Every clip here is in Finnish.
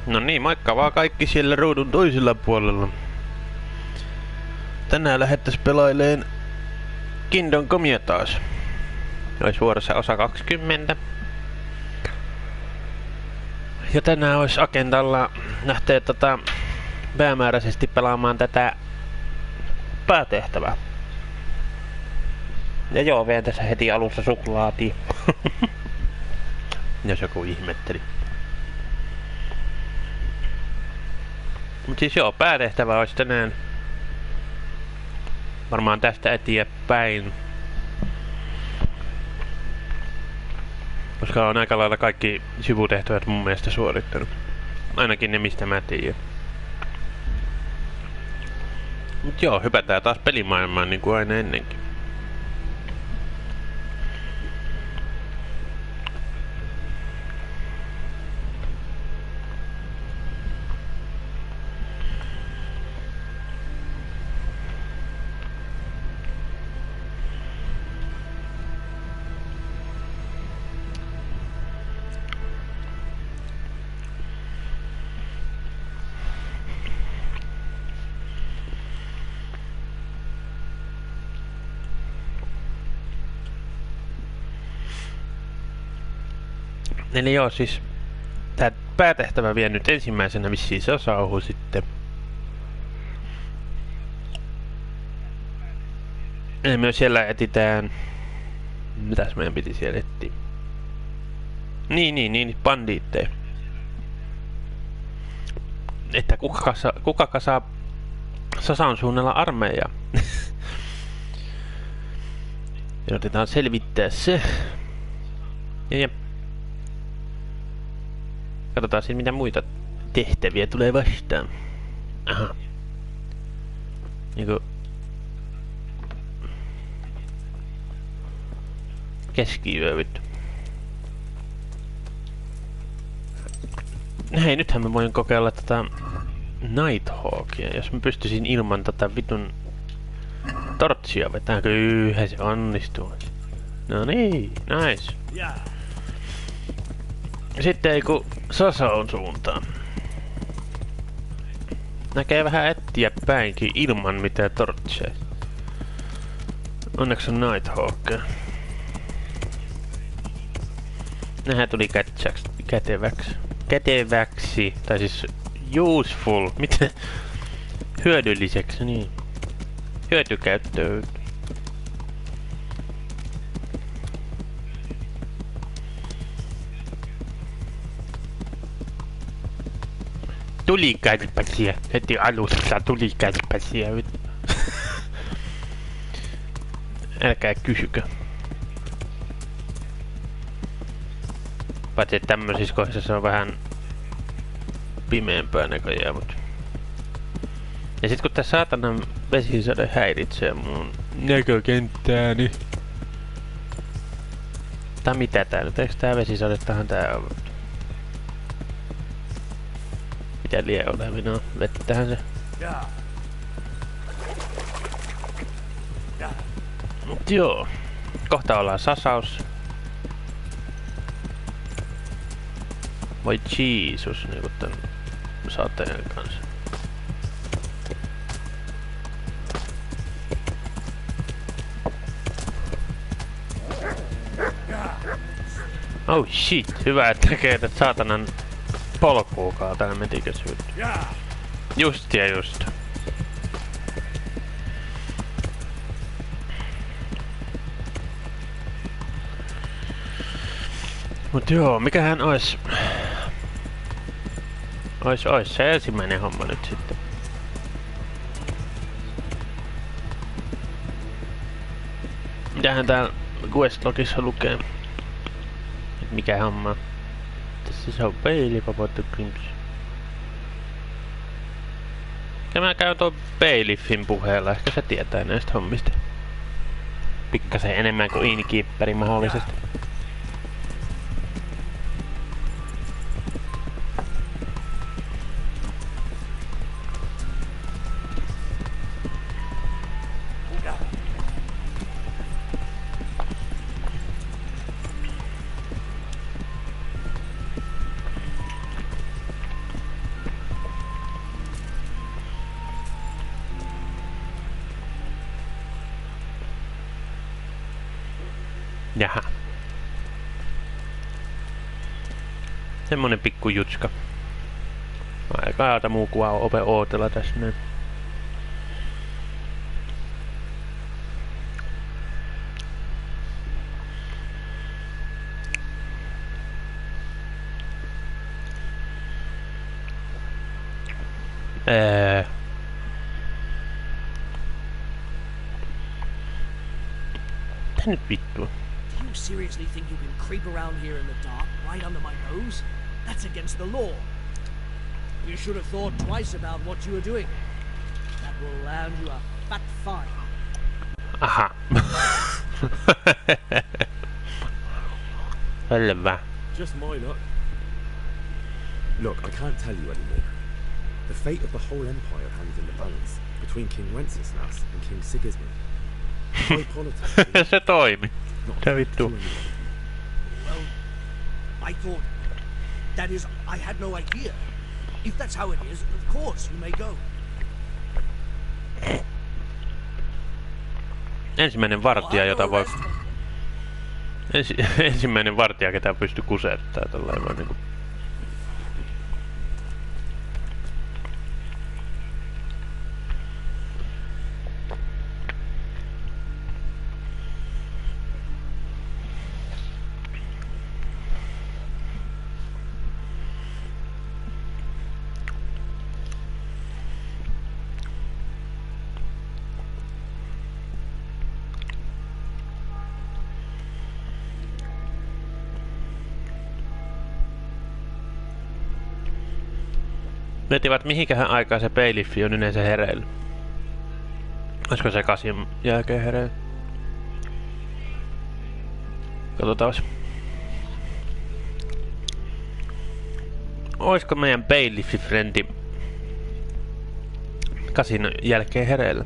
No niin, moikka vaan kaikki siellä ruudun toisella puolella. Tänään lähdettäis pelaileen Kingdom Comea taas. Ois vuorossa osa 20. Ja tänään ois agendalla lähteä päämääräisesti pelaamaan tätä päätehtävää. Ja joo, vien tässä heti alussa suklaatia. Jos joku ihmetteli. Mut siis joo, päätehtävä olisi tänään varmaan tästä eteenpäin. Koska on aika lailla kaikki sivutehtävät mun mielestä suorittanut. Ainakin ne mistä mä tiedän. Mut joo, hypätään taas pelimaailmaan niin kuin aina ennenkin. Eli joo, siis tää päätehtävä vie nyt ensimmäisenä vissiin Sasauhu sitten. Eli myös siellä etitään... Mitäs meidän piti siellä etsiä? Niin, bandiitteja. Että kuka kasaa Sasaun suunnalla armeijaa? Yritetään selvittää se. Ja katsotaan sitten mitä muita tehtäviä tulee vastaan. Aha. Niinku... Keskiyövyt. Hei, nythän mä voin kokeilla tätä Nighthawkia, jos mä pystyisin ilman tätä vitun tortsia vetää. Kyllä se onnistuu. No niin, nice. Sitten ei ku Sasaun suuntaan. Näkee vähän ettiä päinkin ilman mitään tortseja. Onneksi on Nighthawk. Nehän tuli käteväksi. Tai siis useful. Miten? Hyödylliseksi, niin. Hyötykäyttöön. Tulikärpäsiä. Heti alussa tulikärpäsiä. Älkää kysykö. Paitsi että tämmöisissä kohdissa se on vähän pimeämpää näköjään, mut... Ja sit kun tää saatanan vesisade häiritsee mun näkökenttääni. Tai mitä tää nyt? Eiks tää vesisadettahan tää on? Mitä lie olevina? Vettähän se. Mut joo. Kohta ollaan Sasaus. Voi Jeesus niinku tän sateen kanssa. Oh shit, hyvä että tekee tät saatanan polkuukaan täällä metikösyyttä. Just ja just. Mut joo, mikähän ois se ensimmäinen homma nyt sitten. Mitähän täällä questlogissa lukee? Et mikä homma? Tässä se on peilipapoittu klims. Ja mä käyn tuon Bailiffin puheella, ehkä se tietää näistä hommista. Pikkasen enemmän kuin Innkeeperi mahdollisesti. Jaha. Semmonen pikku jutska. Aika muu kuin ope ootella tässä näin. Tää nyt vittua. Do you seriously think you can creep around here in the dark, right under my nose? That's against the law. You should have thought twice about what you were doing. That will land you a fat fine. Aha. Selvä. Just my luck. Look, I can't tell you anymore. The fate of the whole empire hangs in the balance between King Wenceslas and King Sigismund. High politics. Se toimi. Se vittu. Well, I thought... That is, I had no idea. If that's how it is, of course, you may go. Ensimmäinen vartija, jota voi... Ensimmäinen vartija, ketä pystyy kusettaa tällainen vaan niinku... Miettivät, mihinkähän aikaan se peiliffi on yleensä hereillä. Olisiko se 8 jälkeen hereillä? Katsotaanpas. Olisiko meidän peiliffi-frendi 8 jälkeen hereillä?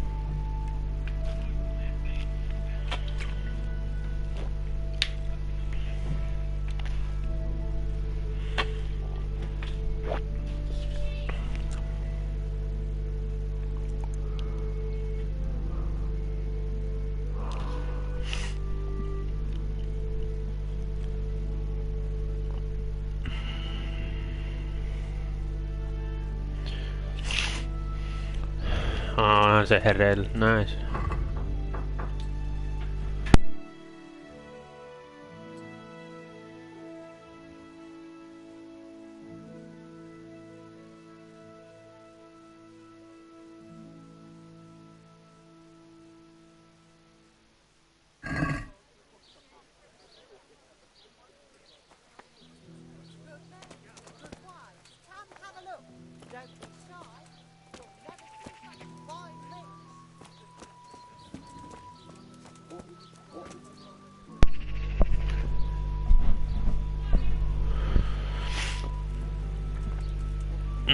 Se hereillä, nice.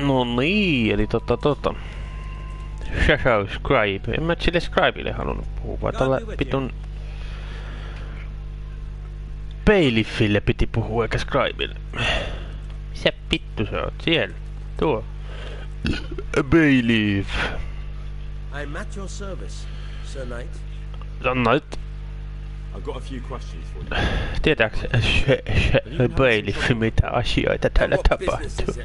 No niin, eli Shadow Scribe. En mä sille Scribelle halunnut puhua, vaan tällä pitun Bailiffille piti puhua eikä Scribelle. Missä vittu sä oot? Siellä. Tuo. Bailiff. I'm at your service, Sir Knight. Sir Knight. I've got a few questions for you. Tietääks Bailiff mitä asioita täällä tapahtuu?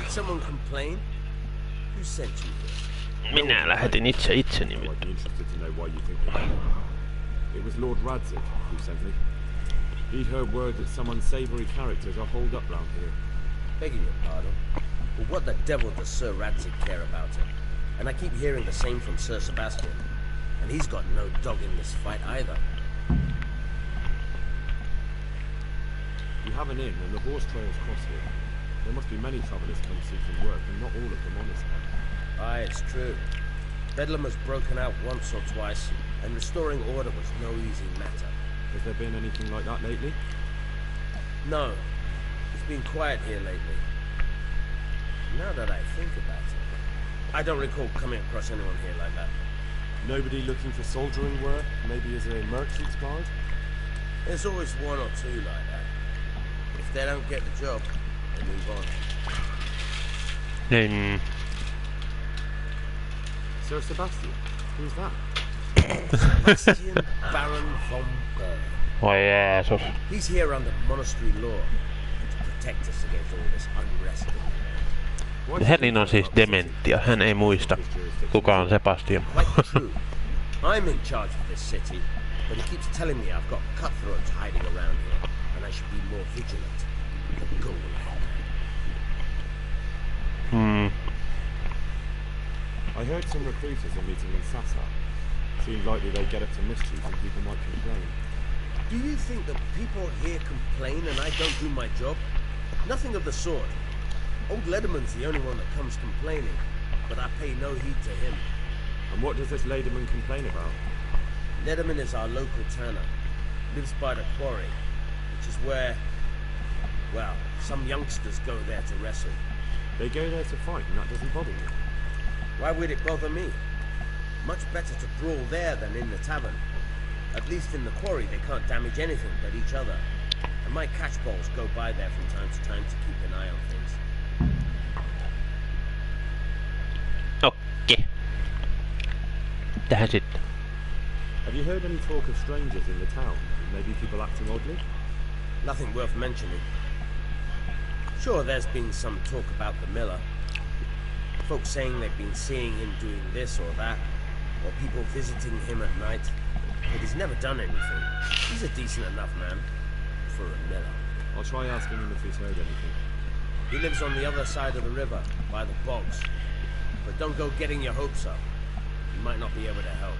Someone complain? Who sent you here? Minä lähetin itseni I'd vittu. be interested to know why you think that. It was Lord Radzig who sent me. He'd heard word that some unsavory characters are holed up round here. Begging your pardon, but what the devil does Sir Radzig care about it? And I keep hearing the same from Sir Sebastian. And he's got no dog in this fight either. You have an inn and the horse trails cross here. There must be many travellers come seeking work, and not all of them honest. Aye, it's true. Bedlam has broken out once or twice, and restoring order was no easy matter. Has there been anything like that lately? No, it's been quiet here lately. Now that I think about it, I don't recall coming across anyone here like that. Nobody looking for soldiering work, maybe as a merchant's guard? There's always one or two like that. If they don't get the job, they move on. Niin. Sir Sebastian? Who's that? Sebastian Baron von Berg. Voi Jeesus. He's here under monastery law to protect us against all this unrest. Helin on siis dementia. Hän ei muista, kuka on Sebastian. Quite true. I'm in charge of this city, but he keeps telling me I've got cutthroats hiding around here, and I should be more vigilant. Go away. I heard some recruiters are meeting in Sasa. Seemed likely they get up to mischief and people might complain. Do you think that people here complain and I don't do my job? Nothing of the sort. Old Lederman's the only one that comes complaining, but I pay no heed to him. And what does this Lederman complain about? Lederman is our local tanner. Lives by the quarry, which is where, well, some youngsters go there to wrestle. They go there to fight and that doesn't bother you? Why would it bother me? Much better to brawl there than in the tavern. At least in the quarry they can't damage anything but each other. And my catch balls go by there from time to time to keep an eye on things. Okei. Tähän sitten. Have you heard any talk of strangers in the town? Maybe people acting oddly? Nothing worth mentioning. Sure, there's been some talk about the miller. Folks saying they've been seeing him doing this or that, or people visiting him at night. But he's never done anything. He's a decent enough man for a miller. I'll try asking him if he's heard anything. He lives on the other side of the river, by the bogs. But don't go getting your hopes up. He might not be able to help.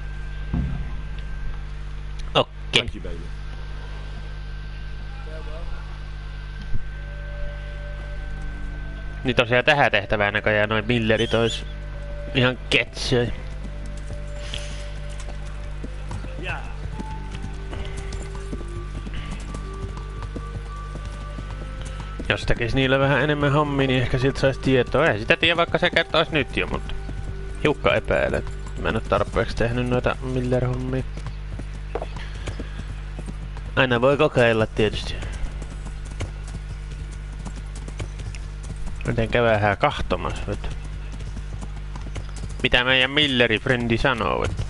Okei. Thank you, baby. Niin tosiaan tähän tehtävään näköjään noin millerit ois ihan ketsöi. Jos tekis niillä vähän enemmän hommia, niin ehkä siltä sais tietoa. Ei sitä tiedä, vaikka se kertois nyt jo, mutta hiukka epäilen. Mä en oo tarpeeksi tehnyt noita Miller-hommia. Aina voi kokeilla tietysti. Miten käydään kahtomas, vet? Mitä meidän Milleri-frendi sanoo, vet?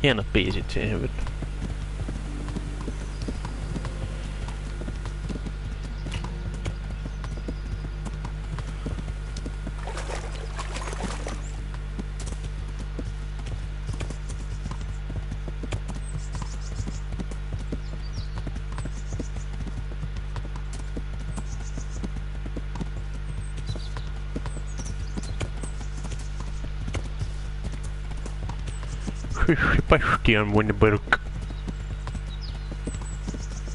Hienot biisit siihen, vet. Sebastian Winberg.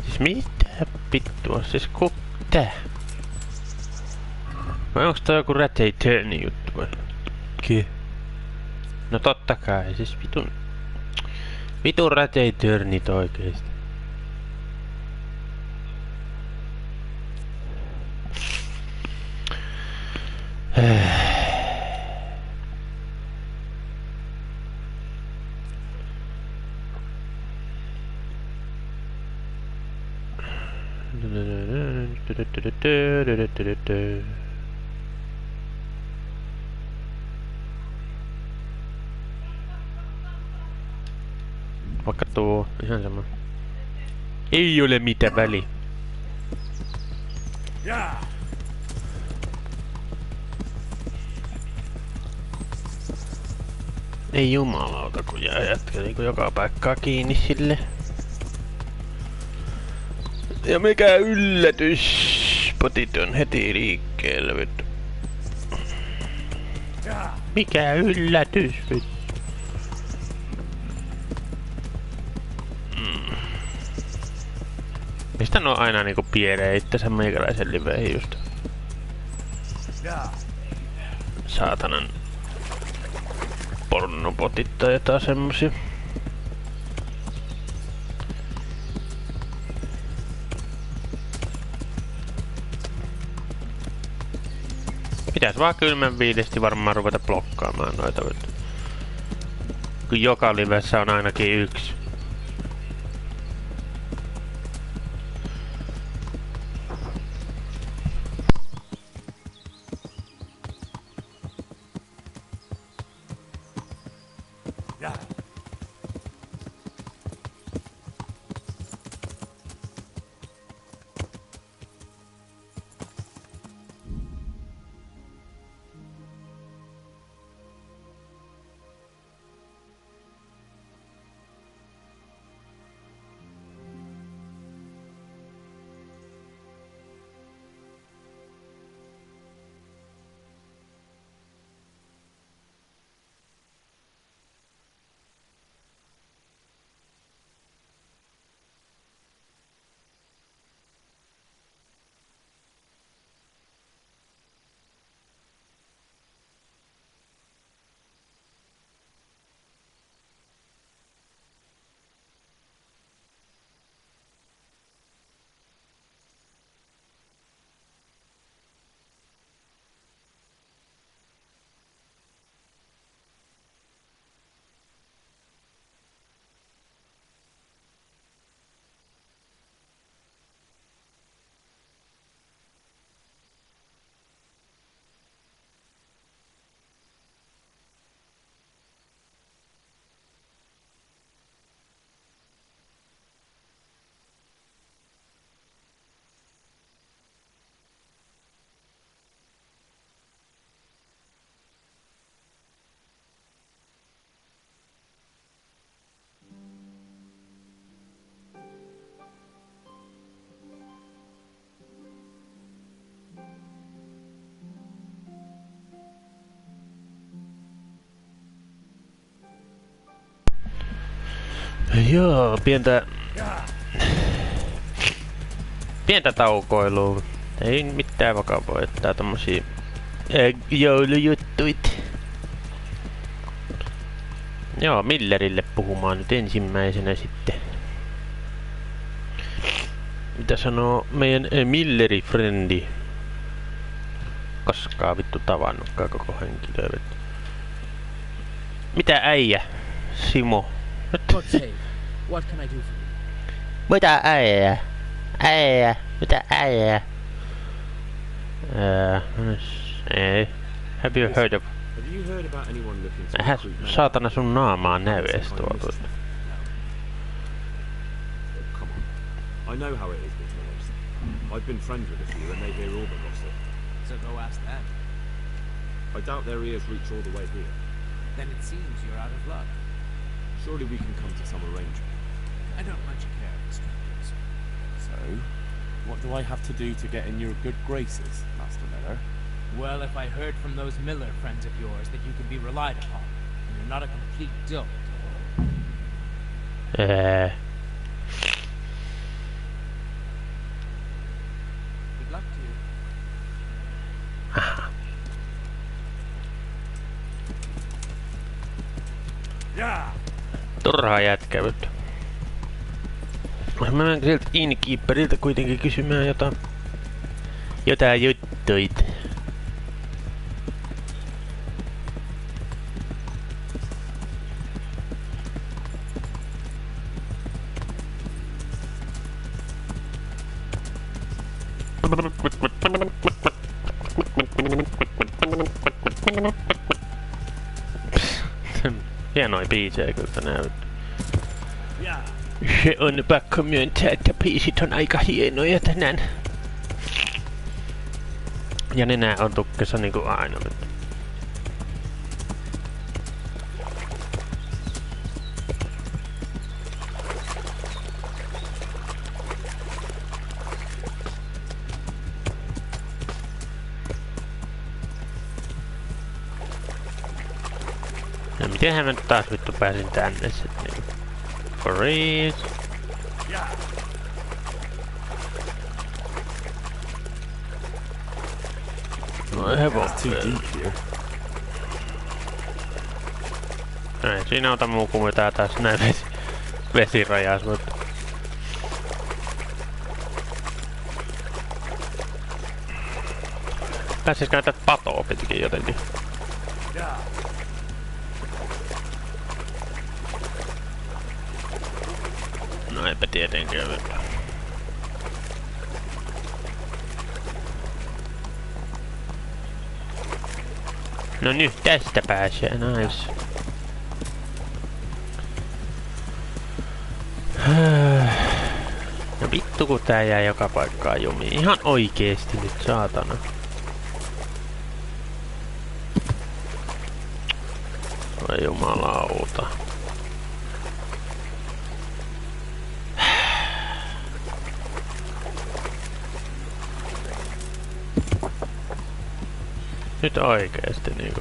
Siis mitä vittua? Siis tää? Vai onks tää joku Rat Eternity juttu vai? No totta kai, siis vitun Rat Eternity oikeesti. Vaikka tuo, ihan sama. Ei ole mitään väliä. Ei jumalauta, kun jää jätkä niinku joka paikkaa kiinni sille. Ja mikä yllätys! Potit on heti liikkeellä, vittu. Mikä yllätys, vittu. Mistä ne on aina niinku pieree itsensä meikäläisen liveihin just? Saatanan pornopotit tai jotain semmosia. Pitäis vaan kylmän viidesti varmaan ruveta blokkaamaan noita, vittu. Kun joka livessä on ainakin yksi. Joo, pientä taukoilua. Ei mitään vakavaa, että tommosia joulujuttuit. Joo, Millerille puhumaan nyt ensimmäisenä sitten. Mitä sanoo meidän Milleri-frendi? Koskaan vittu tavannutkaan koko henkilöä. Mitä äijä? Simo. God save. What can I do for you? Mitä äijä? Äijä? Mitä äijä? Ei. Have you heard of... Have you heard about anyone looking to Ähä recruit men? saatana sun naamaa näy ees tuolta. Oh, come on. I know how it is with Millers. I've been friends with a few and they hear all the gossip. So go ask them. I doubt their ears reach all the way here. Then it seems you're out of luck. Surely we can come to some arrangement. I don't much care for strangers. So, what do I have to do to get in your good graces, Master Miller? Well, if I heard from those Miller friends of yours that you can be relied upon, and you're not a complete dope. Good luck to you. Turhaa jätkävyttä. Mä menen sieltä Innkeeperiltä kuitenkin kysymään jotain juttuit. Hienoja biisejä kyllä näyt. Se on pakko myöntää, että biisit on aika hienoja tänään. Ja nenä on tukkessa niinku aina. No mitenhän mä nyt taas vittu pääsin tänne sit niinku. Freeze. No hevon. Näin, siinä ota muu kuin tää taas näin vesirajas, mutta... Pääsiskään tätä patoa pitikin jotenkin. No eipä tietenkään. No nyt tästä pääsee, nice. No vittu kun tää jää joka paikkaan jumiin. Ihan oikeesti nyt, saatana. Voi jumalauta. Nyt oikeesti niinku.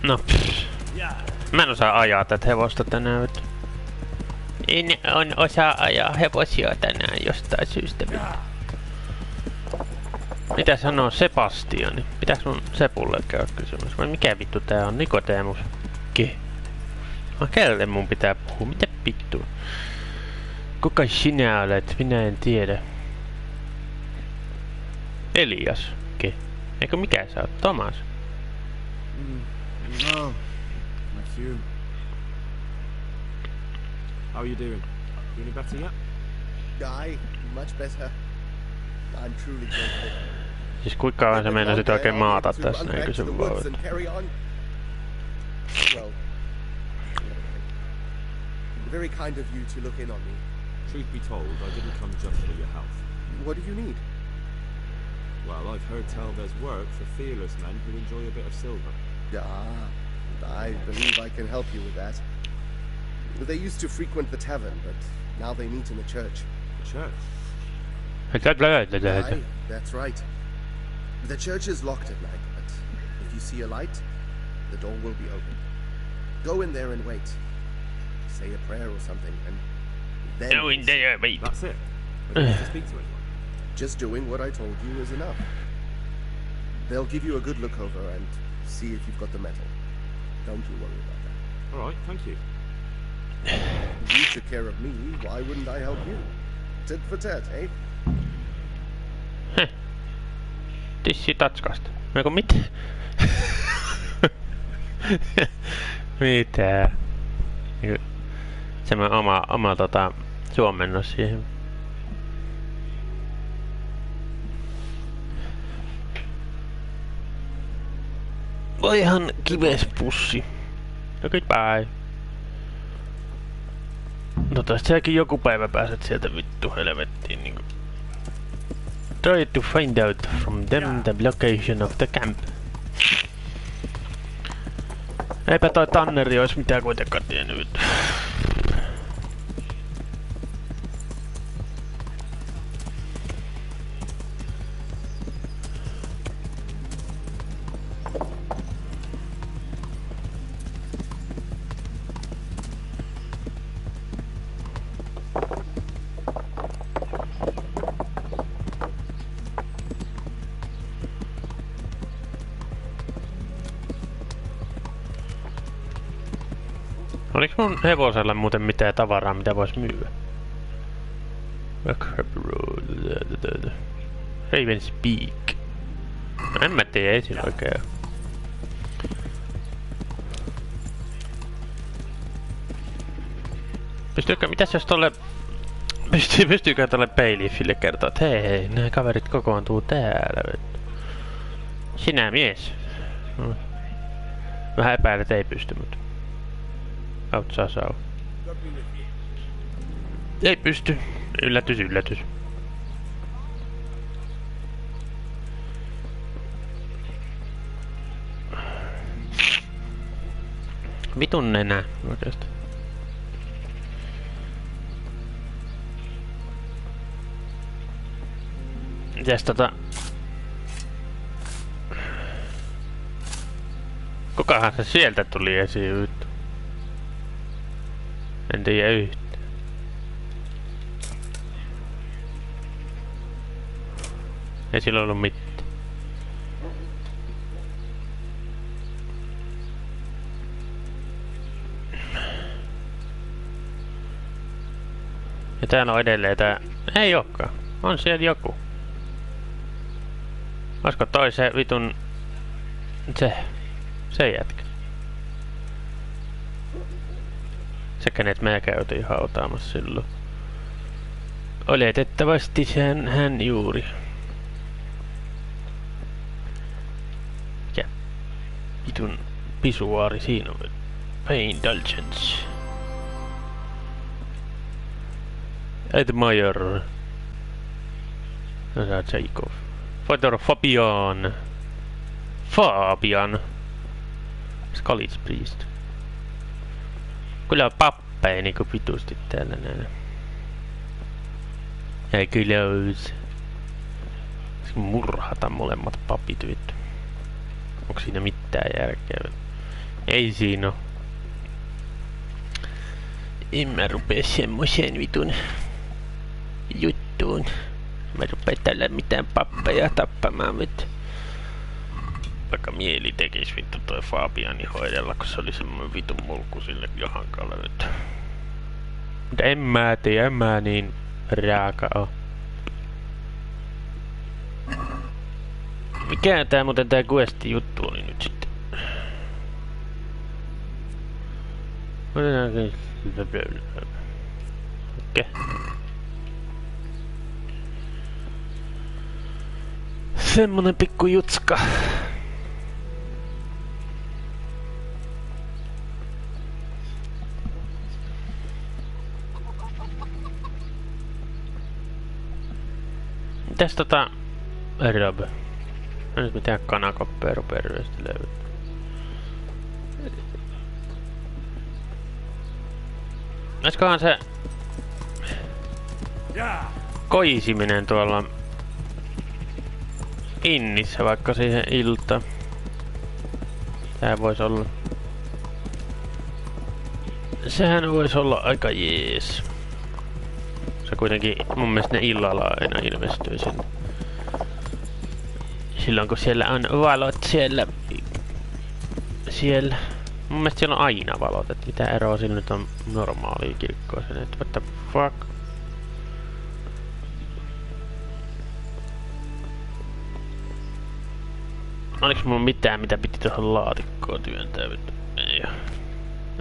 No pff. Mä en osaa ajaa tätä hevosta tänään nyt. En osaa ajaa hevosia tänään jostain syystä. Mitä sanoo Sebastiani? Pitääks mun Sepulle käydä kysymys? Vai mikä vittu tää on? Nikodemus? Kelle mun pitää puhua? Mitä vittua? Kuka sinä olet? Minä en tiedä. Elias? Eikö mikä sä oot? Thomas? No, not you. How are you doing? Feeling better yet? Aye, much better. I'm truly grateful. Siis kuinka kauan sä meinasit oikein maata tässä, näin kysy vaan. Well, very kind of you to look in on me. Truth be told, I didn't come just for your health. What do you need? Well, I've heard tell there's work for fearless men who enjoy a bit of silver. I believe I can help you with that. They used to frequent the tavern, but now they meet in the church. The church? Aye, that's right. The church is locked at night, but if you see a light, the door will be open. Go in there and wait. Say a prayer or something, and then... Go in there, wait. That's it? I don't have to speak to anyone? Just doing what I told you is enough. They'll give you a good look over and see if you've got the metal. Don't you worry about that. Alright, thank you. You took care of me, why wouldn't I help you? Tit for tat, eh? Tissi tatskasta. Eikö mitä? Mitä? Semmoinen oma suomennos siihen. Voi ihan kives pussi. No goodbye. No tästä säkin joku päivä pääset sieltä vittu helvettiin niinku. Try to find out from them the location of the camp. Eipä toi Tanneri ois mitään kuitenkaan tiennyt. Oliks mun hevosella muuten mitään tavaraa, mitä vois myyä? Raven Speak. No en mä tiedä, ei siinä oikein. Mitäs jos tolle... Pystyykö tolle Bailiffille kertoa, että hei, nää kaverit kokoontuu täällä. Sinä mies. Vähän epäilet, että ei pysty, mutta... Autsaa saa. Ei pysty. Yllätys, yllätys. Vitun nenä oikeesti. Mitäs kukahan se sieltä tuli esiin? En tiedä yhtään. Ei sillä ollut mitään. Ja täällä on edelleen tää... Ei ookaan. On siellä joku. Olisiko toi se vitun... Se jätkä. Se kenet mä käytiin hautaamassa silloin. Oletettavasti hän juuri. Ja vitun pisuaari siinä on. Indulgence. Admire. No sä oot Jacob. Fodor Fabian. Fabian. Scully's priest. Kyllä on pappeja niinku vitusti täällä näin. Ja kyllä ois. Murhata molemmat papit vittu. Onko siinä mitään järkeä? Ei siinä oo. En mä rupee semmoseen vitun juttuun. Mä rupee tällä mitään pappeja tappamaan vittu. Vaikka mieli tekis vittu toi Fabiani hoidella, kun se oli semmoinen vitun mulkku sille Johankalle vittu. Mutta en mä niin raaka oo. Mikä tää muuten tää questi juttu oli nyt sitten? Okei. Semmonen pikku jutska. Mitäs Rob? No nyt mitään kanakoppeja rupee ryöstelemään. Oiskohan se koisiminen tuolla innissä vaikka siihen iltaan? Tää vois olla. Sehän vois olla aika jees. Se kuitenkin mun mielestä ne illalla aina ilmestyy sinne. Silloin kun siellä on valot siellä. Mun mielestä siellä on aina valot, et mitä eroa sillä nyt on normaalia kirkkoa sen, et what the fuck. Oliks mulla mitään mitä piti tuohon laatikkoon työntää vittu? Ei oo.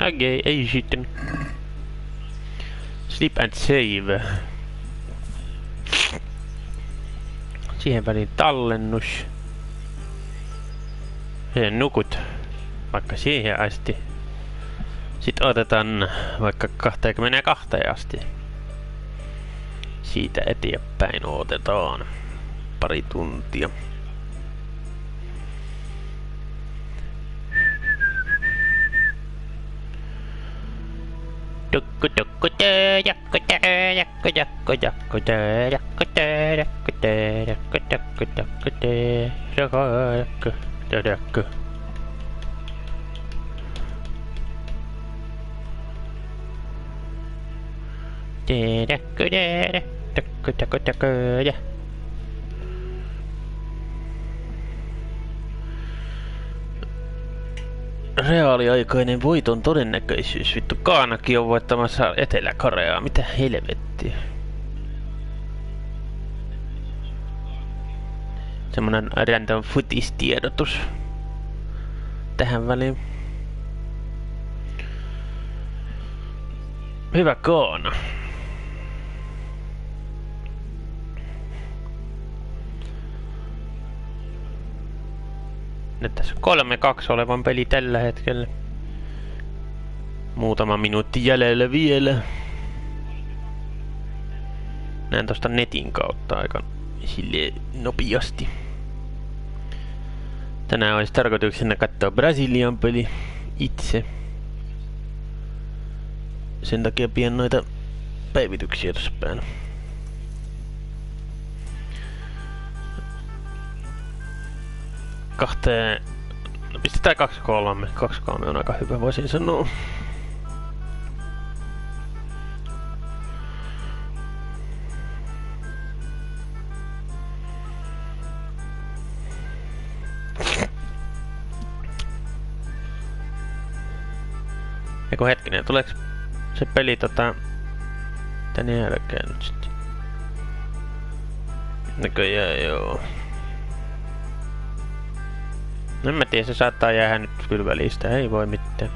Okei, ei sitten. Sleep and save. Siihen väliin tallennus. Siihen nukut. Vaikka siihen asti. Sitten otetaan vaikka 22 asti. Siitä eteenpäin otetaan pari tuntia. Tukku tukku tee, jakku tee, jakku jakku jakku tee, jakku tee, jakku tee, jakku jakku jakku tee, jakku jakku. Tee, jakku tee, jakku jakku jakku ja. Reaaliaikainen voiton todennäköisyys. Vittu, Kaanakin on voittamassa Etelä-Koreaa. Mitä helvettiä? Semmonen random footis-tiedotus tähän väliin. Hyvä Kaana. Nyt tässä on 3-2 olevan peli tällä hetkellä. Muutama minuutti jäljellä vielä. Näen tosta netin kautta aika silleen nopeasti. Tänään olisi tarkoituksena katsoa Brasilian peli itse. Sen takia pidän noita päivityksiä tossa päällä. No pistetään 2-3. 2-3 on aika hyvä, voisin sanoa. Eiku hetkinen, tuleeks se peli tän jälkeen nyt sitten? Näköjään joo. En mä tiedä, se saattaa jäädä nyt kyllä välistä, ei voi mitään.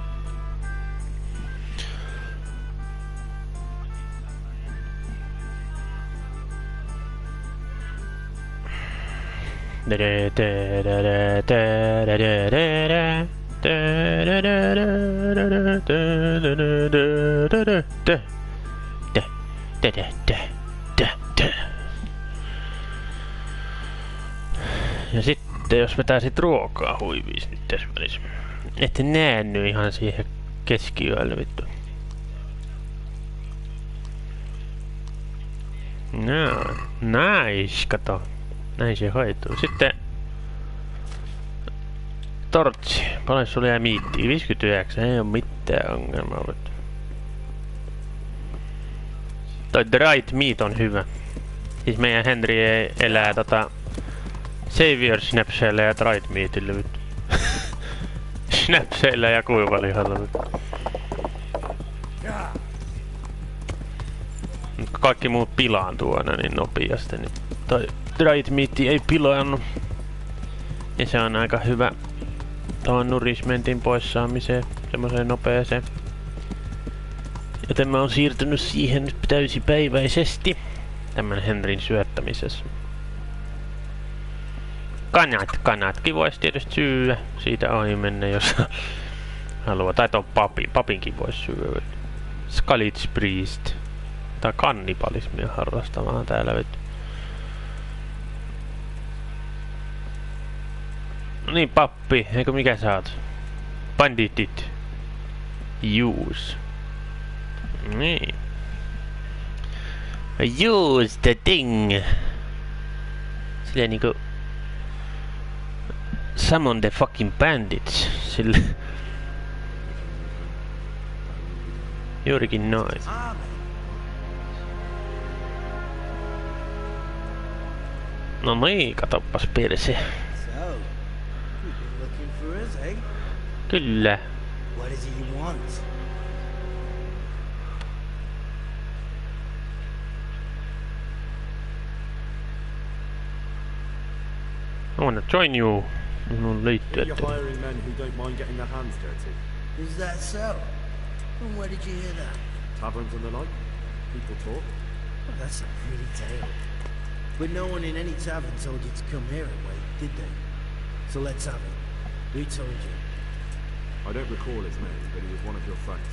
Ja sitten jos vetää sit ruokaa huiviis nyt tässä välissä. Ette näänny ihan siihen keskiyölle vittu. No, nice, kato. Näin se hoituu. Sitten tortsi. Paljon sulla jää miittiä? 59. Ei oo mitään ongelmaa. Toi dried meat on hyvä. Siis meidän Henry ei elää Savior Snapsella ja dried meatillä vittu. Snapsella ja kuivalihalla vittu. Kaikki muut pilaantuu aina niin nopeasti, niin toi dried meat ei pilaannu. Ja se on aika hyvä tuon nourishmentin pois saamiseen, semmoiseen nopeeseen. Joten mä oon siirtynyt siihen nyt täysipäiväisesti tämän Henryn syöttämisessä. Kanatkin vois tietysti syödä. Siitä ohi mennä jos haluaa. Tai ton papinkin vois syödä. Skalits priest. Tai kannibalismia harrastamaan täällä vittu. No niin pappi, eikö mikä sä oot? Banditit. Use. Niin. Use the thing. Silleen niinku summon the fucking bandits. Sille. Juurikin noin. No niin, katoppas perse. Kyllä. What is it you want? I wanna join you. Mun liittyä. You're hiring men who don't mind getting their hands dirty. Is that so? And where did you hear that? Taverns and the like. People talk. Well, that's a pretty tale. But no one in any tavern told you to come here and wait, did they? So let's have it. Who told you? I don't recall his name, but he was one of your friends.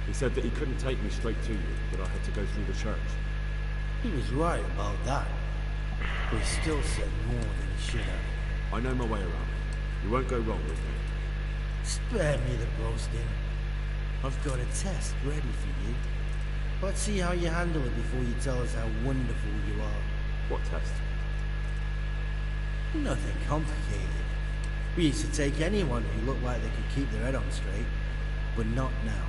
He said that he couldn't take me straight to you, that I had to go through the church. He was right about that. But he still said more than he should have. I know my way around. You won't go wrong with me. Spare me the boasting. I've got a test ready for you. Let's see how you handle it before you tell us how wonderful you are. What test? Nothing complicated. We used to take anyone who looked like they could keep their head on straight, but not now.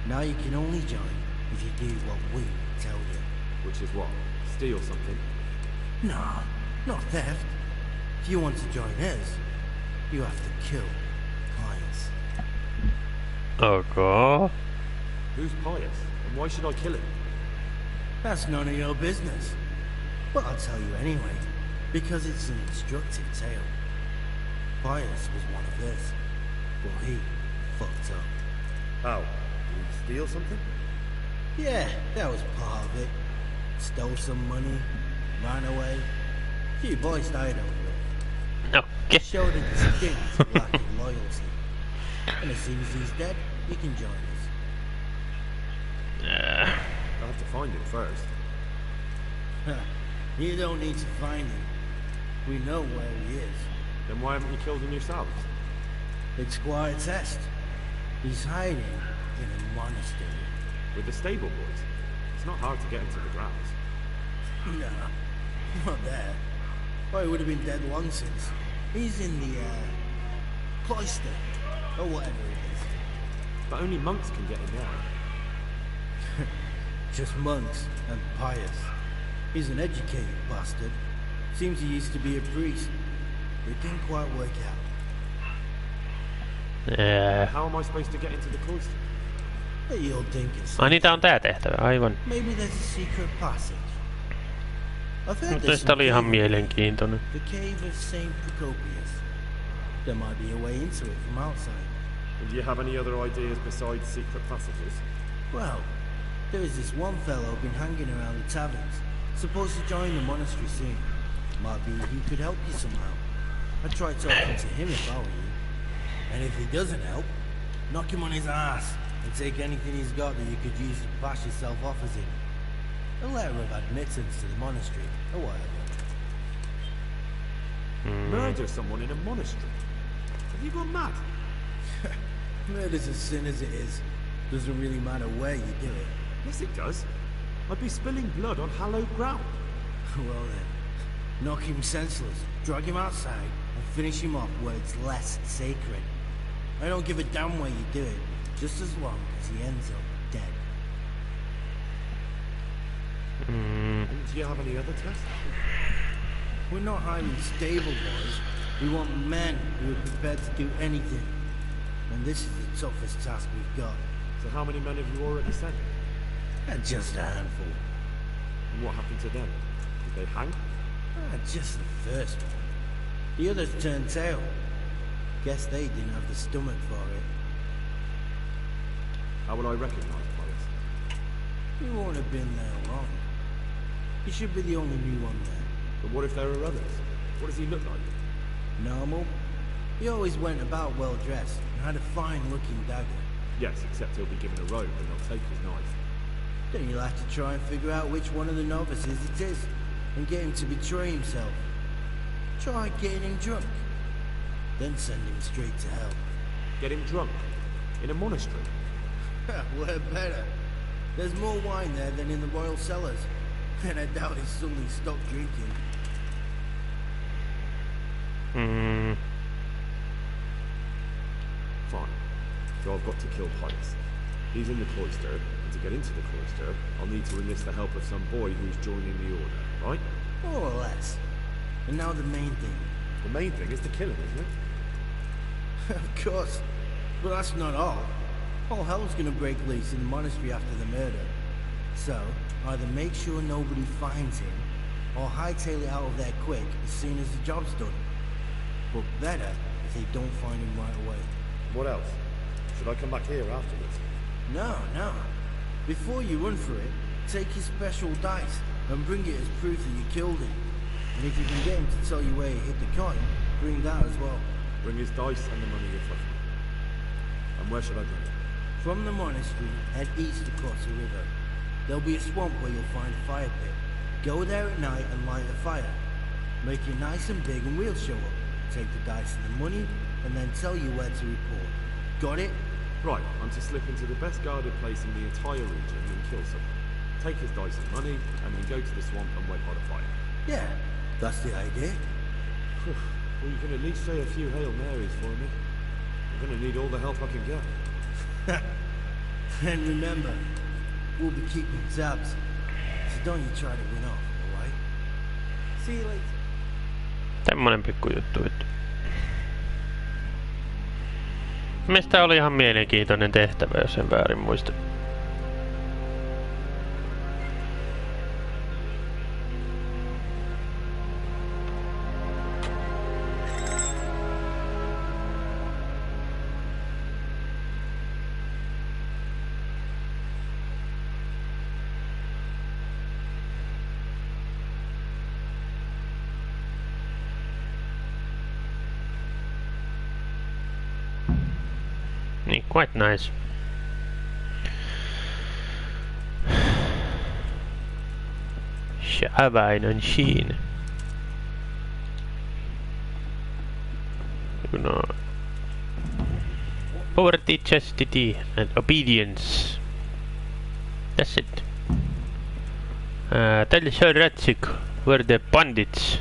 Now you can only join if you do what we tell you. Which is what? Steal something? No, not theft. If you want to join us, you have to kill Pius. Okay. Who's Pius? And why should I kill him? That's none of your business. But I'll tell you anyway, because it's an instructive tale. Pius was one of us. Well, he fucked up. How? Did he steal something? Yeah, that was part of it. Stole some money, ran away. A few boys died over it. Okay. Showed a distinct lack of loyalty. And as soon as he's dead, you can join us. I'll have to find him first. You don't need to find him. We know where he is. Then why haven't you killed him yourselves? It's quite a test. He's hiding in a monastery. With the stable boys? It's not hard to get into the grounds. No, not there. Oh, he would have been dead long since. He's in the, cloister. Or whatever it is. But only monks can get in there. Just monks and Pius. He's an educated bastard. Seems he used to be a priest. But it didn't quite work out. How am I supposed to get into the cloister? You'll think it's... Ai niitä on tää tehtävä, aivan. Maybe there's a secret passage. I've heard Mutta there's sitä oli ihan some mielenkiintoinen. the cave of Saint Procopius. There might be a way into it from outside. And do you have any other ideas besides secret passages? Well, there is this one fellow been hanging around the taverns. Supposed to join the monastery soon. Might be he could help you somehow. I'd try talking to him if I were you. And if he doesn't help, knock him on his ass and take anything he's got that you could use to pass yourself off as him. A letter of admittance to the monastery, or whatever. Murder someone in a monastery? Have you gone mad? Murder's a sin as it is. Doesn't really matter where you do it. Yes, it does. I'd be spilling blood on hallowed ground. Well then, knock him senseless, drag him outside, and finish him off where it's less sacred. I don't give a damn where you do it, just as long as he ends up dead. And do you have any other tests? We're not hiring stable boys. We want men who are prepared to do anything. And this is the toughest task we've got. So how many men have you already sent? Just a handful. And what happened to them? Did they hang? Just the first one. The others turned tail. Guess they didn't have the stomach for it. How would I recognize Bliss? You won't have been there long. You should be the only new one there. But what if there are others? What does he look like? Normal. He always went about well dressed and had a fine-looking dagger. Yes, except he'll be given a robe and they'll take his knife. Then you'll have to try and figure out which one of the novices it is, and get him to betray himself. Try getting him drunk. Then send him straight to hell. Get him drunk? In a monastery? We're better. There's more wine there than in the royal cellars. And I doubt he's suddenly stopped drinking. Fine. So I've got to kill Bliss. He's in the cloister, and to get into the cloister, I'll need to enlist the help of some boy who's joining the order, right? More or less. And now the main thing. The main thing is to kill him, isn't it? Of course. But that's not all. All hell's gonna break loose in the monastery after the murder. So, either make sure nobody finds him, or hightail it out of there quick as soon as the job's done. But better if they don't find him right away. What else? Should I come back here afterwards? No. Before you run for it, take his special dice and bring it as proof that you killed him. And if you can get him to tell you where he hid the coin, bring that as well. Bring his dice and the money you've left me. And where should I go? From the monastery, head east across the river. There'll be a swamp where you'll find a fire pit. Go there at night and light a fire. Make it nice and big and we'll show up. Take the dice and the money, and then tell you where to report. Got it? Right, I'm to slip into the best guarded place in the entire region and kill someone. Take his dice and money, and then go to the swamp and wait by the fire. Yeah, that's the idea. Well, you can at least say a few Hail Marys for me. I'm gonna need all the help I can get. And remember, we'll be keeping tabs. So don't you try to win off, alright? See you later. Tämmönen pikku juttu vittu. Mistä oli ihan mielenkiintoinen tehtävä, jos en väärin muista. Quite nice. Avainen Sheen. Poverty, chastity, and obedience. That's it. Tell Sir Ratsik where the bandits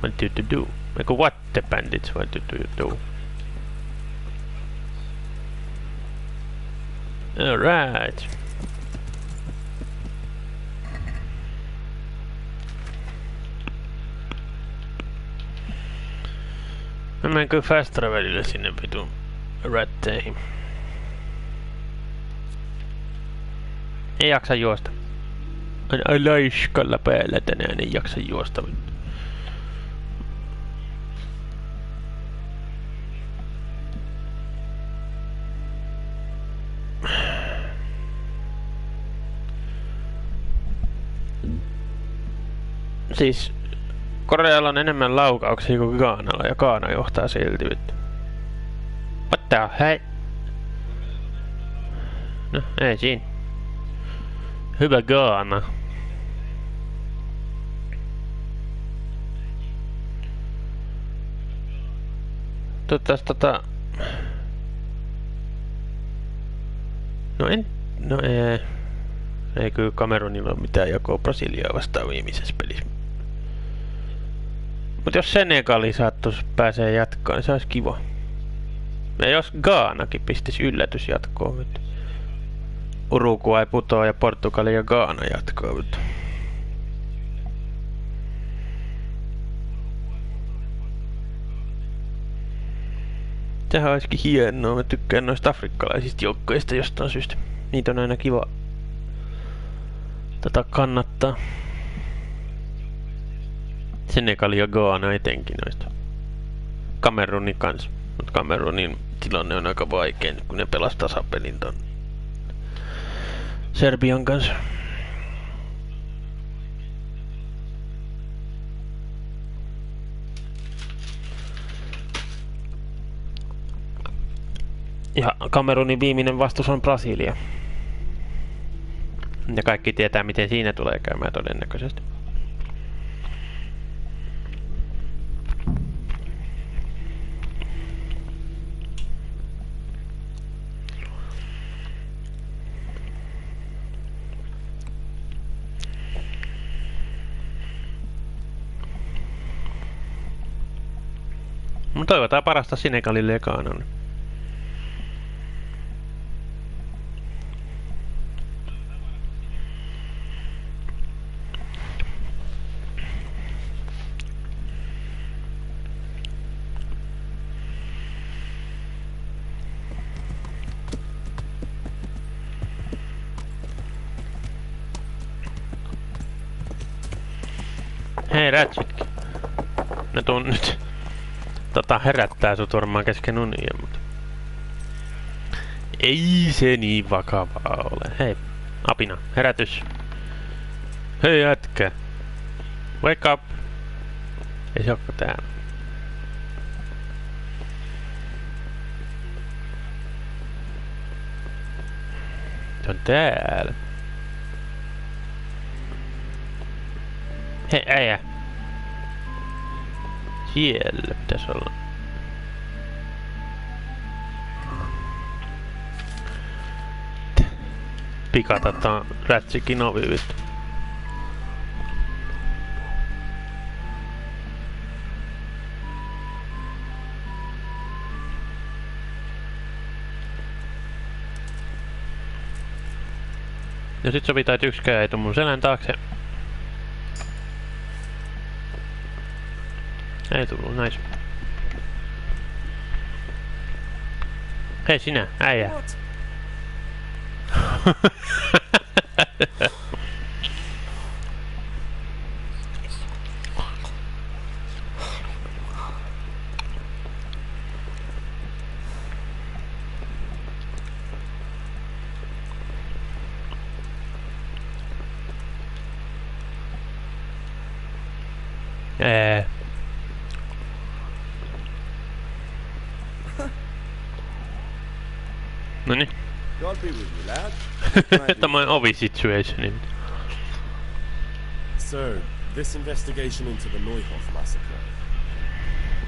want you to do. Like what the bandits want you to do. Alright. Mä menen kyllä fast travelille sinne vitun rätteihin. Ei jaksa juosta. On laiskalla päällä tänään, ei jaksa juosta. Siis Korealla on enemmän laukauksia kuin Ghanalla ja Ghana johtaa silti vittu. What the hell? No, ei siinä. Hyvä Ghana. No ei kyllä Kamerunilla ole mitään jakoa Brasiliaa vastaan viimeisessä pelissä. Mut jos Senegali saattais pääsee jatkoon, niin se olisi kiva. Ja jos Ghanakin pistis yllätysjatkoon, mutta Uruguay putoo ja Portugali ja Ghana jatkoon, mutta sehän olisikin hienoa. Mä tykkään noista afrikkalaisista joukkoista jostain syystä. Niitä on aina kiva kannattaa. Senegali ja Ghana etenkin noista. Kamerunin kanssa. Mut Kamerunin tilanne on aika vaikea nyt kun ne pelas tasapelin ton Serbian kanssa. Ja Kamerunin viimeinen vastus on Brasilia. Ja kaikki tietää miten siinä tulee käymään todennäköisesti. Mutta toivotaan parasta Senegalille ja Ghanalle. Hei Ratchetkin. Ne tuun nyt herättää sut varmaan kesken unia, mutta ei se niin vakavaa ole. Hei, apina, herätys. Hei jätkä. Wake up. Ei se olekaan täällä. Se on täällä. Hei äijä. Siellä pitäis olla. Pikata Ratchikin ovi vittu. Ja sit sovitaan, että yksikään ei tuu mun selän taakse. Ei tullut, nice. Hei sinä, äijä. Noniin. Tämä on ovi situation. So, this investigation into the Neuhof massacre.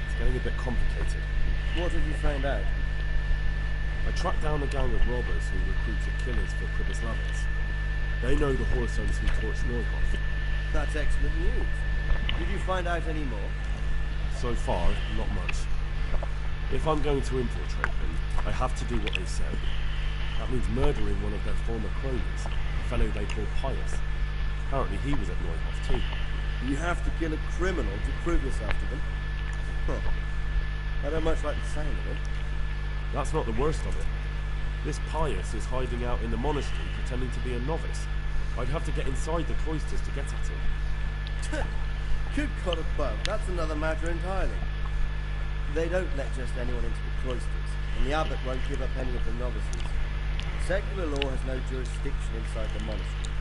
It's getting a bit complicated. What have you found out? I tracked down a gang of robbers who recruited killers for Pribyslavets. They know the Horsons who torched Neuhof. That's excellent news. Did you find out any more? So far, not much. If I'm going to infiltrate them, I have to do what they say. That means murdering one of their former cronies, a fellow they call Pius. Apparently he was at Neuhof too. You have to kill a criminal to prove yourself to them? Huh. I don't much like the sound of it. That's not the worst of it. This Pius is hiding out in the monastery pretending to be a novice. I'd have to get inside the cloisters to get at him. Good God above, that's another matter entirely. They don't let just anyone into the cloisters, and the abbot won't give up any of the novices. Secular law has no jurisdiction inside the monastery.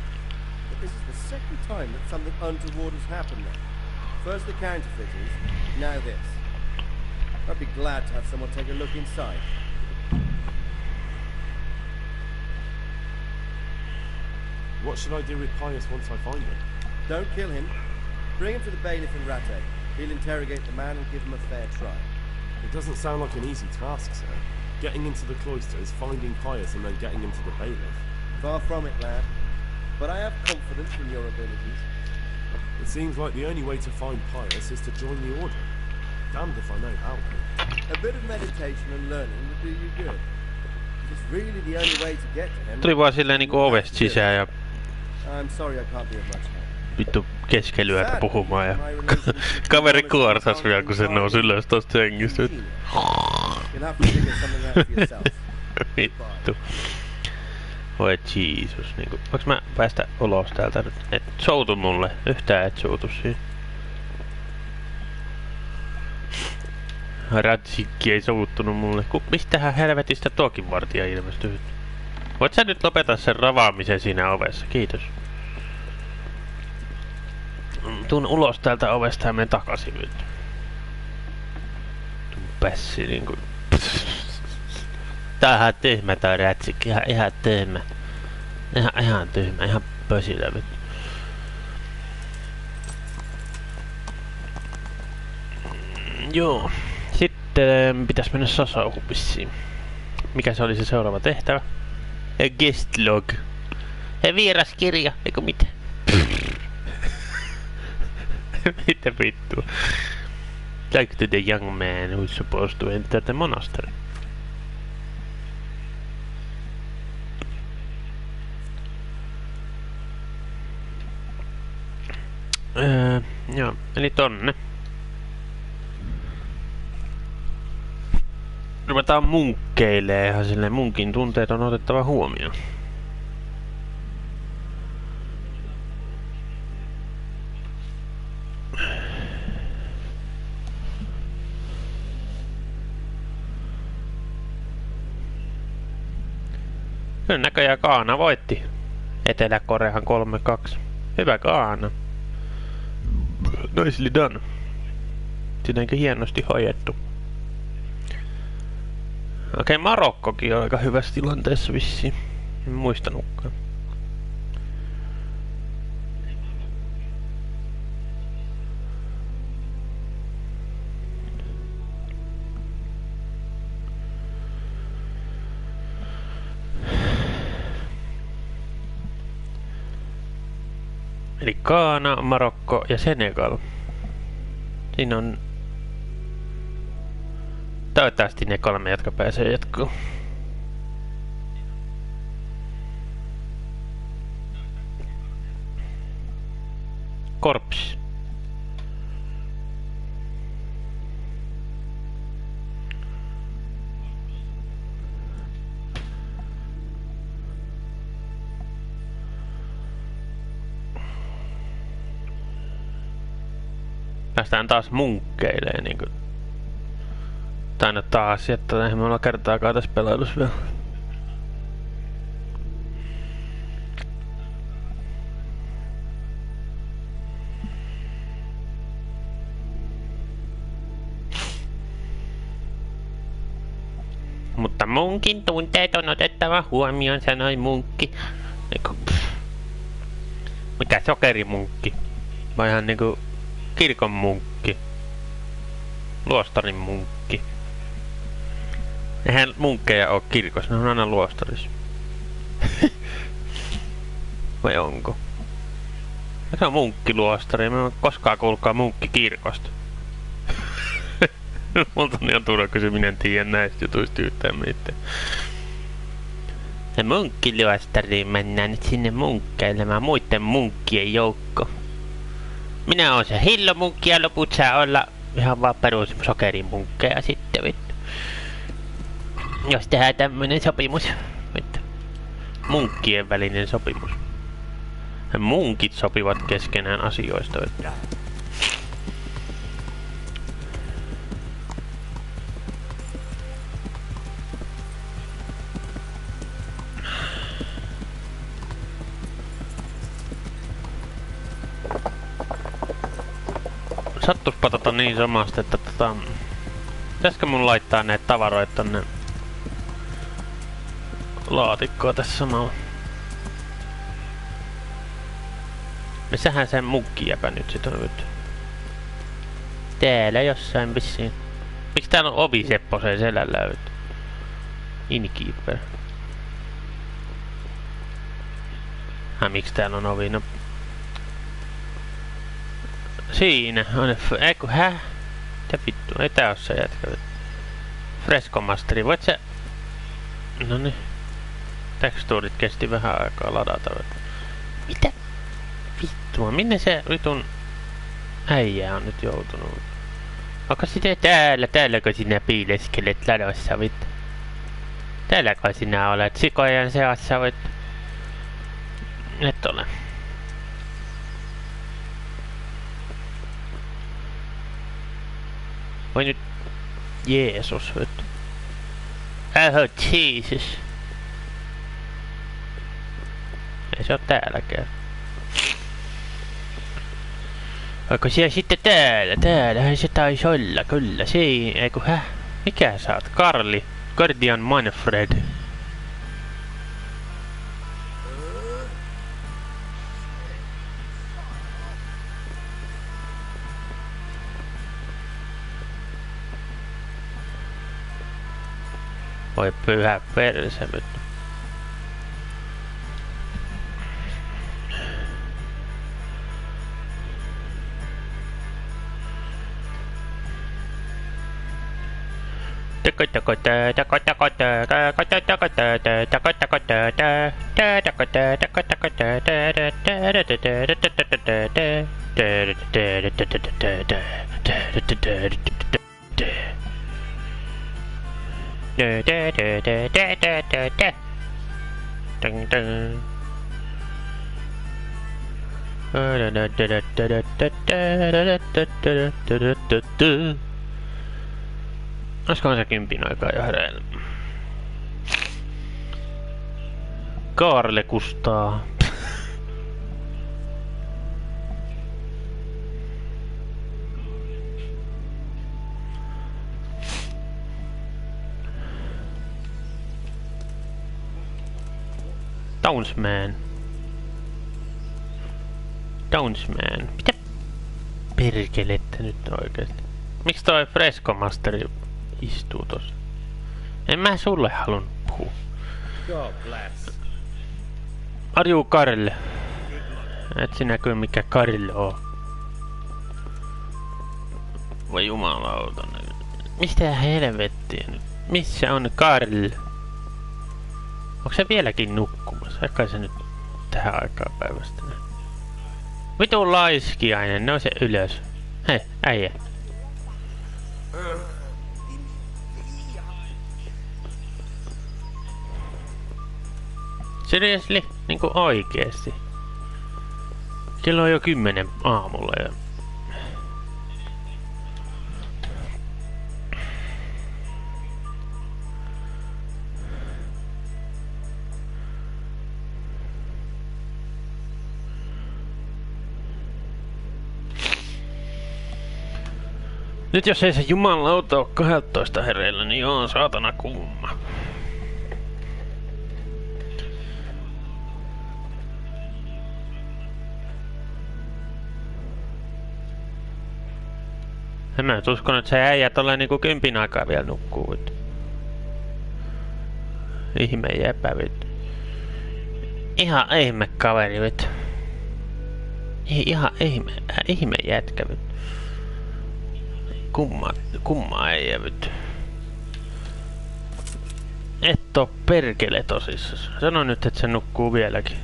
But this is the second time that something untoward has happened there. First the counterfeiters, now this. I'd be glad to have someone take a look inside. What should I do with Pius once I find him? Don't kill him. Bring him to the bailiff in Rattay. He'll interrogate the man and give him a fair trial. It doesn't sound like an easy task, sir. Getting into the cloisters, finding Pius, and then getting him to the bailiff. Far from it, lad. But I have confidence in your abilities. It seems like the only way to find Pius is to join the order. Damned if I know how. A bit of meditation and learning will do you good. It's really the only way to get to him. Tuli vaan silleen niinku ovesta sisään ja I'm sorry I can't be of much help. vittu keskelyötä puhumaan ja kaveri kuorsas vielä kun se nousi ylös tosta sengistä. You'll have to figure something out for yourself. Vittu. Voi Jeesus, niinku. Voinko mä päästä ulos täältä nyt? Et soutu mulle. Yhtään et soutu siihen. Ratsikki ei souttunut mulle. Mistähän helvetistä tuokin vartija ilmestyy? Voit sä nyt lopeta sen ravaamisen siinä ovessa? Kiitos. Tuun ulos täältä ovesta ja menen takaisin nyt. Tuun pässi niinku. Tää on ihan tyhmä tää rätsikki. Ihan tyhmä. Ihan tyhmä. Ihan pösilä nyt. Joo. Sitten pitäis mennä Sasauhun vissiin. Mikä se oli se seuraava tehtävä? Guest log. Vieras kirja, eikö mitä? Mitä vittua? Like to the young man who is supposed to enter the monastery. Joo, eli tonne. Ruvetaan munkkeilee ihan silleen, munkin tunteet on otettava huomioon. Kyllä näköjään Kaana voitti. Etelä-Korean 3-2. Hyvä Kaana. Nicely done. Siinäkö hienosti hoidettu. Okei, Marokkokin on aika hyvässä tilanteessa vissiin. En muistanutkaan. Eli Ghana, Marokko ja Senegal. Siinä on toivottavasti ne 3, jotka pääsee jatkoon. Korps. Päästään taas munkkeileen niinku. Tai no taas, että eihän me olla kertaakaan tässä pelailussa vielä. Mutta munkin tunteet on otettava huomioon, sanoi munkki. Eiku, mikä sokerimunkki? Vai ihan niinku kirkon munkki? Luostarin munkki? Eihän munkkeja oo kirkossa, ne on aina luostarissa. Vai onko? Se on munkkiluostari, mä en oo koskaan kuullutkaan munkkikirkosta. Multa on ihan turha kysyminen, en tiedä näistä jutuista yhtään mitään. Munkkiluostariin mennään nyt sinne munkkeilemaan muiden munkkien joukko. Minä oon se hillomunkki ja loput saa olla ihan vaan perus sokerimunkkeja sitten vittu. Jos tehdään tämmönen sopimus. Vittu. Munkkien välinen sopimus. Munkit sopivat keskenään asioista vittu. Sattuspa niin samasta, että pitäisikö mun laittaa näitä tavaroita tonne laatikkoon tässä samalla. Missähän sen munkkijäpä nyt sit on nyt? Täällä jossain vissiin. Miksi täällä on ovi sepposeen selällä nyt? Innkeeper. Miksi täällä on ovi? No. Siinä on. Eiku hä? Mitä vittu? Ei tää oo se jätkä. Fresco Masteri. Voit sä... Noniin. Tekstuurit kesti vähän aikaa ladata. Mitä? Vittua, minne se vitun äijä on nyt joutunut? Onko sitä täälläkö sinä piileskelet ladossa vittu? Täälläkö sinä olet sikojen seassa vittu? Et ole. Voi nyt... Jeesus vittu. Oh Jesus. Ei se oo täälläkään. Onko siellä sitten täällä? Täällähän se taisi olla, kyllä. Siinä, eiku häh? Mikä sä oot? Karli. Guardian Manfred. Voi pyhä perse vittu. Olisikohan se 10 aikaa jo hereillä? Kaarle kustaa. Downsman. Mitä perkelettä nyt oikeesti? Miksi toi Fresco Masteri istuu tossa? En mä sulle halunnut puhua. God bless. Are you Karl? Et sinä kyllä mikä Karl oo. Voi jumalauta. Mistä helvettiä nyt? Missä on Karl? Onko se vieläkin nukkumassa? Eikä se nyt tähän aikaan päivästä näin. Vitu laiskiainen, no se ylös. Hei, äijä. Seriously? Niinku oikeesti? Kello on jo 10 aamulla ja... Nyt jos ei se jumalauta oo 12 hereillä, niin on saatana kumma. En mä nyt uskon, että se äijä tolleen niinku 10 aikaa vielä nukkuu vittu. Ihme jäpä vittu. Ihan ihme kaveri vittu. Ihan ihme jätkä vittu. Kumma äijä vittu. Et oo perkele tosissas. Sano nyt, että se nukkuu vieläkin.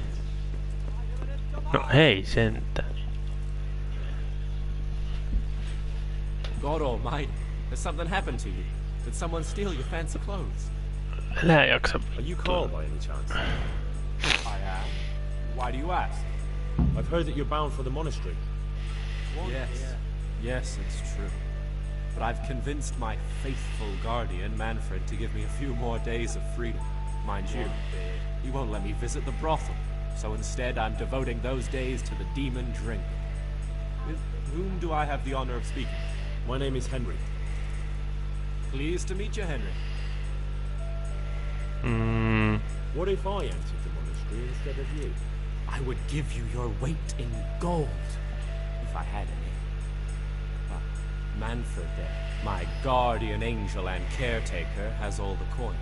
No hei sentään. God almighty, has something happened to you? Did someone steal your fancy clothes? Älä jaksa. Are you Carl by any chance? I am. Why do you ask? I've heard that you're bound for the monastery. Yes, it's true. But I've convinced my faithful guardian, Manfred, to give me a few more days of freedom. Mind you, he won't let me visit the brothel, so instead I'm devoting those days to the demon drink. whom do I have the honor of speaking? My name is Henry. Pleased to meet you, Henry. What if I entered the monastery instead of you? I would give you your weight in gold, if I had any. But Manfred there, my guardian angel and caretaker, has all the coin.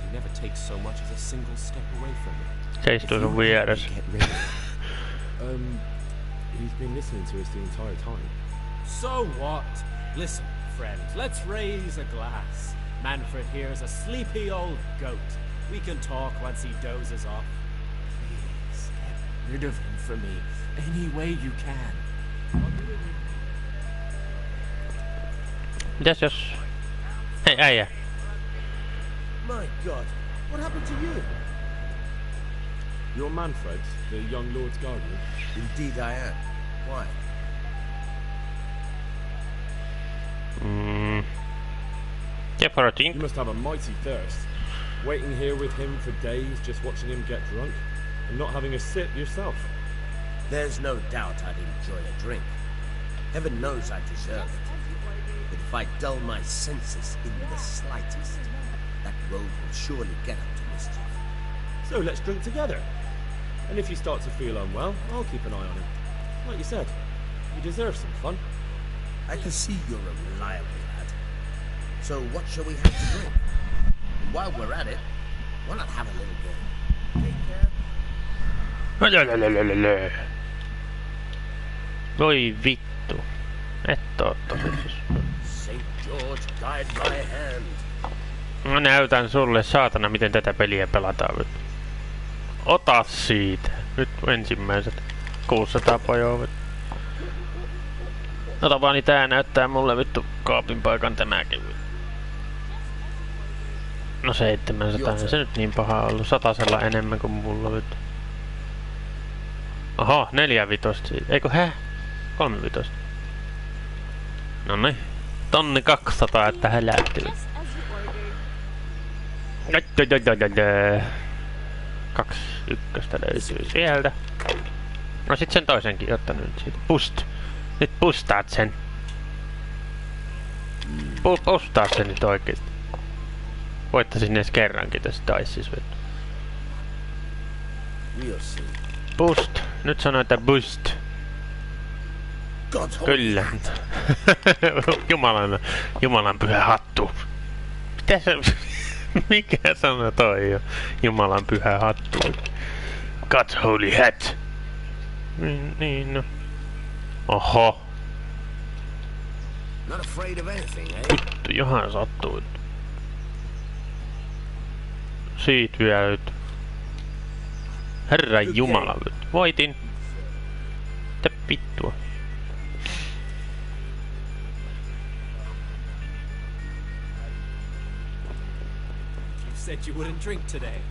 He never takes so much as a single step away from me. Se istuu sun vieressä. He's been listening to us the entire time. So what? Listen, friend, let's raise a glass. Manfred here's a sleepy old goat. We can talk once he dozes off. Please, get rid of him for me, any way you can. Mitäs jos... Hei äijä. My God, what happened to you? You're Manfred, the young lord's guardian. Indeed I am. Why? Yeah, for a team. You must have a mighty thirst. Waiting here with him for days, just watching him get drunk, and not having a sip yourself. There's no doubt I'd enjoy a drink. Heaven knows I deserve it. But if I dull my senses in the slightest, that rogue will surely get up to mischief. So let's drink together. And if you start to feel unwell, I'll keep an eye on him. Like you said, you deserve some fun. I can see you're a reliable lad. So what shall we have to drink? And while we're at it, why not have a little game? Take care. Voi vittu. Et oo tosissaan. St. George, guide my hand. Mä näytän sulle saatana miten tätä peliä pelataan nyt. Ota siitä. Nyt ensimmäiset 600 pajoa. Ota vaan niin tää näyttää mulle vittu kaapin paikan tämäkin. No 700, ei se nyt niin paha ollut. 100 enemmän kuin mulla vittu. Oho, 4 vitosta siitä. Eikö 3 vitosta. Noniin. 1200 että hälähti. 2 ykköstä löytyy sieltä. No sit sen toisenkin ottanut nyt siitä. Pust. Nyt pustaat sen. Pustaat sen nyt oikeesti. Voittaisin edes kerrankin tässä Diceissa vittu. Boost. Nyt sanoin, että boost. Kyllä. Jumalan pyhä hattu. Mitä se... Mikä sana toi on? Jumalan pyhä hattu. God's holy hat. Niin no. Oho. Vittu, johan sattuu. Siitä vielä nyt. Herran jumala nyt. Voitin. Mitä vittua? Said you wouldn't drink today.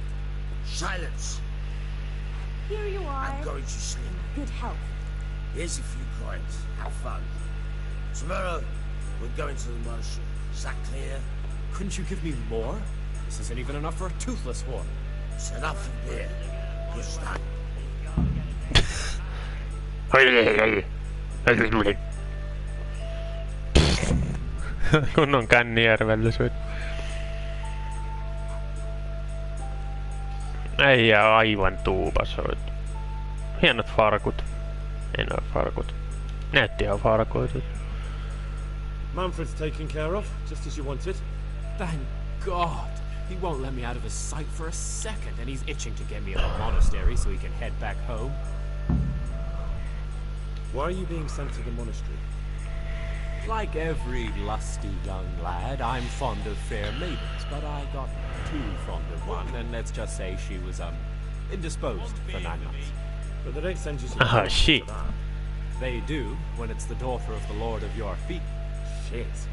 Silence! Here you are. I'm going to sleep. Good health. Here's a few coins. Have fun. Tomorrow, we're going to the monastery. Is that clear? Couldn't you give me more? This isn't even enough for a toothless one. It's enough for beer. You start. Kunnon Kännijärvellä syöt. Äijä aivan tuupasoit. Hienot farkut. Ei noin farkut. Näytti ihan farkuitut. Manfred's taken care of, just as you wanted. Thank God. He won't let me out of his sight for a second, and he's itching to get me in the monastery so he can head back home. Why are you being sent to the monastery? Like every lusty young lad, I'm fond of fair maidens, but I got too fond of one, and let's just say she was, indisposed for 9 months. But they don't send you to Ah, shit. for that. They do, when it's the daughter of the Lord of your feet. Shit.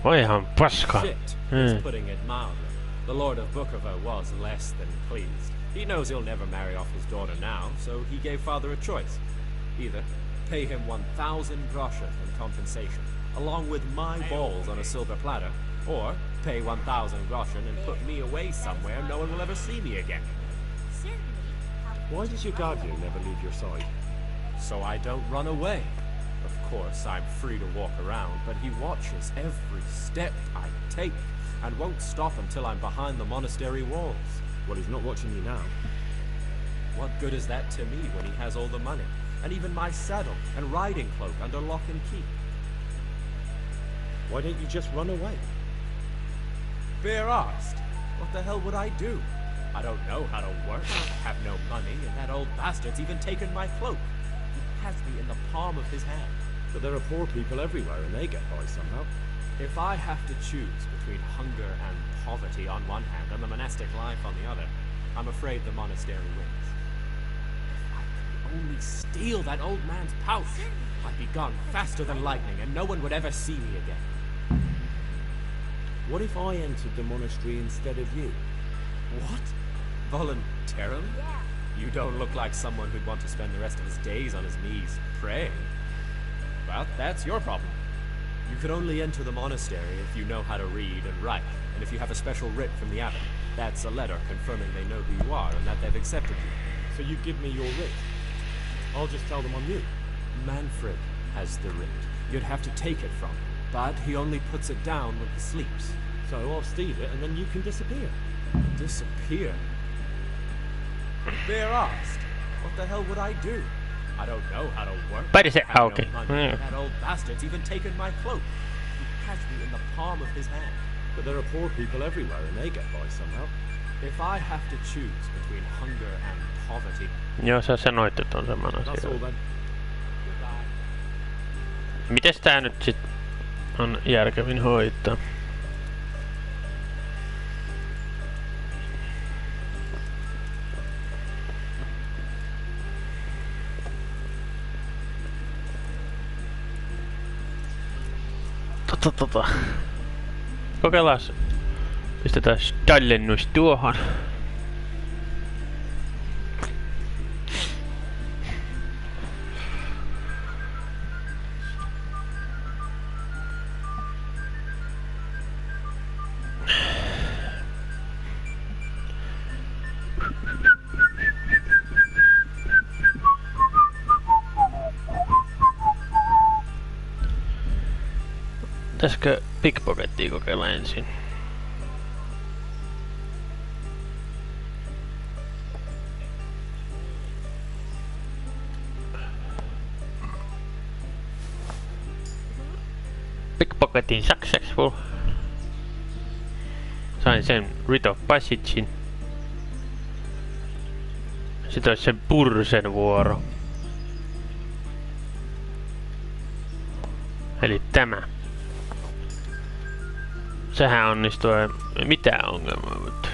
Voihan paska. Shit is putting it mildly. The Lord of Bukovo was less than pleased. He knows he'll never marry off his daughter now, so he gave father a choice. Either pay him 1,000 groschen in compensation, along with my balls on a silver platter, or pay 1,000 groschen and put me away somewhere no one will ever see me again. Why does your guardian never leave your side? So I don't run away. Of course, I'm free to walk around, but he watches every step I take and won't stop until I'm behind the monastery walls. Well, he's not watching you now. What good is that to me when he has all the money, and even my saddle and riding cloak under lock and key? Why don't you just run away? Fair asked. What the hell would I do? I don't know how to work, have no money, and that old bastard's even taken my cloak. He has me in the palm of his hand. But there are poor people everywhere and they get by somehow. If I have to choose between hunger and poverty on one hand and the monastic life on the other, I'm afraid the monastery wins. If I could only steal that old man's pouch, I'd be gone faster than lightning and no one would ever see me again. What if I entered the monastery instead of you? What? Voluntarily? Yeah. You don't look like someone who'd want to spend the rest of his days on his knees praying. Well, that's your problem. You can only enter the monastery if you know how to read and write, and if you have a special writ from the abbot. That's a letter confirming they know who you are and that they've accepted you. So you give me your writ. I'll just tell them I'm you. Manfred has the writ. You'd have to take it from him, but he only puts it down when he sleeps. So I'll steal it and then you can disappear. Disappear? Fair asked. What the hell would I do? I don't know how to work. Perse have no auki. money. That old bastard's even taken my cloak. He has me in the palm of his hand. But there are poor people everywhere and they get by somehow. If I have to choose between hunger and poverty, Joo, sä sanoit, että on semmoinen That's all asia. then. goodbye. Mites tää nyt sit on järkevin hoitaa? Kokeillaan. Pistetään tallennus tuohon. Pitäisikö pickpocketia kokeilla ensin? Pickpocketin successful. Sain sen Rite of Passagein. Sitten olisi sen Pursen vuoro. Eli tämä. Sehän onnistuu, ei mitään ongelmaa, mutta...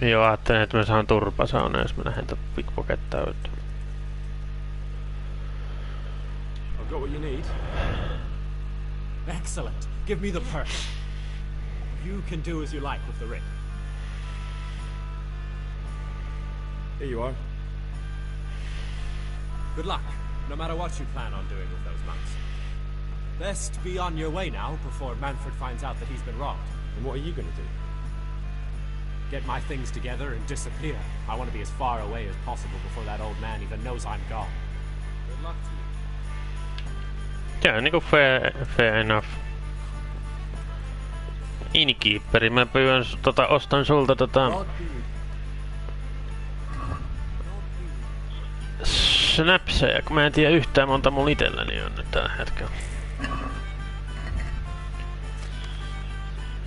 Joo, ajattelin, että mä saan turpasauna, jos mä lähden tätä pickpockettaa. I've got what you need. Excellent. Give me the purse. You can do as you like with the ring. Here you are. Good luck, no matter what you plan on doing with those monks. Best be on your way now before Manfred finds out that he's been robbed. And what are you gonna do? Get my things together and disappear. I want to be as far away as possible before that old man even knows I'm gone. Good luck to you. Tää on niinku fair enough. Innkeeperi, mä pyydän ostan sulta snapseja, kun mä en tiedä yhtään monta mulla itselläni on nyt tällä hetkellä.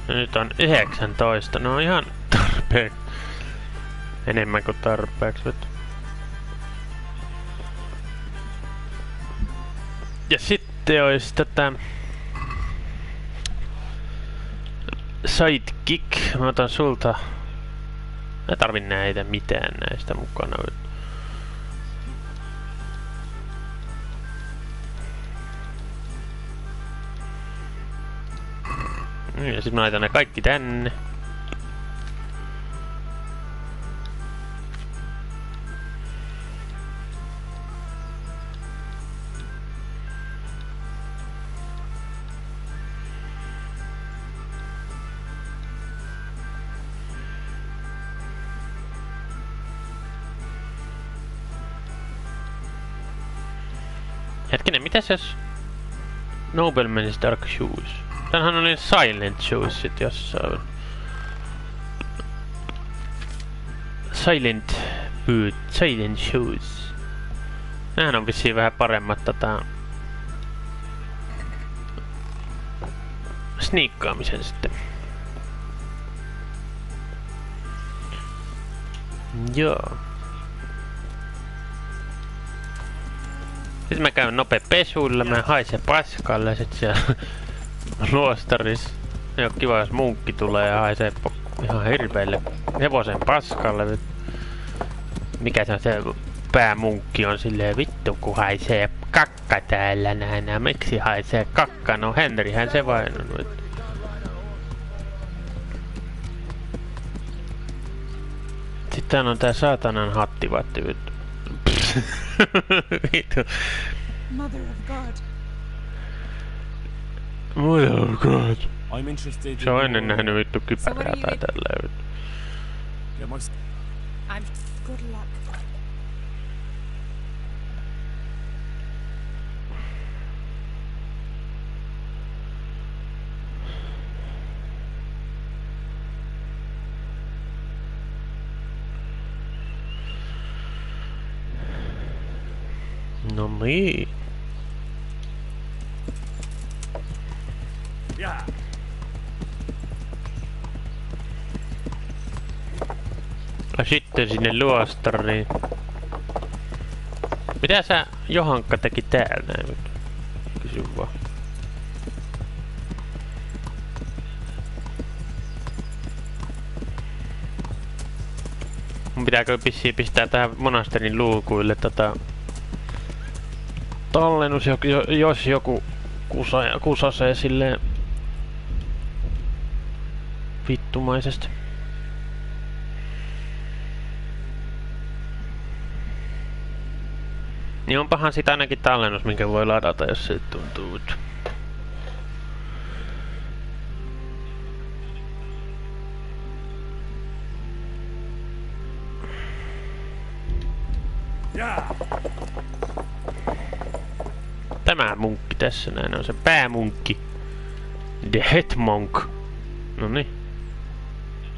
Ja nyt on 19, no on ihan tarpeen. Enemmän kuin tarpeeksi nyt. Ja sitten olisi tätä... Sidekick, mä otan sulta... Mä tarvin näitä mitään näistä mukana. Ja sit mä laitan ne kaikki tänne. Hetkinen, mitäs jos... Nobleman's Dark Shoes? Tänhän oli Silent Shoes sit jossain. Silent Boot, Silent Shoes. Nämähän on vissiin vähän paremmat sniikkaamisen sitten. Joo. Sitten mä käyn nopea pesuilla, mä haisen paskalle sit siellä luostarissa. Ei oo kiva jos munkki tulee ja haisee ihan hirveelle hevosen paskalle. Mikä se on se päämunkki on silleen vittu kun haisee kakka täällä näin. Miksi haisee kakka? No Henrihän se vain on. Sitten on tää saatanan hattivatti vittu. Vittu. Mother of God. Mother of God. I'm interested. Se on ennen nähnyt vittu kypärää tai tälleen vittu. I'm good luck. No niin. Ja sitten sinne luostariin. Mitä sä Johankka teki täällä näin nyt? Kysy vaan. Mun pitääkö pistää tähän monasterin luukuille tallennus, jos joku kusasee silleen vittumaisesti. Niin onpahan sit ainakin tallennus, minkä voi ladata, jos se tuntuu. Tämä munkki tässä näin on se päämunkki. The head monk. Noniin.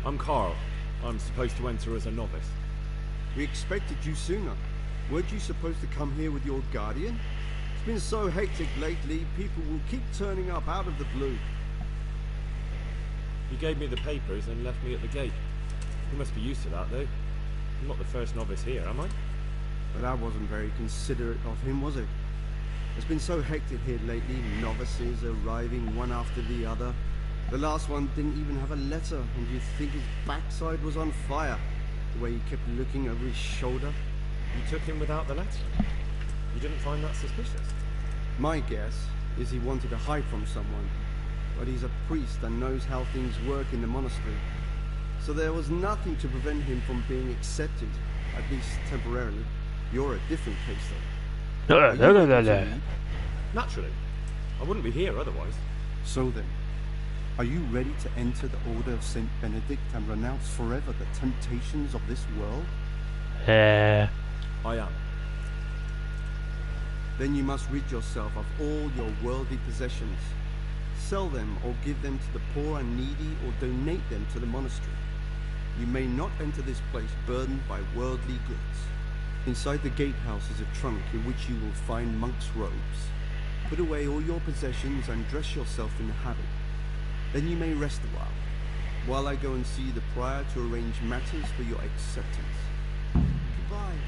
I'm Carl. I'm supposed to enter as a novice. We expected you sooner. Weren't you supposed to come here with your guardian? It's been so hectic lately, people will keep turning up out of the blue. He gave me the papers and left me at the gate. He must be used to that, though. I'm not the first novice here, am I? But that wasn't very considerate of him, was it? It's been so hectic here lately, novices arriving one after the other. The last one didn't even have a letter, and you'd think his backside was on fire, the way he kept looking over his shoulder. You took him without the letter? You didn't find that suspicious? My guess is he wanted to hide from someone, but he's a priest and knows how things work in the monastery. So there was nothing to prevent him from being accepted, at least temporarily. You're a different case, though. Naturally. I wouldn't be here otherwise. So then, are you ready to enter the Order of Saint Benedict and renounce forever the temptations of this world? I am. Then you must rid yourself of all your worldly possessions. Sell them or give them to the poor and needy or donate them to the monastery. You may not enter this place burdened by worldly goods. Inside the gatehouse is a trunk in which you will find monks' robes. Put away all your possessions and dress yourself in the habit. Then you may rest a while I go and see the prior to arrange matters for your acceptance. Goodbye.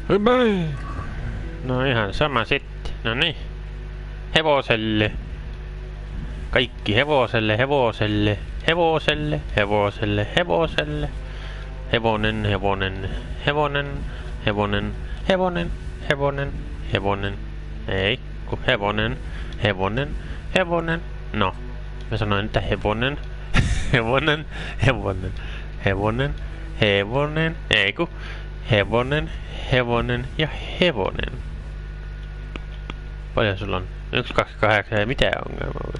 Goodbye. No ihan sama sitten. No niin. Hevoselle. Kaikki hevoselle, hevoselle, hevoselle, hevoselle, hevoselle. Hevonen, hevonen, hevonen, hevonen, hevonen, hevonen, hevonen. Ei, kun hevonen, hevonen, hevonen. No, mä sanoin, että hevonen, hevonen, hevonen, hevonen, hevonen. Ei, kun hevonen, hevonen ja hevonen. Paljon sulla on? 1, 2, 8, ei mitään ongelmaa.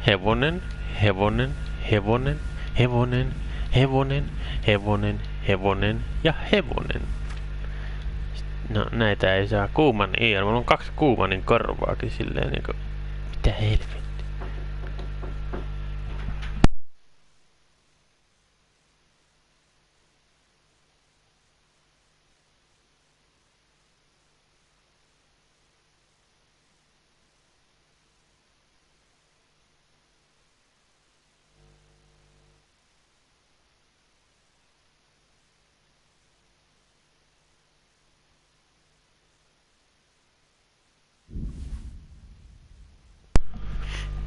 Hevonen, hevonen, hevonen, hevonen, hevonen, hevonen, hevonen ja hevonen. No näitä ei saa. Kuuman IR. Mulla on 2 Kuumanin korvaakin silleen niinku... Mitä helvetti?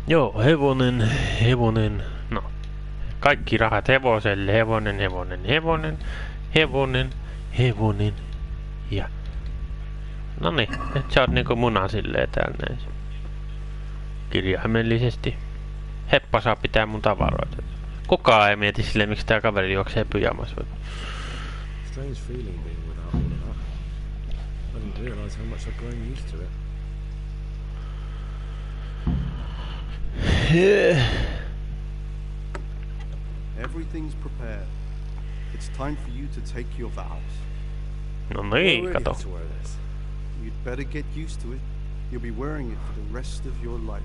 Joo, hevonen, no. Kaikki rahat hevoselle, hevonen. Ja... Noniin, nyt sä oot niinku muna silleen täällä näin. Kirjaimellisesti. Heppa saa pitää mun tavaroita. Kukaan ei mieti silleen, miksi tää kaveri juoksee pyjamas. Strange feeling being without all of that. I didn't realise how much I'd grown used to it. Everything's prepared. It's time for you to take your vows. No niin, kato. You'd better get used to it. You'll be wearing it for the rest of your life.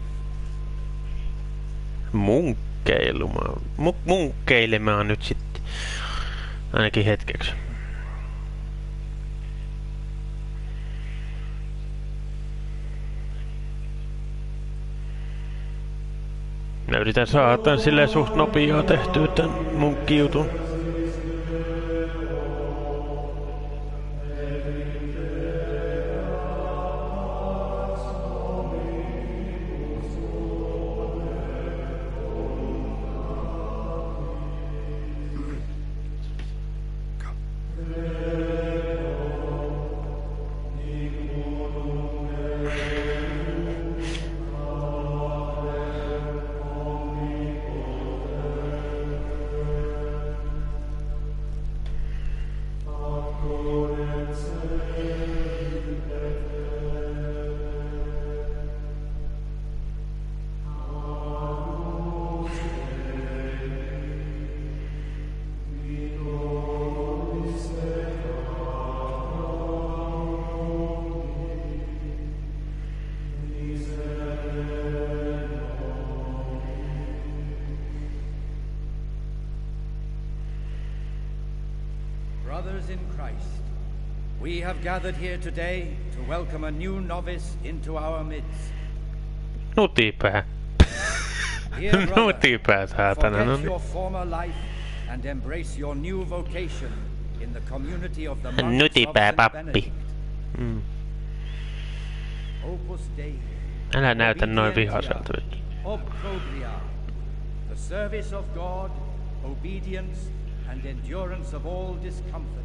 Munkkeilemaan nyt sitten. Ainakin hetkeksi. Mä yritän saada tän silleen suht nopeaa tehtyä tän munkkiutun. Brothers in Christ, we have gathered here today to welcome a new novice into our midst. Nutipää. Nutipää, saatana. Forget your former life and embrace your new vocation in the community of the monks Nutipää of pappi. Opus Dei. Älä näytä noin vihaselta nyt. The service of God, obedience, and endurance of all discomfort.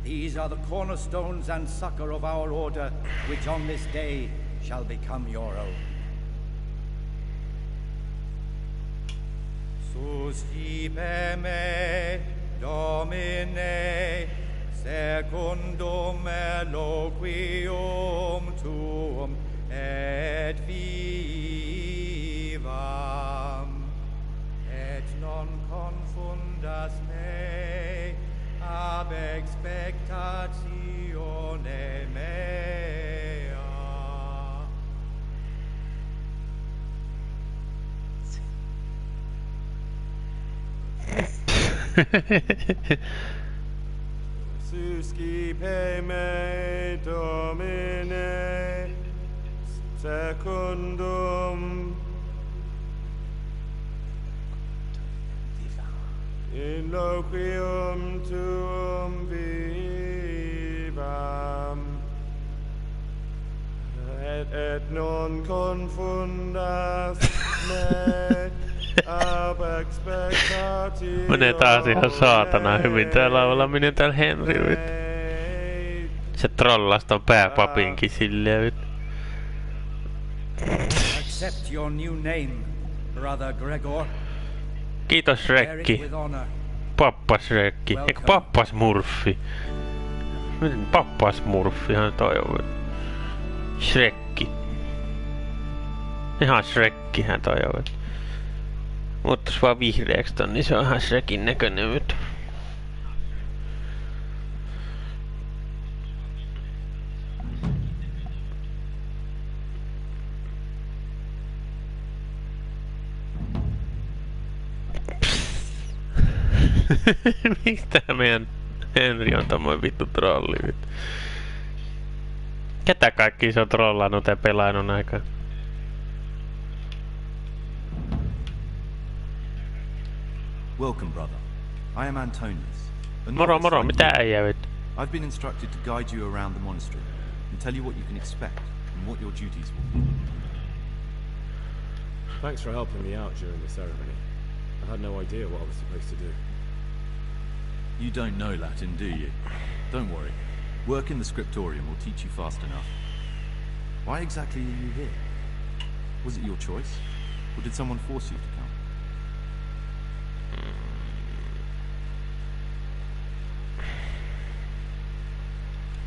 These are the cornerstones and succor of our order, which on this day shall become your own. Suscipe me, Domine, secundum eloquium tuum et vivam, et non confundas me ab expectatione mea. Suscipe me, Domine, secundum in loquium tuum vivam, et non confundas me ab expectatio. Menee taas ihan saatana hyvin tää laulaminen täällä Henry. Se trollas ton pääpapinkin silleen. Accept your new name, brother Gregor. Kiitos Shrekki. Pappas Shrekki. Eikö pappas Murphy? Pappas Murphyhan toi on. Shrekki. Ihan Shrekkihän toi on. Muuttais vaan vihreäks ton, niin se on ihan Shrekin näköinen nyt. Miksi tää meidän Henri on tommoinen vittu trolli? Ketä kaikki se on trollannut ja pelannut aikaan? Welcome, brother. I am Antonius. Moro moro, mitä äijä vittu? I've been instructed to guide you around the monastery and tell you what you can expect and what your duties will be. Thanks for helping me out during the ceremony. I had no idea what I was supposed to do. You don't know Latin, do you? Don't worry. Work in the scriptorium will teach you fast enough. Why exactly are you here? Was it your choice? Or did someone force you to come?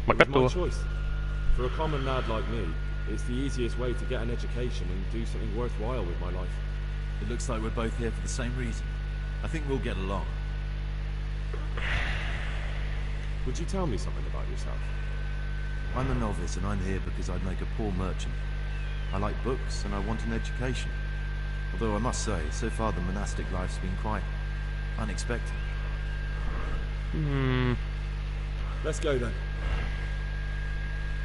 It was my choice. For a common lad like me, it's the easiest way to get an education and do something worthwhile with my life. It looks like we're both here for the same reason. I think we'll get along. Would you tell me something about yourself? I'm a novice and I'm here because I'd make a poor merchant. I like books and I want an education. Although I must say, so far the monastic life's been quite unexpected. Let's go then.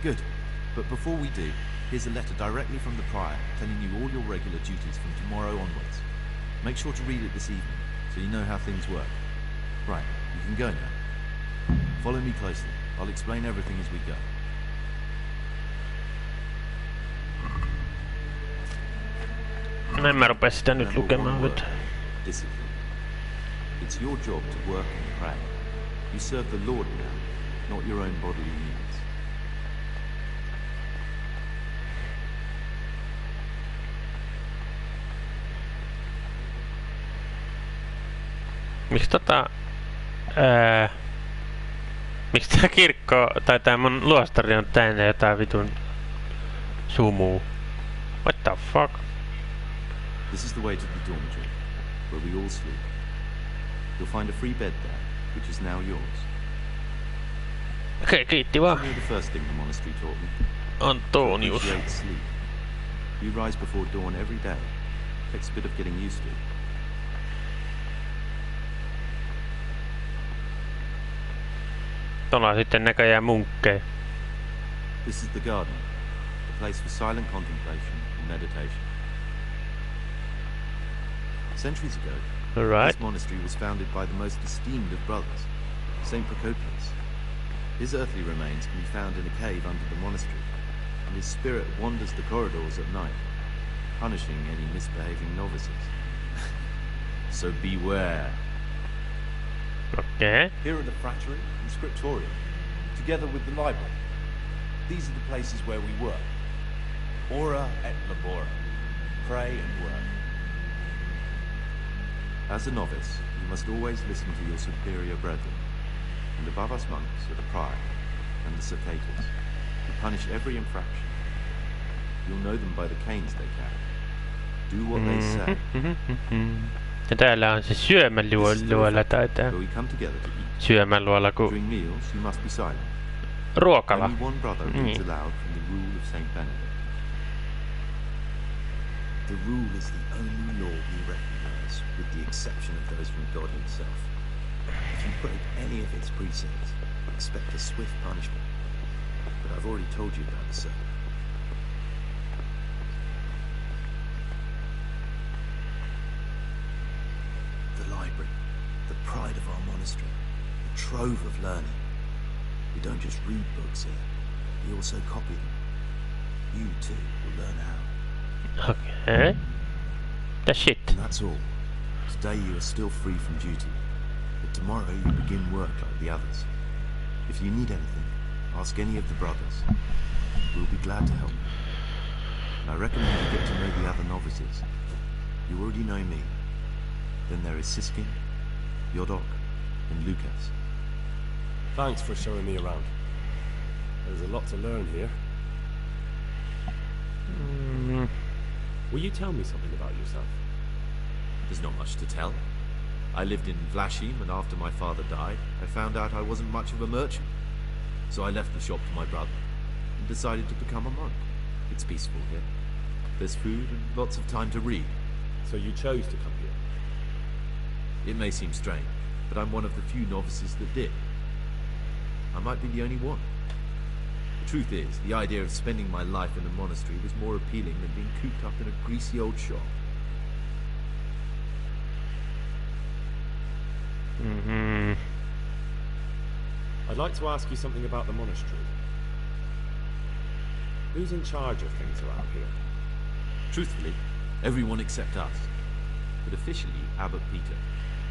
Good. But before we do, here's a letter directly from the prior telling you all your regular duties from tomorrow onwards. Make sure to read it this evening so you know how things work. Right, you can go now. Follow me closely. I'll explain everything as we go. En mä rupea sitä nyt lukemaan. Discipline. It's your job to work and pray. You serve the Lord now, not your own bodily needs. Miksi miksi tää kirkko tai tää mun luostari on täynnä jotain vitun sumuu? What the fuck? This is the way to the dormitory, where we all sleep. You'll find a free bed there, which is now yours. Okei, kiitti vaan. The first thing the monastery taught me. Antonius. Appreciate sleep. You rise before dawn every day. Takes a bit of getting used to. Tuolla on sitten näköjään munkkeja. This is the garden, a place for silent contemplation and meditation. Centuries ago, this monastery was founded by the most esteemed of brothers, Saint Procopius. His earthly remains can be found in a cave under the monastery, and his spirit wanders the corridors at night, punishing any misbehaving novices. So beware. Okay. Here are the frattery and scriptorium, together with the library. These are the places where we work. Ora et labora. Pray and work. As a novice, you must always listen to your superior brethren, and above us monks are the prior and the cicators, who punish every infraction. You'll know them by the canes they carry. Do what they say. Ja täällä on se syömäluola tai tää syömäluola kuin During meals, you must be silent. Ruokala. Only one brother reads aloud from the rule of Saint Benedict. The rule is the only law we recognize, with the exception of those from God himself. If you break any of its precepts, expect a swift punishment. But I've already told you about the serpent. The library, the pride of our monastery, a trove of learning. We don't just read books here, we also copy them. You too will learn how. Okay. The shit. And that's all. Today you are still free from duty, but tomorrow you begin work like the others. If you need anything, ask any of the brothers. We'll be glad to help. And I recommend you get to know the other novices. You already know me. Then there is Siskin, Yodok, and Lucas. Thanks for showing me around. There's a lot to learn here. Will you tell me something about yourself? There's not much to tell. I lived in Vlashim, and after my father died, I found out I wasn't much of a merchant. So I left the shop to my brother and decided to become a monk. It's peaceful here. There's food and lots of time to read. So you chose to come here? It may seem strange, but I'm one of the few novices that did. I might be the only one. The truth is, the idea of spending my life in a monastery was more appealing than being cooped up in a greasy old shop. I'd like to ask you something about the monastery. Who's in charge of things around here? Truthfully, everyone except us. But officially, Abbot Peter.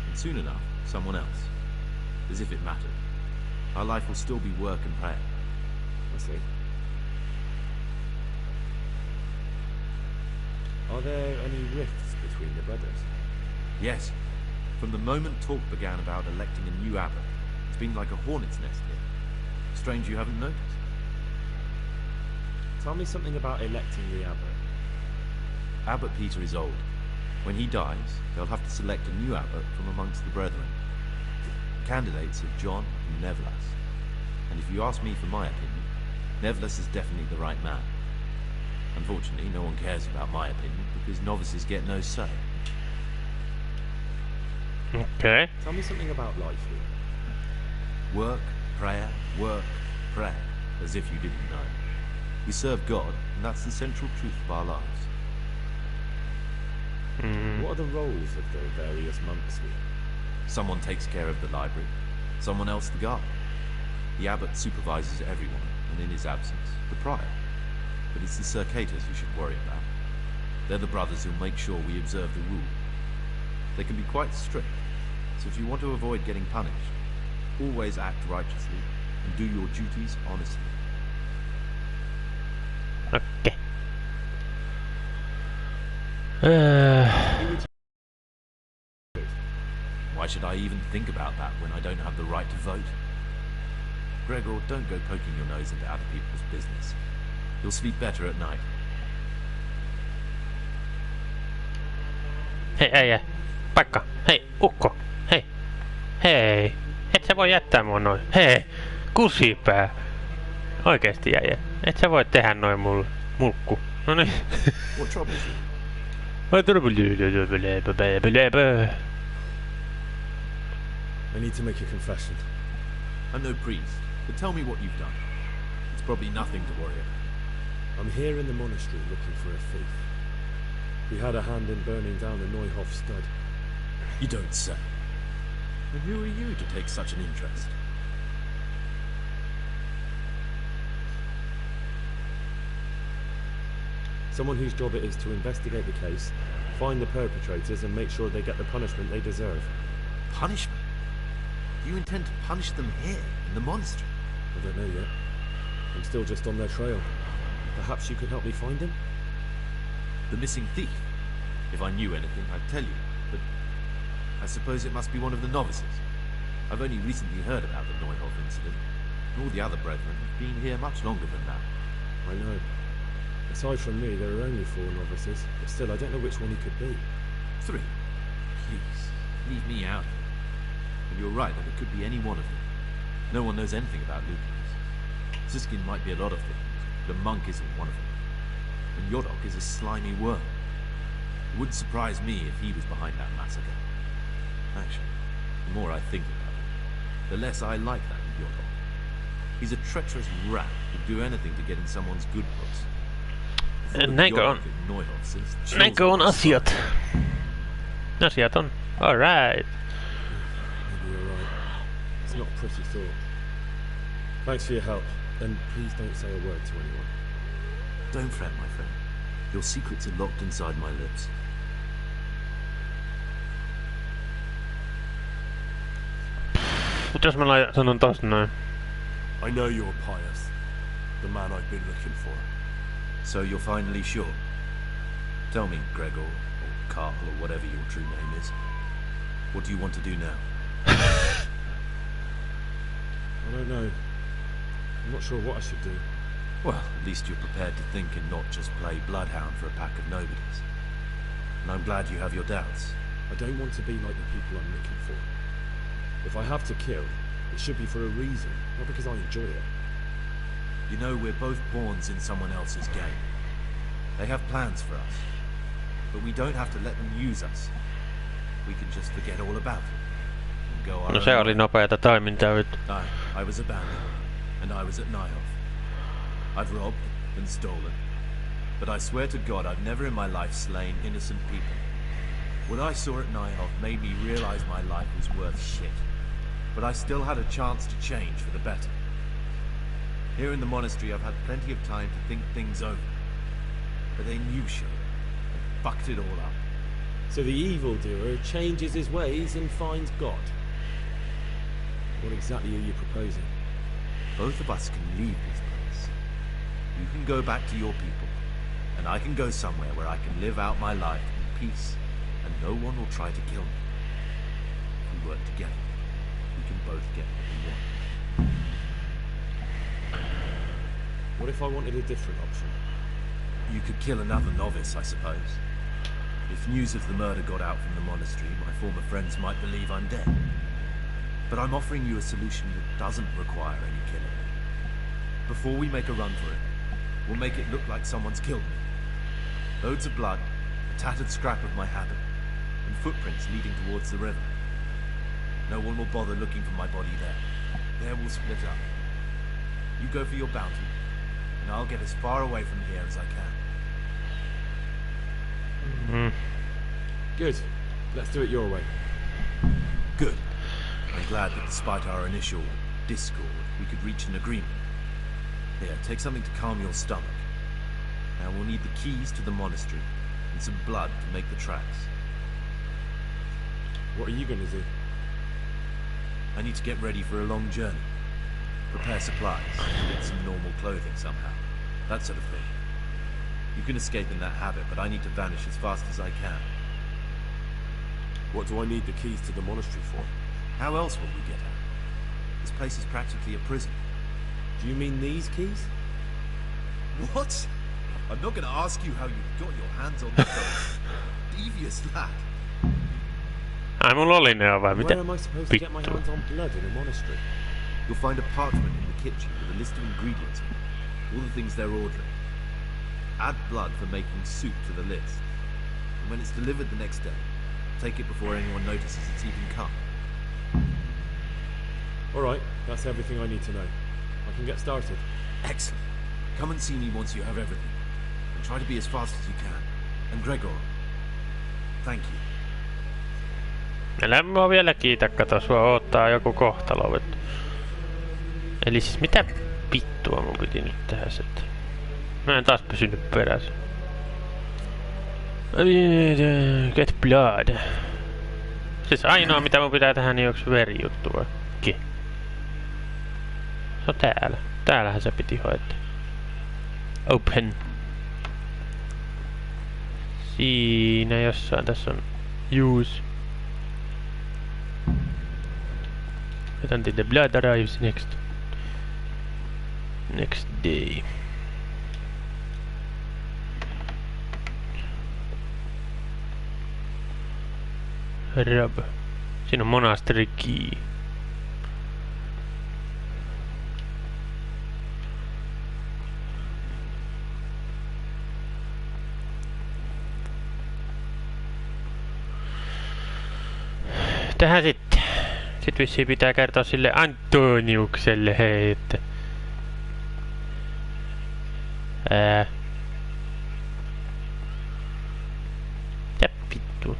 And soon enough, someone else. As if it mattered. Our life will still be work and prayer. I see. Are there any rifts between the brothers? Yes. From the moment talk began about electing a new abbot, it's been like a hornet's nest here. Strange you haven't noticed. Tell me something about electing the abbot. Abbot Peter is old. When he dies, they'll have to select a new abbot from amongst the brethren. The candidates are John and Nevlas. And if you ask me for my opinion, Nevlas is definitely the right man. Unfortunately, no one cares about my opinion because novices get no say. Okay. Tell me something about life here. Work, prayer, as if you didn't know. We serve God, and that's the central truth of our lives. What are the roles of the various monks here? Someone takes care of the library, someone else the garden. The abbot supervises everyone, and in his absence, the prior. But it's the circators you should worry about. They're the brothers who'll make sure we observe the rule. They can be quite strict, so if you want to avoid getting punished, always act righteously and do your duties honestly. Okay. Why should I even think about that when I don't have the right to vote? Gregor, don't go poking your nose into other people's business. You'll sleep better at night. Hei äijä. Paikka. Hei, ukko. Hei. Hei. Et sä voi jättää mua noin. Hei. Kusipää. Oikeesti äijä. Et sä voi tehdä noin mulle. Mulkku. Noniin. What trouble is it? I need to make a confession. I'm no priest, but tell me what you've done. It's probably nothing to worry about. I'm here in the monastery looking for a thief. We had a hand in burning down the Neuhof stud. You don't say. And who are you to take such an interest? Someone whose job it is to investigate the case, find the perpetrators and make sure they get the punishment they deserve. Punishment? Do you intend to punish them here, in the monastery? I don't know yet. I'm still just on their trail. Perhaps you could help me find him? The missing thief? If I knew anything, I'd tell you, but I suppose it must be one of the novices. I've only recently heard about the Neuhof incident, and all the other brethren have been here much longer than that. I know. Aside from me, there are only 4 novices, but still, I don't know which one he could be. 3? Please, leave me out of it. And you're right that it could be any one of them. No one knows anything about Lucas. Siskin might be a lot of things, but a monk isn't one of them. And Yodok is a slimy worm. It wouldn't surprise me if he was behind that massacre. Actually, the more I think about it, the less I like that Yodok. He's a treacherous rat who'd do anything to get in someone's good books. Näinkö on asiat? Asiat on. Alright. Maybe you're right. It's not a pretty thought. Thanks for your help. And please don't say a word to anyone. Don't fret, my friend. Your secrets are locked inside my lips. Mut jos mä sanon tosta noin. I know you're pious. The man I've been looking for. So you're finally sure? Tell me, Gregor, or Carl, or whatever your true name is. What do you want to do now? I don't know. I'm not sure what I should do. Well, at least you're prepared to think and not just play bloodhound for a pack of nobodies. And I'm glad you have your doubts. I don't want to be like the people I'm looking for. If I have to kill, it should be for a reason, not because I enjoy it. You know, we're both pawns in someone else's game. They have plans for us, but we don't have to let them use us. We can just forget all about it and go our No se oli nopeata toimintaa nyt. I was abandoned, and I was at Nyhof. I've robbed and stolen, but I swear to God I've never in my life slain innocent people. What I saw at Nyhof made me realize my life was worth shit, but I still had a chance to change for the better. Here in the monastery I've had plenty of time to think things over, but they knew shit and fucked it all up. So the evildoer changes his ways and finds God. What exactly are you proposing? Both of us can leave this place. You can go back to your people, and I can go somewhere where I can live out my life in peace, and no one will try to kill me. If we work together, we can both get what we want. What if I wanted a different option? You could kill another novice, I suppose. If news of the murder got out from the monastery, my former friends might believe I'm dead. But I'm offering you a solution that doesn't require any killing. Before we make a run for it, we'll make it look like someone's killed me. Loads of blood, a tattered scrap of my habit, and footprints leading towards the river. No one will bother looking for my body there. There we'll split up. You go for your bounty, and I'll get as far away from here as I can. Good. Let's do it your way. Good. I'm glad that despite our initial discord, we could reach an agreement. Here, take something to calm your stomach. Now we'll need the keys to the monastery and some blood to make the tracks. What are you going to do? I need to get ready for a long journey. Prepare supplies, get some normal clothing somehow. That sort of thing. You can escape in that habit, but I need to vanish as fast as I can. What do I need the keys to the monastery for? How else will we get out? This place is practically a prison. Do you mean these keys? What? I'm not going to ask you how you got your hands on those. Devious lad. Ai mulla oli ne vai mitä? Where am I supposed to get my hands on blood in a monastery? You'll find a parchment in the kitchen with a list of ingredients, all the things they're ordering. Add blood for making soup to the list. And when it's delivered the next day, take it before anyone notices it's even come. Alright, that's everything I need to know. I can get started. Excellent. Come and see me once you have everything. And try to be as fast as you can. And Gregor, thank you. Älä mua vielä kiitä, kato, sua odottaa joku kohtalo. Eli siis mitä vittua mun piti nyt tehdä sitten? Mä en taas pysynyt perässä. Get blood. Siis ainoa mitä mun pitää tehdä niin onks verijuttu vai? Se on täällä. Täällähän se piti hoitaa. Open. Siinä jossain tässä on use. Until the blood arrives next day. Rub. Siinä on monastery key. Tähän sitten. Sitten vissiin pitää kertoa sille Antoniukselle, hei, että... Mitä vittu?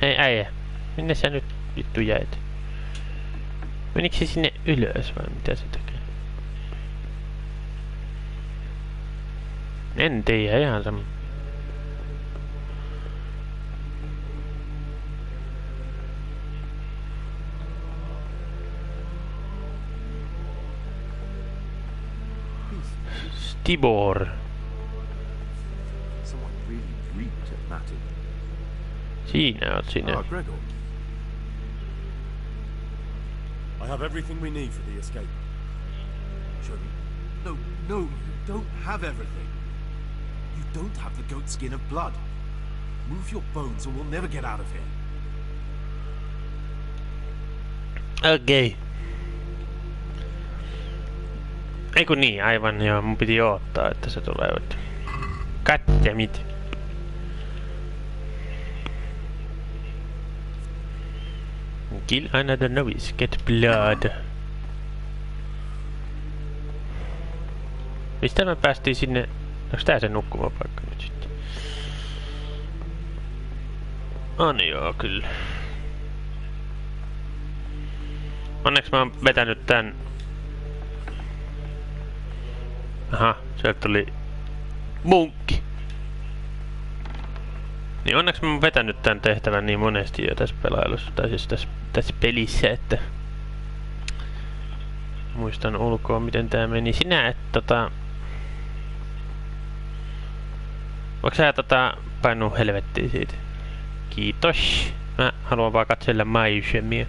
Hei äijä, minne sä nyt vittu jäit? Menikö se sinne ylös vai mitä se tekee? En tiedä, ihan sama. Tibor. Someone really reeked at Matty. Siinä oot sinä. Gregor. I have everything we need for the escape. Show me. No, you don't have everything. You don't have the goat skin of blood. Move your bones or we'll never get out of here. Okei. Eiku niin, aivan joo, mun piti odottaa, että se tulee. Kattemit. Kill another novice, get blood. Mistä me päästiin sinne? Onks tää se nukkumapaikka nyt sitten? On joo, kyllä. Onneksi mä oon vetänyt tän... Aha, sieltä tuli... munkki! Niin onneksi mä oon vetänyt tän tehtävän niin monesti jo tässä pelailussa, tai siis tässä pelissä, että... Muistan ulkoa miten tää meni. Sinä et voiko sä painuu helvettiin siitä? Kiitos. Mä haluan vaan katsella maisemia.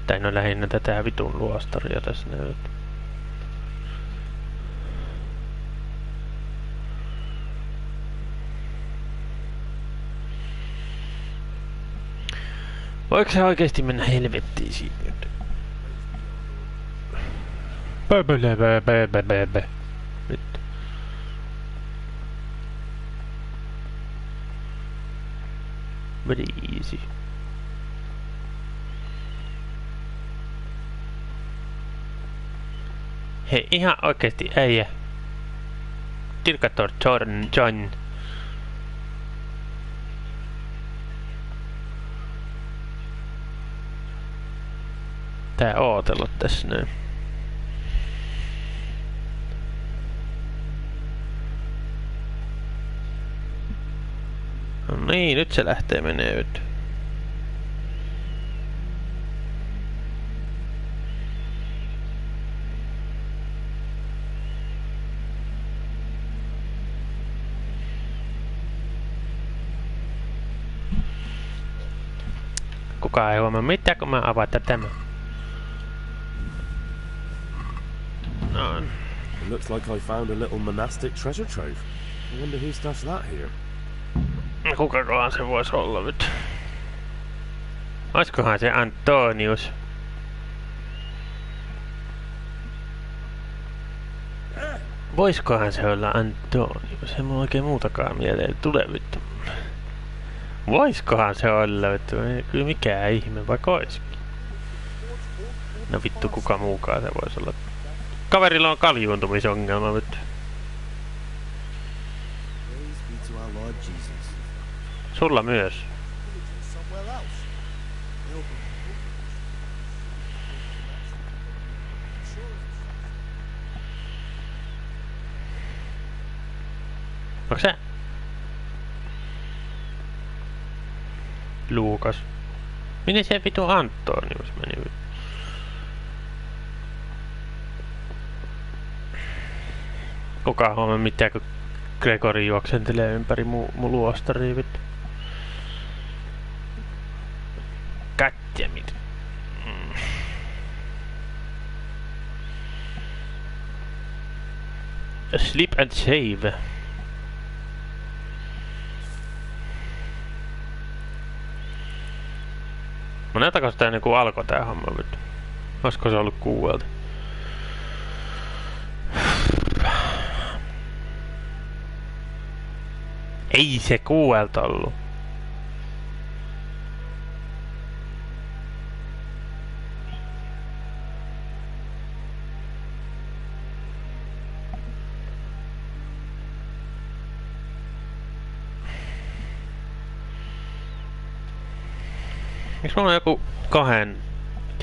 Tai no lähinnä tätä vitun luostaria tässä näyt. Voiko sä oikeesti mennä helvettiin siitä nyt? Nyt. Very easy. Hei, ihan oikeesti äijä. Tilkator John. Tää ootellut tässä näin. No niin, nyt se lähtee menee nyt. Kukaan ei huomaa mitään, kun mä avaan tämän. No. It looks like I found a little monastic treasure trove. I wonder who stuffs that here. Kukakohan se voisi olla nyt? Oiskohan se Antonius? Voiskohan se olla Antonius? Ei mulla oikein muutakaan mieleen tule vittu. Voiskohan se olla vittu? Kyllä mikään ihme, vaikka oiskin. No vittu, kuka muukaan se voisi olla? Kaverilla on kaljuuntumisongelma vittu. Sulla myös. Onko se? Luukas. Minne se vitu Antonius meni? Kukaan huomaa mitään, kun Gregori juoksentelee ympäri mun luostaria vittu. Goddammit. Sleep and save. Moneltako sitä niinku alkoi tää homma vittu? Olisiko se ollut 6? Ei se 6 ollut. Miks mulla on joku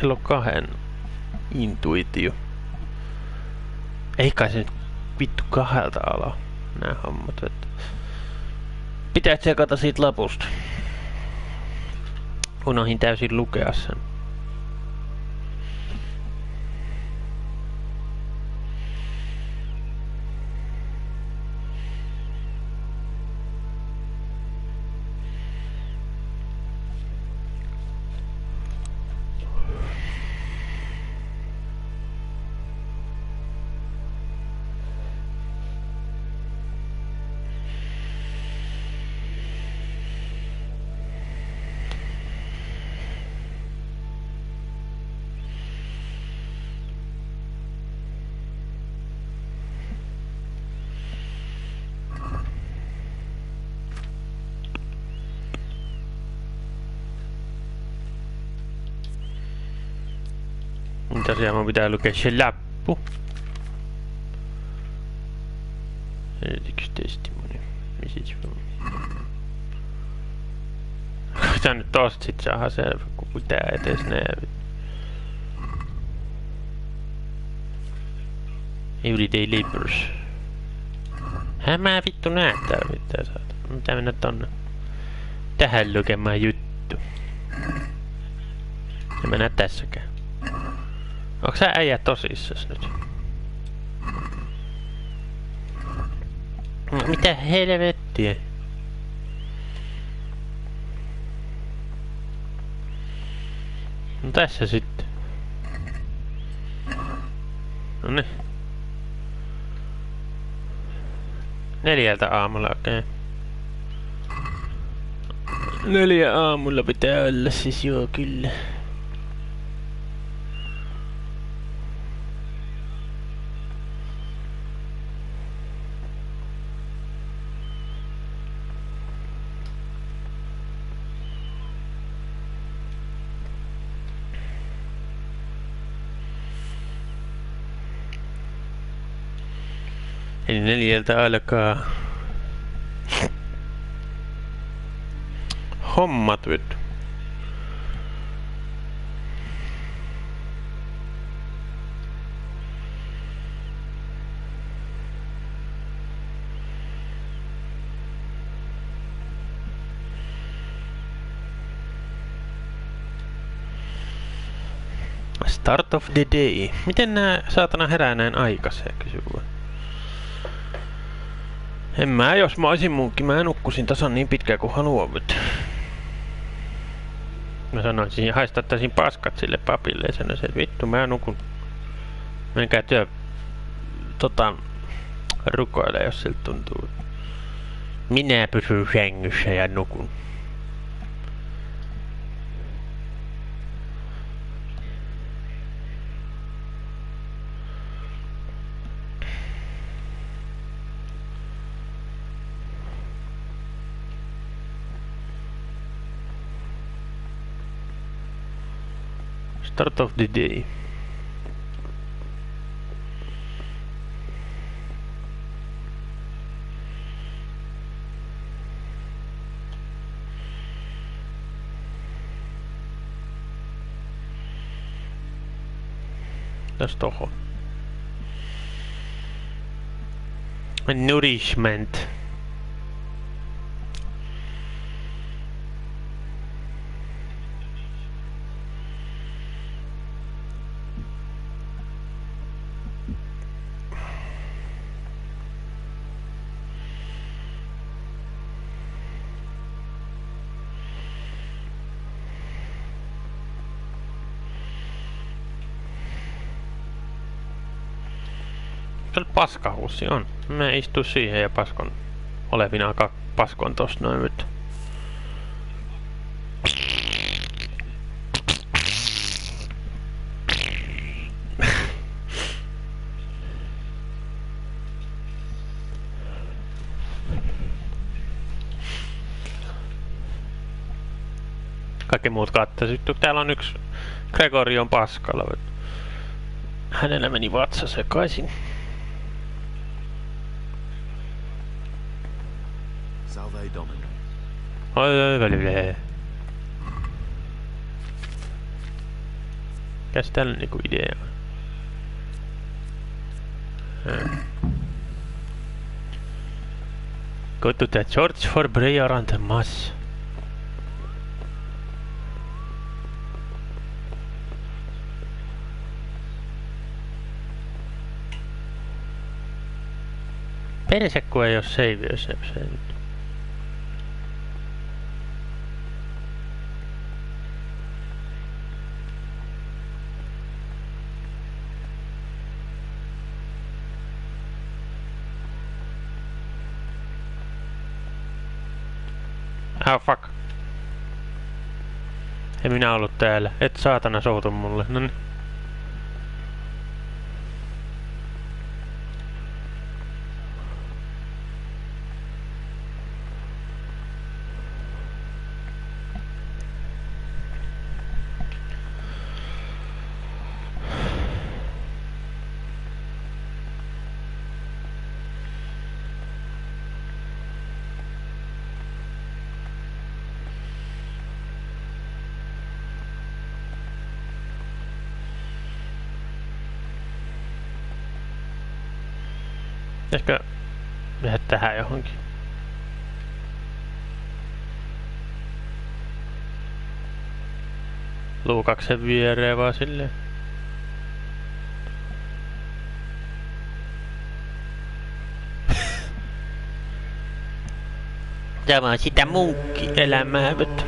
kello 2 intuitio? Ei kai se nyt vittu 2 ala nää hommat vettä. Pitää tsekata siitä lapusta. Unohdin täysin lukea sen. Tosiaan mun pitää lukea se lappu. Yksi testimoni. Message from. Tää nyt tosta sit saadaan selvä, kun pitää etes näe. Everyday labors. Mä vittu näe täällä mitään saada. Mitä mennä tonne? Tähän lukemaan juttu. En mä näe tässäkään. Onks sä äijä tosissas nyt? Mitä helvettiä? No tässä sitten. Noniin. 4 aamulla, okei. Okay. 4 aamulla pitää olla siis, joo kyllä. Eli 4 alkaa hommat nyt. Start of the day. Miten nää saatana herää näin aikaiseen, kysyy? En mä, jos mä oisin munkin, mä nukkusin tasan niin pitkään kuin haluat. Mä sanoisin, haistattaisin paskat sille papille ja sanoisin, että vittu mä nukun. Menkää työ rukoile, jos siltä tuntuu. Minä pysyn sängyssä ja nukun. Start of the day. That's toho. Nourishment. Paskahuussi on. Mä istu siihen ja paskon olevina paskon tosta noin nyt. Kaikki muut kattasit. Täällä on yksi Gregory on paskalla. Hänellä meni vatsa sekaisin. Salve Domino. Oi välillä. Mikäs täällä niinku idea on? Go to the church for prayer and mass. Perse kun ei oo save, se nyt. Oh fuck. En minä ollut täällä. Et saatana soutu mulle. Noniin. Pitäisikö tehdä tähän johonkin? Luukaksen viereen vaan silleen. Tämä on sitä munkkielämää, vettä.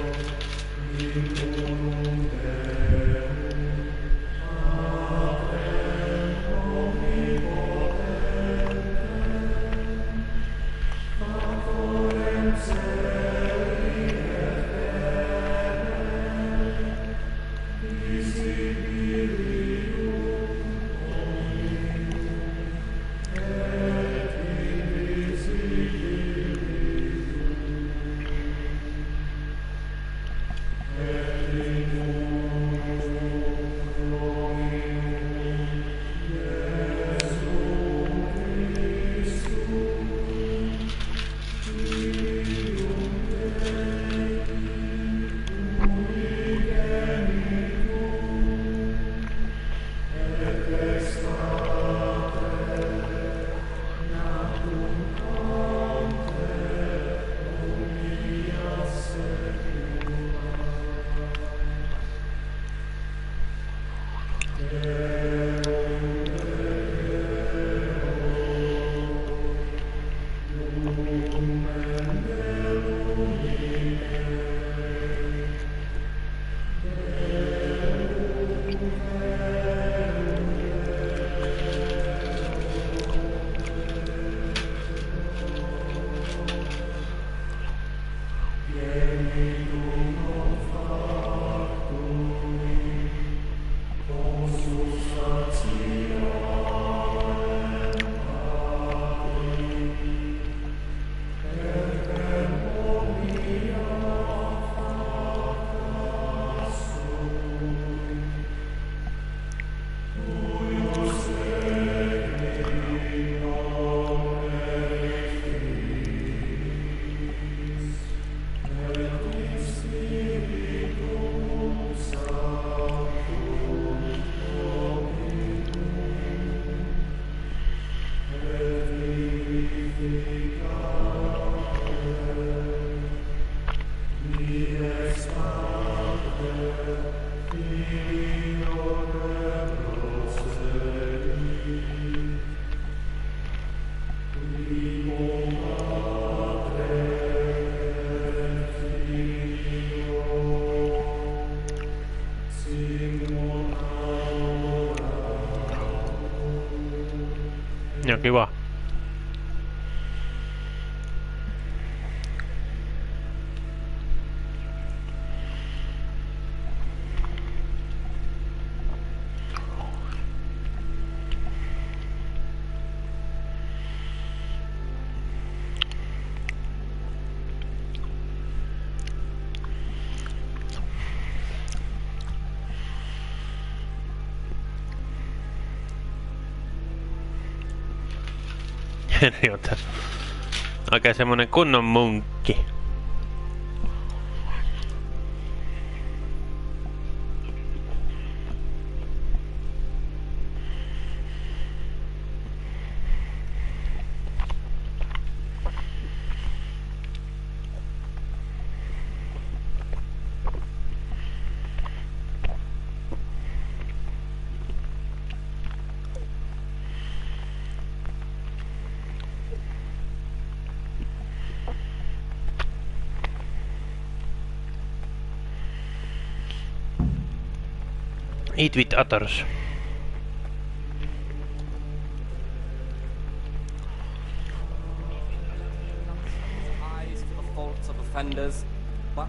Ja kiva. Oikein semmonen kunnon munkki. Eat with others. Eyes to the faults of offenders, but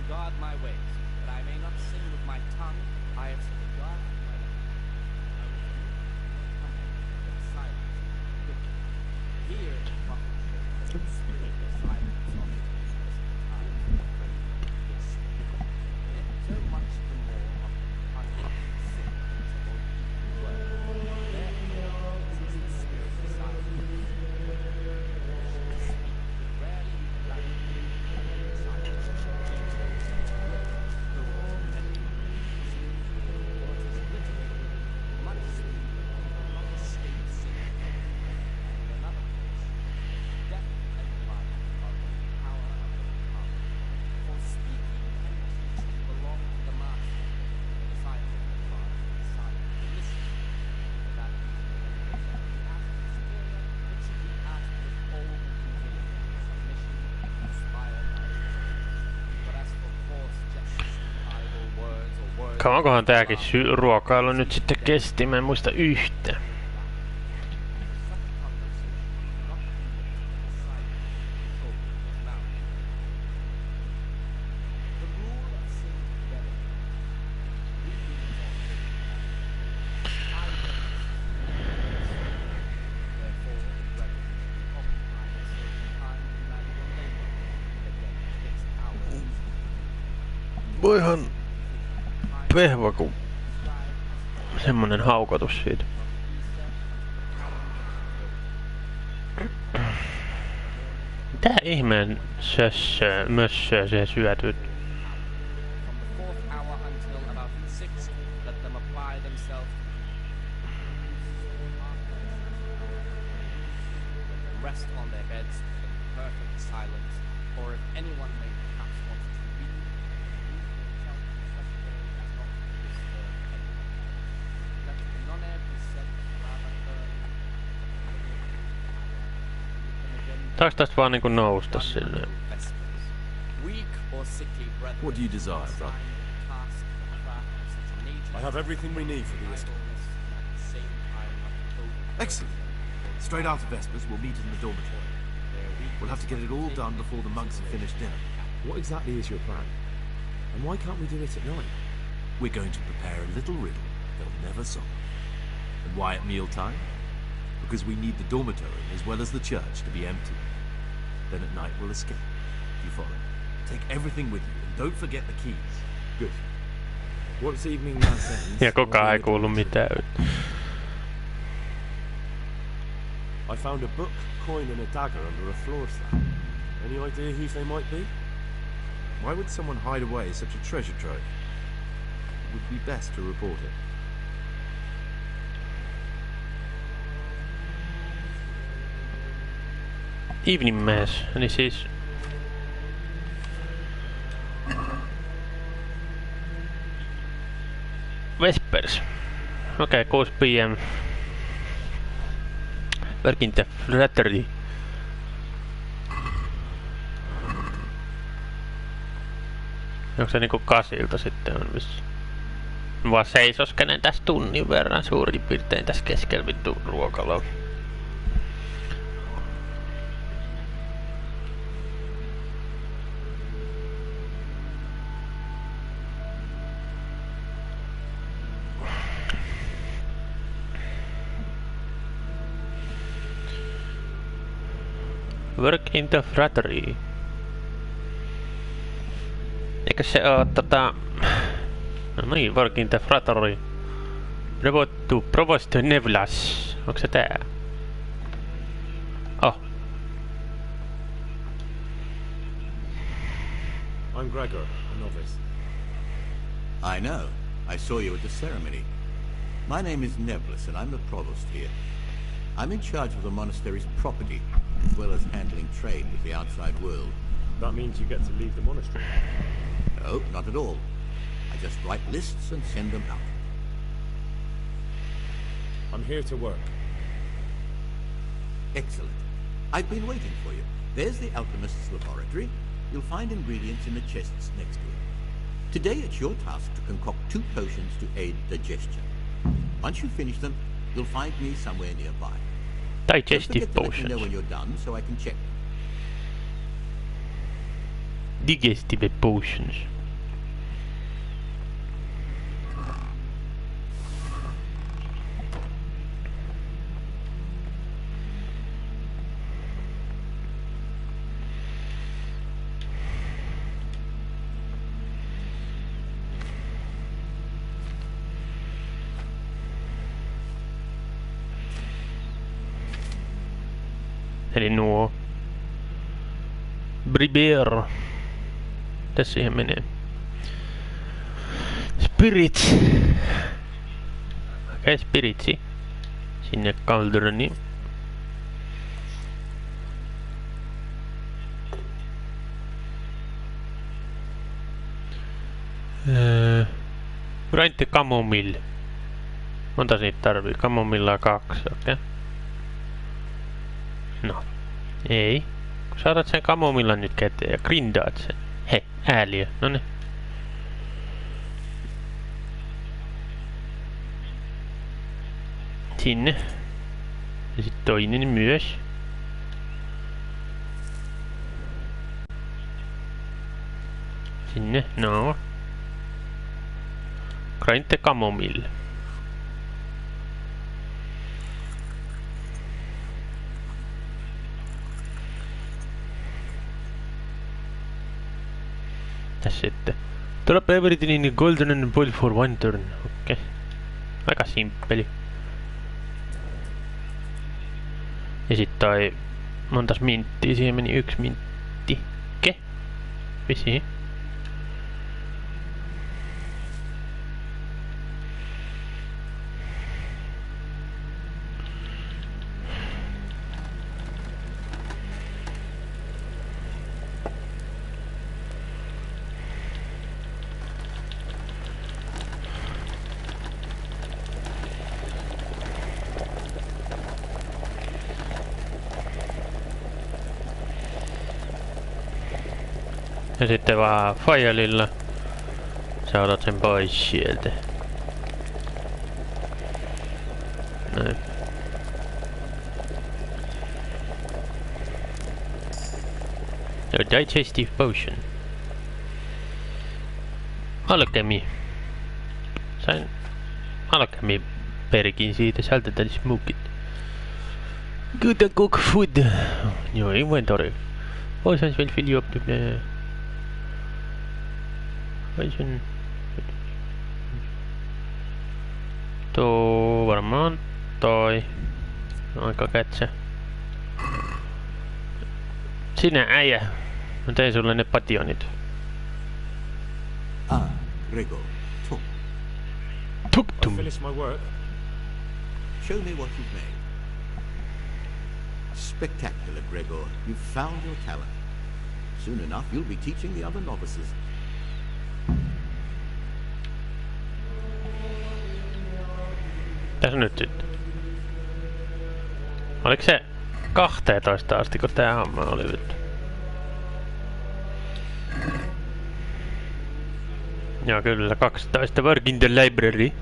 guard my ways, that I may not sin with my tongue. I have set a guard at my lips. I will commit but silence. Here the prophet says that the spirit of silence on the times is yet so much the more of unconscious sin or evil word. Therefore is the spirit of silence. Rarely Kauankohan tääkin ruokailu nyt sitten kesti? Mä en muista yhtään. Voihan vehva kun semmonen haukotus siitä. Mitä ihmeen mössöä se syötyt? Taaks tästä vaan niinku nousta silleen? What do you desire, brother? I have everything we need for the estate. Excellent. Straight after Vespers, we'll meet in the dormitory. We'll have to get it all done before the monks have finished dinner. What exactly is your plan? And why can't we do it at night? We're going to prepare a little riddle they'll never solve. And why at mealtime? Because we need the dormitory as well as the church to be empty. Then at night we'll escape. You follow? Take everything with you and don't forget the keys. Good. Once evening mass ends... Ja kukaan ei kuulu mitään. I found a book, coin and a dagger under a floor slab. Any idea whose they might be? Why would someone hide away such a treasure trove? It would be best to report it. Evening Mass, eli siis... Vespers. Okei, 6 PM. Working the fraternity. Onko se niinku 8:00 sitten on vissi? Vaan seisoskenen tässä tunnin verran suurin piirtein tässä keskellä vittu ruokaloa. Work in the fraternity. Eikö se oo No niin, work in the fraternity. Provost to Nevlas. Onko se tää? I'm Gregor, a novice. I know. I saw you at the ceremony. My name is Neblis, and I'm the provost here. I'm in charge of the monastery's property, as well as handling trade with the outside world. That means you get to leave the monastery? No, not at all. I just write lists and send them out. I'm here to work. Excellent. I've been waiting for you. There's the alchemist's laboratory. You'll find ingredients in the chests next to it. Today it's your task to concoct 2 potions to aid digestion. Once you finish them, you'll find me somewhere nearby. Digestive potions. Let me know potions. when you're done so I can check them. Digestive potions. Eli nuo Bribeer. Tässä siihen menee. Spirits. Okei, spiritsi. Sinne kaldroni. Grinte kamomille. Monta siitä tarvii? Kamomillaa 2, okei. No, ei. Kun saatat sen kamomillan nyt käteen ja grindaat sen. He, ääliö. Noniin. Sinne. Ja sit toinen myös. Sinne, no. Grinte kamomille. Tässä sitten. Drop everything in the golden bowl for 1 turn. Okei. Aika simppeli. Ja sit toi... Montas minttiä? Siihen meni 1 mintti. Ke? Visi. Ja sitten vaan fileilla sä otat sen pois sieltä. Näin. No, digestive potion. Alchemy. Sain alchemy perkin siitä, sieltä tälis muukit. Good to cook food. Your inventory. Potions will fill you up to the... Poison. Tuo varmaan toi. Aika kätsä. Sinä äijä. Mä tein sulle ne pationit. Ah, Gregor. Talk. Talk to I me. finished my work. Show me what you've made. Spectacular, Gregor. You've found your talent. Soon enough, you'll be teaching the other novices. Tässä nyt sitten. Oliko se 12 asti, kun tää homma oli nyt? Joo, kyllä 12. Work in the library.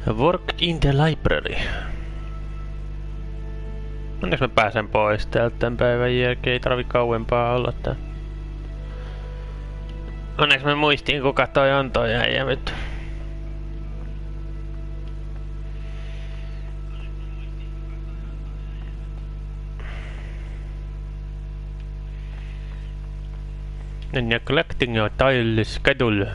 Work in the library. Onneksi mä pääsen pois täältä tämän päivän jälkeen, ei tarvi kauempaa olla tää. Onneksi mä muistin kuka toi on toi äijä nyt. And you're collecting your tile schedule.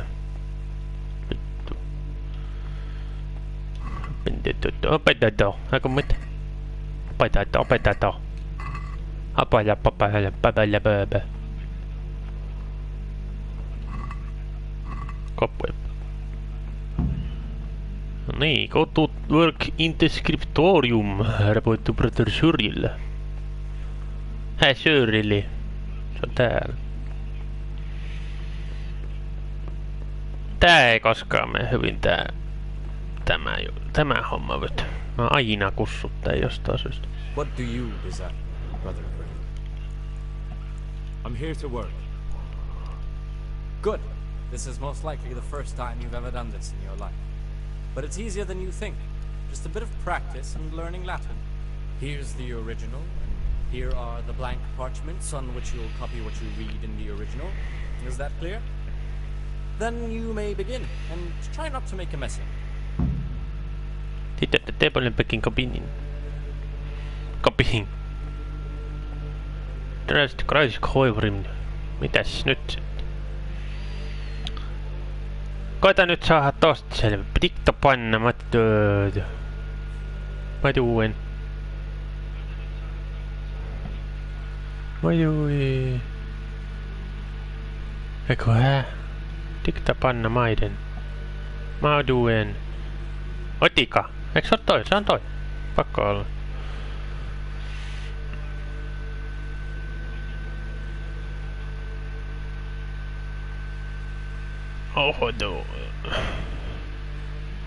Opetato, aiko mitä? Opetato. Apala papala papala baba. Cobweb. Niin, go to work in the scriptorium. Report to brother Cyril. Hei Cyrili. Se on täällä. Tää ei koskaan mene hyvin tämä homma nyt. Mä aina kussuttaa jostain syystä. What do you desire, brother Gray? I'm here to work. Good. This is most likely the first time you've ever done this in your life. But it's easier than you think. Just a bit of practice and learning Latin. Here's the original, and here are the blank parchments on which you'll copy what you read in the original. Is that clear? Then you may begin, and try not to make a mess of it. Tiedätte, te paljon pekin kabinin. Kabinin. Tällaiset kraiskoivrim. Mitäs nyt? Koita nyt saada tosta selvä. Pitikto panna, mä tuun. Eikö hää? Tikta panna maiden. Mä tuun. Otika. Eikö se oo toi? Se on toi. Pakko olla. Oho no.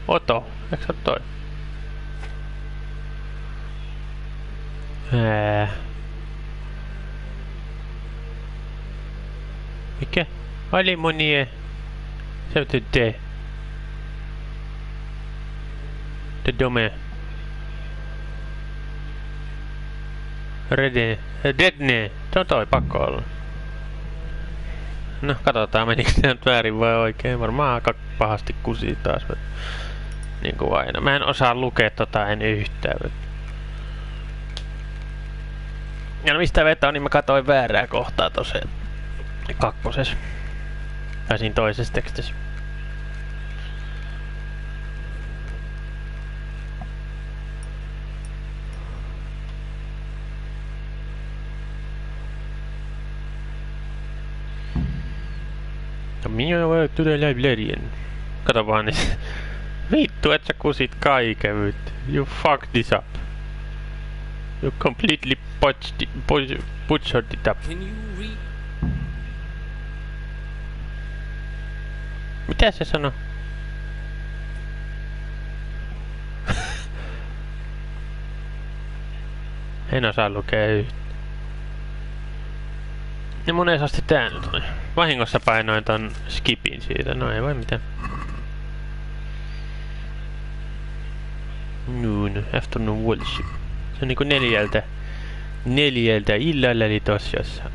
Oto. Eikö se oo toi? Mikä? Alimonie. Se on te. The dome. Redne. Se on toi, pakko olla. No, katsotaan menikö se nyt väärin vai oikein. Varmaan aika pahasti kusii taas. Niin kuin aina. Mä en osaa lukea tota en yhtään. Ja no mistä vetoo, niin mä katsoin väärää kohtaa tosiaan. Kakkosessa. Tai siinä toisessa tekstissä. Minä voin tulla librarian. Kato vaan niin. Vittu, et sä kusit kaiken nyt. You fucked this up. You completely butchered it up. Can you read? Mitä se sanoo? En osaa lukea yhtään. Ja monesti tää nyt on. Vahingossa painoin ton skipin siitä. No ei voi mitään. Noon, afternoon worship. Se on niinku neljältä illalla eli tossa jossain.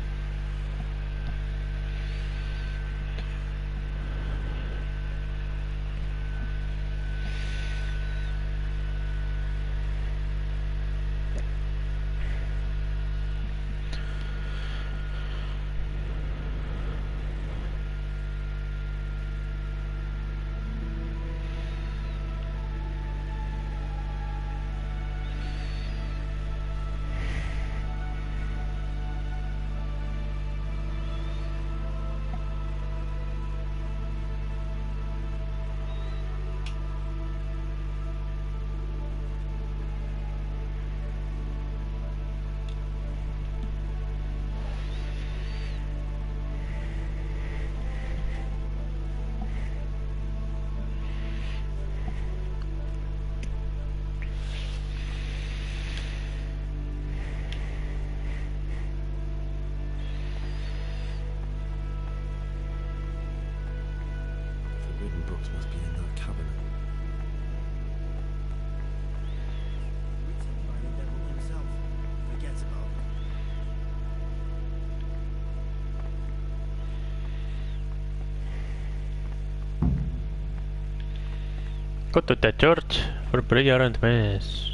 Go to the church for prayer and mass.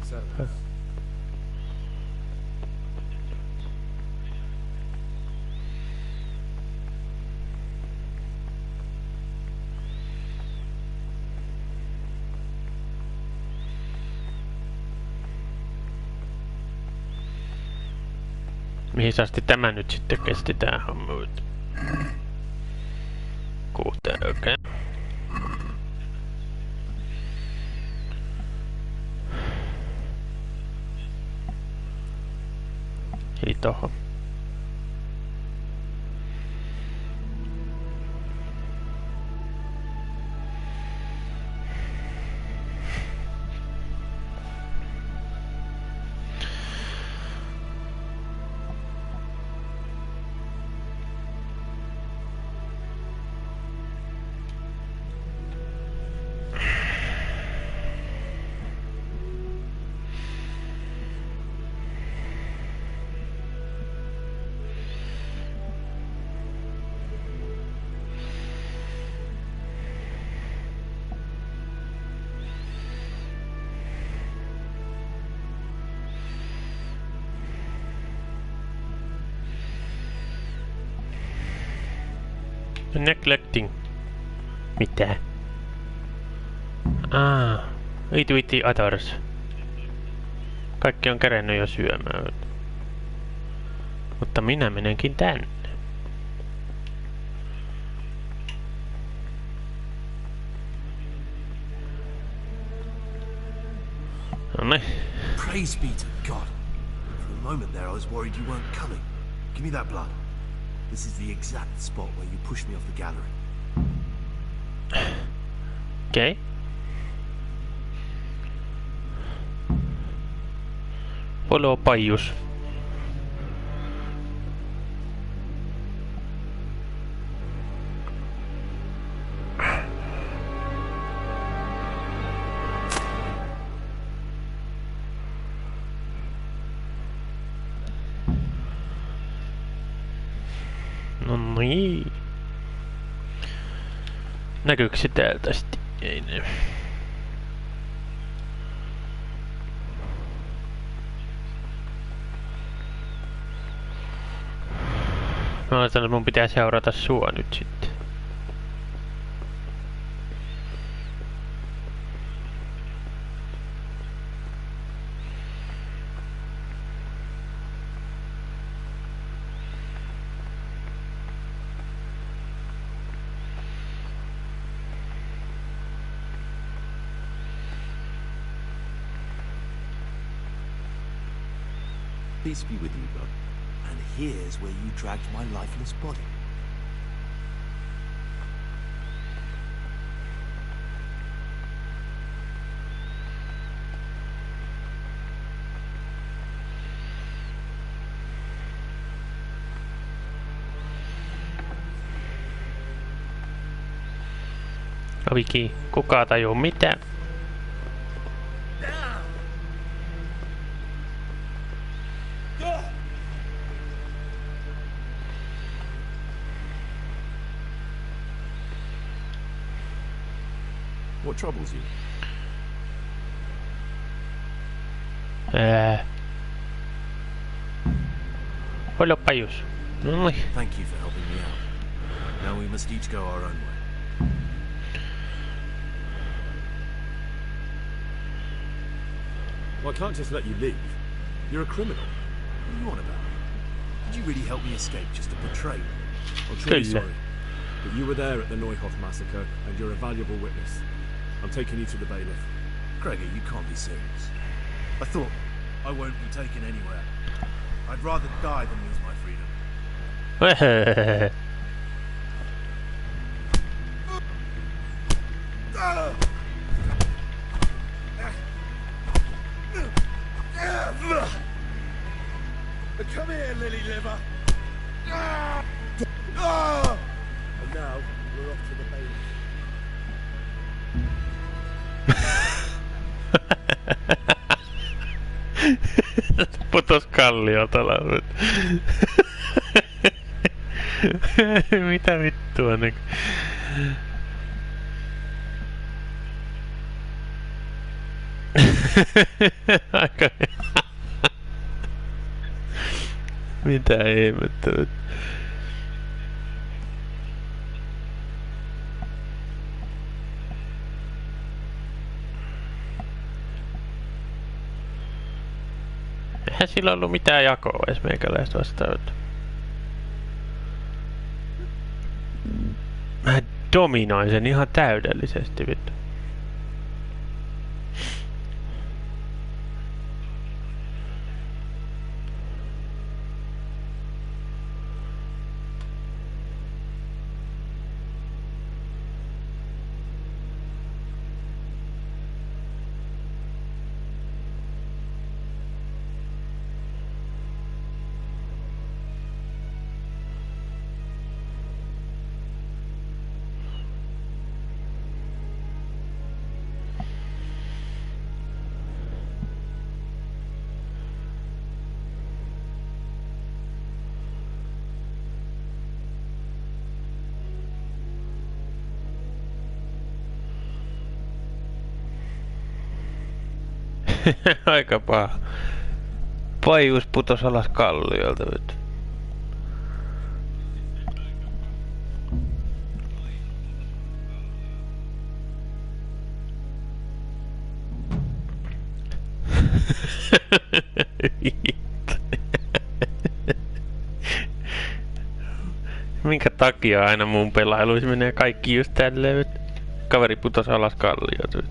Service. Mihin asti tämä nyt sitten kesti tää homma? 6, okei. Eli tohon. Neglecting. Mitä? Eat with the others. Kaikki on kerennyt jo syömään. Mutta minä menenkin tänne. Noniin. Praise be to God. For a moment there I was worried you weren't coming. Give me that blood. This is the exact spot where you pushed me off the gallery. Okay. Follow Paius. No niin. Näkyykö se täältä sitten? Ei näy. Mä ajattelin, että mun pitää seurata sua nyt sitten. Peace be with you, God. And here's where you dragged my lifeless body. Viki, kuka tajuu mitä? What troubles you? Follow Paius. No. Thank you for helping me out. Now we must each go our own way. Well, I can't just let you leave. You're a criminal. What are you on about? Did you really help me escape just to betray me? I'm truly sorry. But you were there at the Neuhoff massacre, and you're a valuable witness. I'm taking you to the bailiff. Gregor, you can't be serious. I thought I won't be taken anywhere. I'd rather die than lose my freedom. Come here, lily liver. And now we're off to the bailiff. Putos kalliolta laulut. Mitä vittua niin? Aika... Mitä ihmettä nyt? Eihän sillä ollut mitään jakoa edes meikäläistä vastaan. Mä dominoin sen ihan täydellisesti, vittu. Aika paha. Paius putos alas kalliolta nyt. Minkä takia aina mun pelailuissa menee kaikki just tälleen? Kaveri putos alas kalliolta.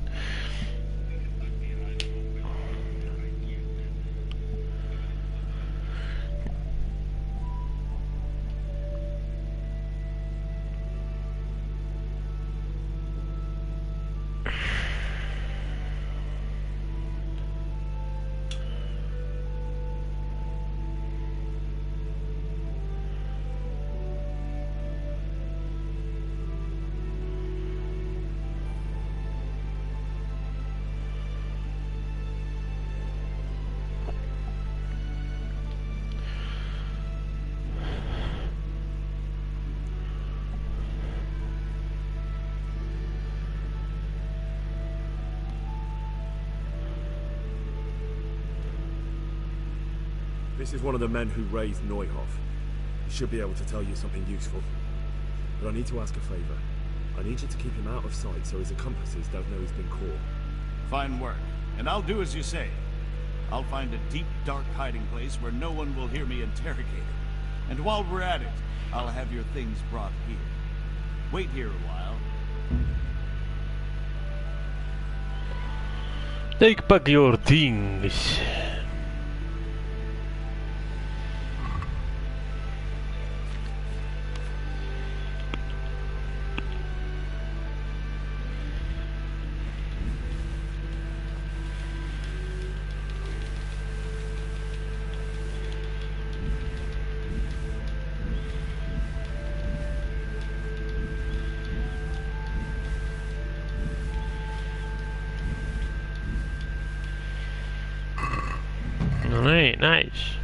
This is one of the men who raised Neuhoff. He should be able to tell you something useful. But I need to ask a favor. I need you to keep him out of sight so his accomplices don't know he's been caught. Fine work. And I'll do as you say. I'll find a deep, dark hiding place where no one will hear me interrogated. And while we're at it, I'll have your things brought here. Wait here a while. Take back your things. Hey, nice.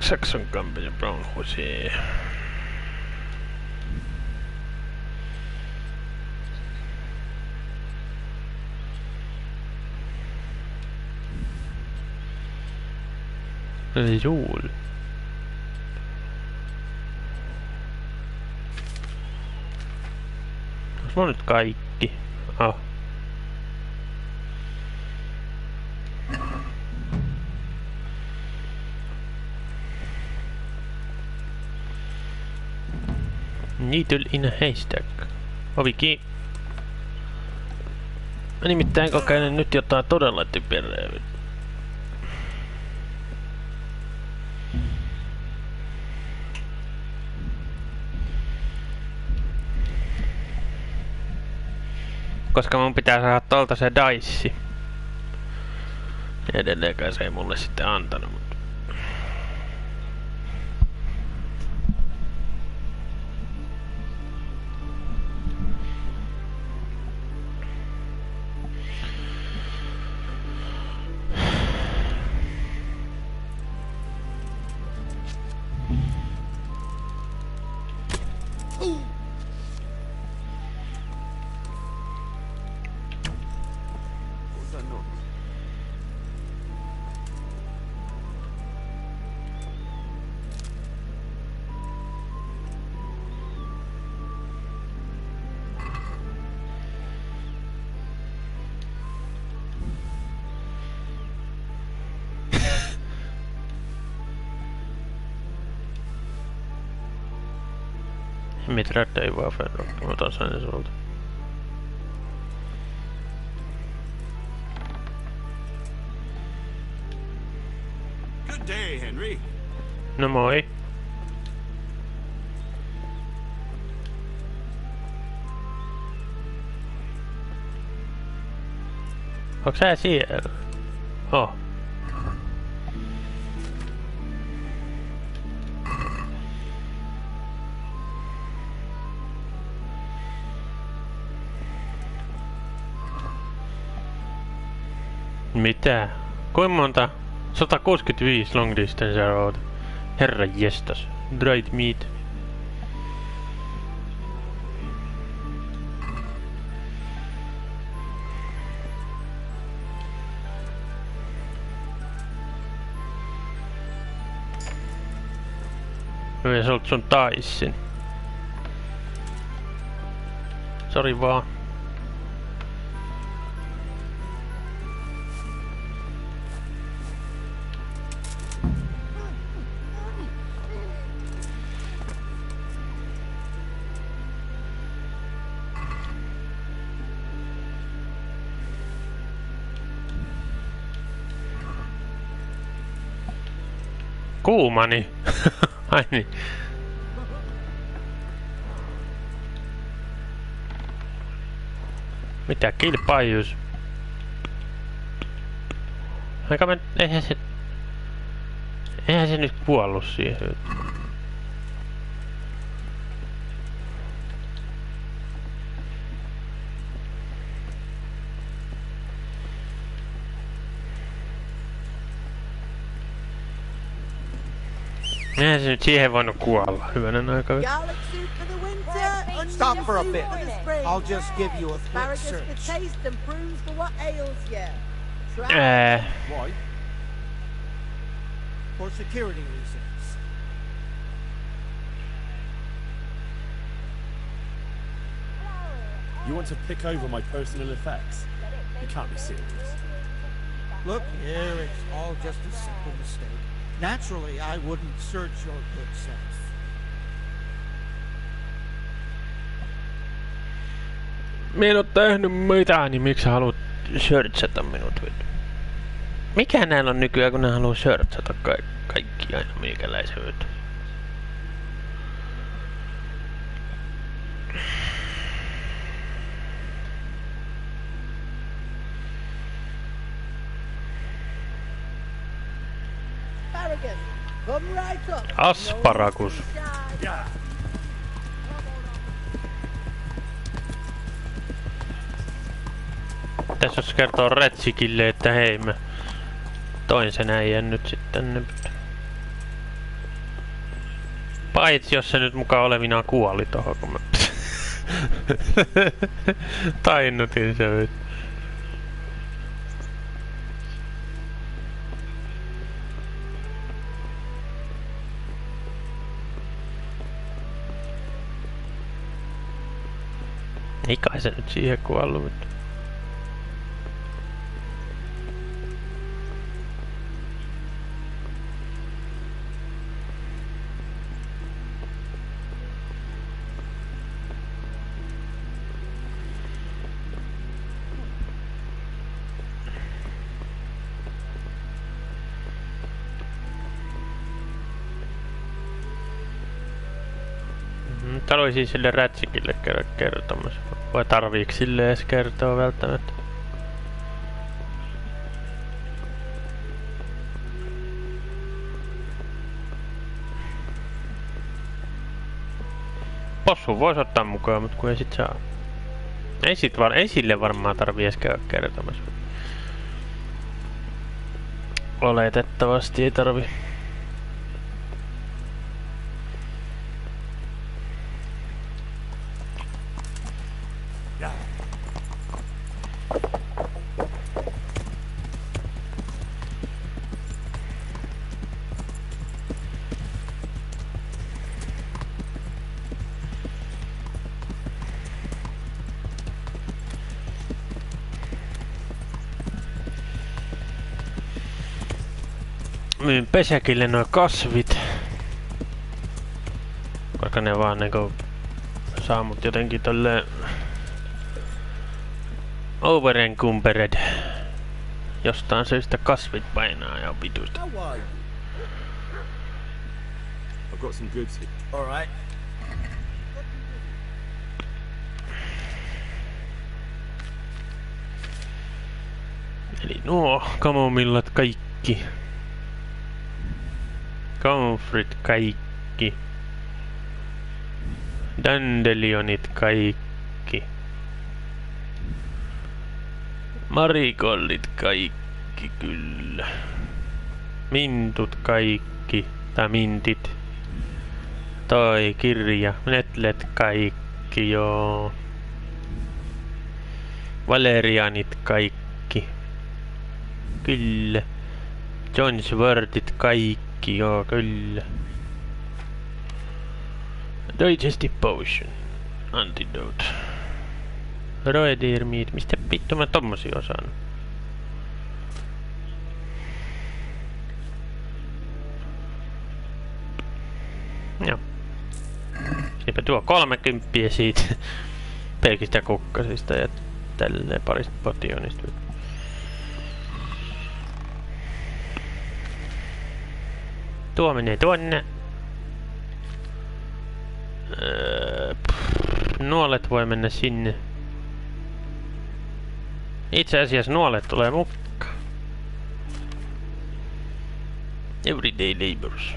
Saxon Company Brown Jose. Jol. Onks mä nyt kaikki? Ah. Needle in a haystack. Ovikin. Mä nimittäin kokeilen nyt jotain todella typerää. Koska mun pitää saada tolta se daissi. Edelleenkään se ei mulle sitten antanut, mutta... Rather not. Mitra ei vaan Fenrokka, mä otan sen sulta. Good day, Henry. No moi. Onks sä siellä? Oh. Mitä? Kuinka monta? 165 long distance road. Herra jestas. Dried meat. Hyvä, sä oot sun taissin. Sori vaan. Kuumani. Ai niin. Mitä kilpailus? Eihän se nyt kuollut siihen. Eihän se nyt siihen voinut kuolla. Hyvänen aika. Stop for a bit. I'll just give you a quick search. Why? For security reasons. You want to pick over my personal effects? You can't be serious. Look here, it's all just a simple mistake. Naturally, I wouldn't search your good self. Mä en oo tehnyt mitään, niin miksi sä haluat searchata minut? Mikä näillä on nykyään, kun ne haluu searchata kaikki aina meikäläisen? Asparagus. Tässä jos kertoo Retsikille, että hei mä toin sen äijän nyt sitten. Paitsi jos se nyt mukaan olevinaan kuoli tohon, kun mä tainnutin se nyt. Ei kai se nyt siihen kuollut. Tää oli siis sille Ratsikille kertomassa. Vai tarviiks sille edes kertoa välttämättä? Possu vois ottaa mukaan, mut kun ei sit saa. Ei sille varmaan tarvii edes käydä kertomassa. Oletettavasti ei tarvi. myyn pesäkille nuo kasvit. Koska ne vaan niinku saa mut jotenkin tolleen overenkumpered. Jostain syystä kasvit painaa ja vituista. I've got some goods here. All right. Eli nuo kamomillat kaikki. Comfrit kaikki. Dandelionit kaikki. Marikollit kaikki kyllä. Mintut kaikki. Tai mintit. Toi kirja. Netlet kaikki joo. Valerianit kaikki. Kyllä. Johnsworthit kaikki joo kyllä. Digestive potion. Antidote. Roedeer meat. Mistä vittu mä tommosia osaan? Joo. Eipä tuo 30 siitä pelkistä kukkasista ja tälleen parista potionista. Tuo menee tuonne. Nuolet voi mennä sinne. Itse asiassa nuolet tulee mukaan. Everyday labors.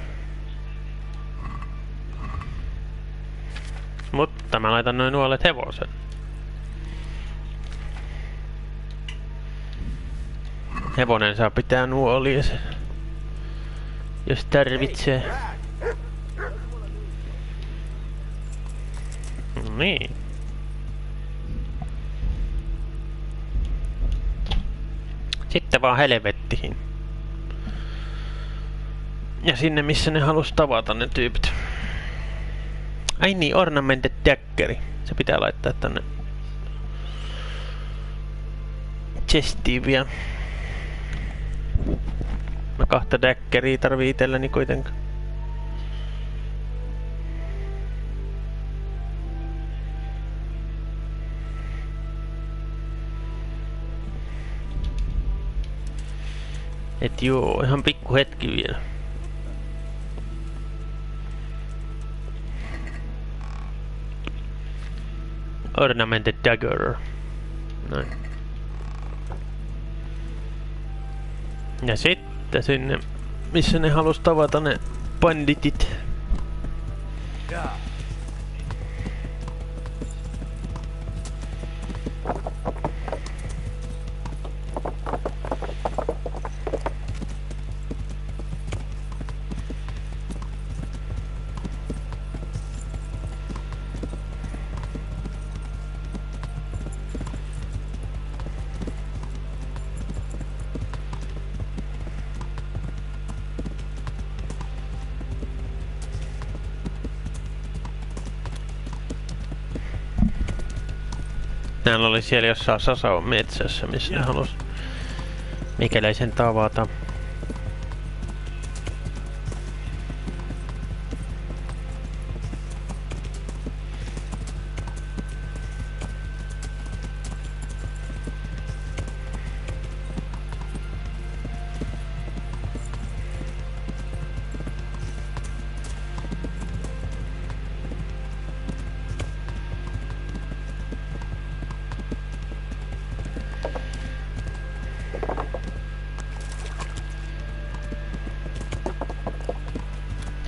Mutta mä laitan noin nuolet hevosen. Hevonen saa pitää nuolia sen. Jos tarvitsee. Niin. Sitten vaan helvettiin. Ja sinne missä ne halus tavata ne tyypit. Ai niin, ornamented daggeri. Se pitää laittaa tänne chestiin vielä. Mä kahta daggeria tarvii itselläni kuitenkaan. Et joo, ihan pikku hetki vielä. Ornamented dagger. Noin. Ja sitten sinne, missä ne halus tavata ne banditit. Näillä oli siellä jossain Sasaon metsässä, missä ne halus mikäläisen tavata.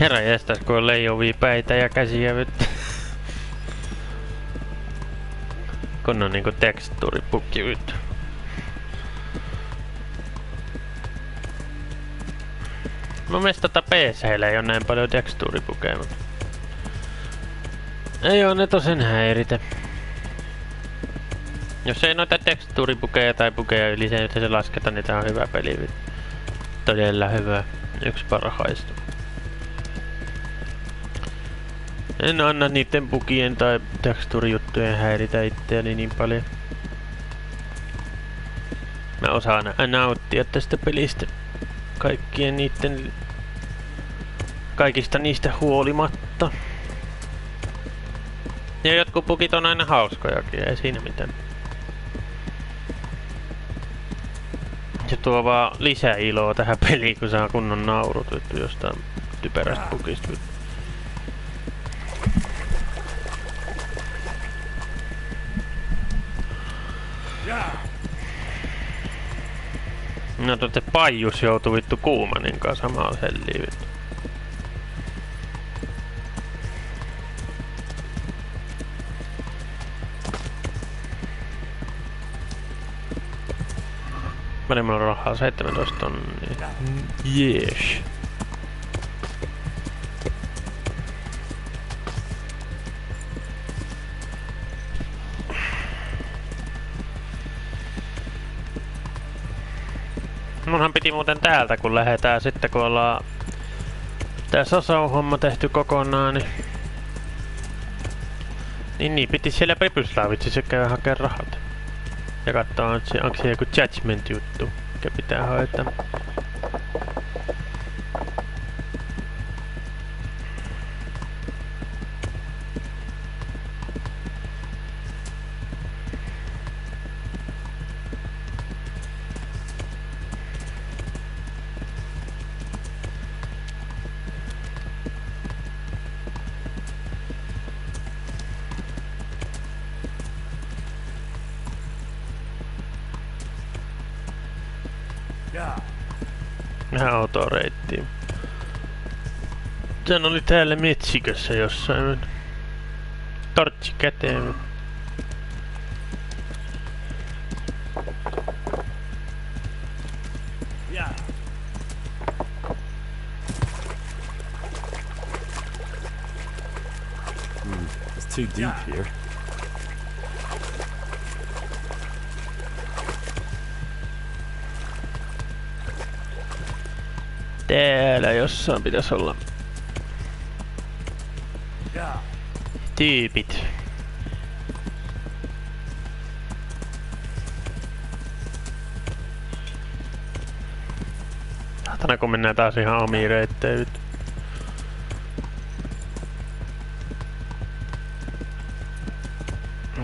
Herra jästäs, kun on leijuvia päitä ja käsiä vittu. Kun on niinku tekstuuripukki vittu. Mun mielestä PC:llä ei oo näin paljon tekstuuripukeja, mutta ei oo ne tosen häiritä. Jos ei noita tekstuuripukeja tai pukeja yli se lasketa, niin tää on hyvä peli vittu. Todella hyvä. Yksi parhaista. En anna niitten bugien tai tekstuurijuttujen häiritä itseäni niin paljon. Mä osaan nauttia tästä pelistä kaikista niistä huolimatta. Ja jotkut pukit on aina hauskojakin, ei siinä mitään. Se tuo vaan lisää iloa tähän peliin, kun saa kunnon naurut jostain typerästä pukista. No tuotte Paijus joutui vittu Kuumanin kanssa samaan helliin vittu. Paljon mulla on rahaa? 17 tonnia. Jees. Munhan piti muuten täältä kun lähetään sitten kun ollaan tää Sasau-homma tehty kokonaan niin piti siellä Prepyslaavitsi käydä hakea rahat. Ja katsoa onko se joku judgment juttu mikä pitää hoitaa. Ihan outoa reittiä. Sen oli täällä metsikössä jossain. Tortsi käteen. It's too deep here. Täällä jossain pitäisi olla tyypit. Saatana kun mennään taas ihan omiin reittejä nyt.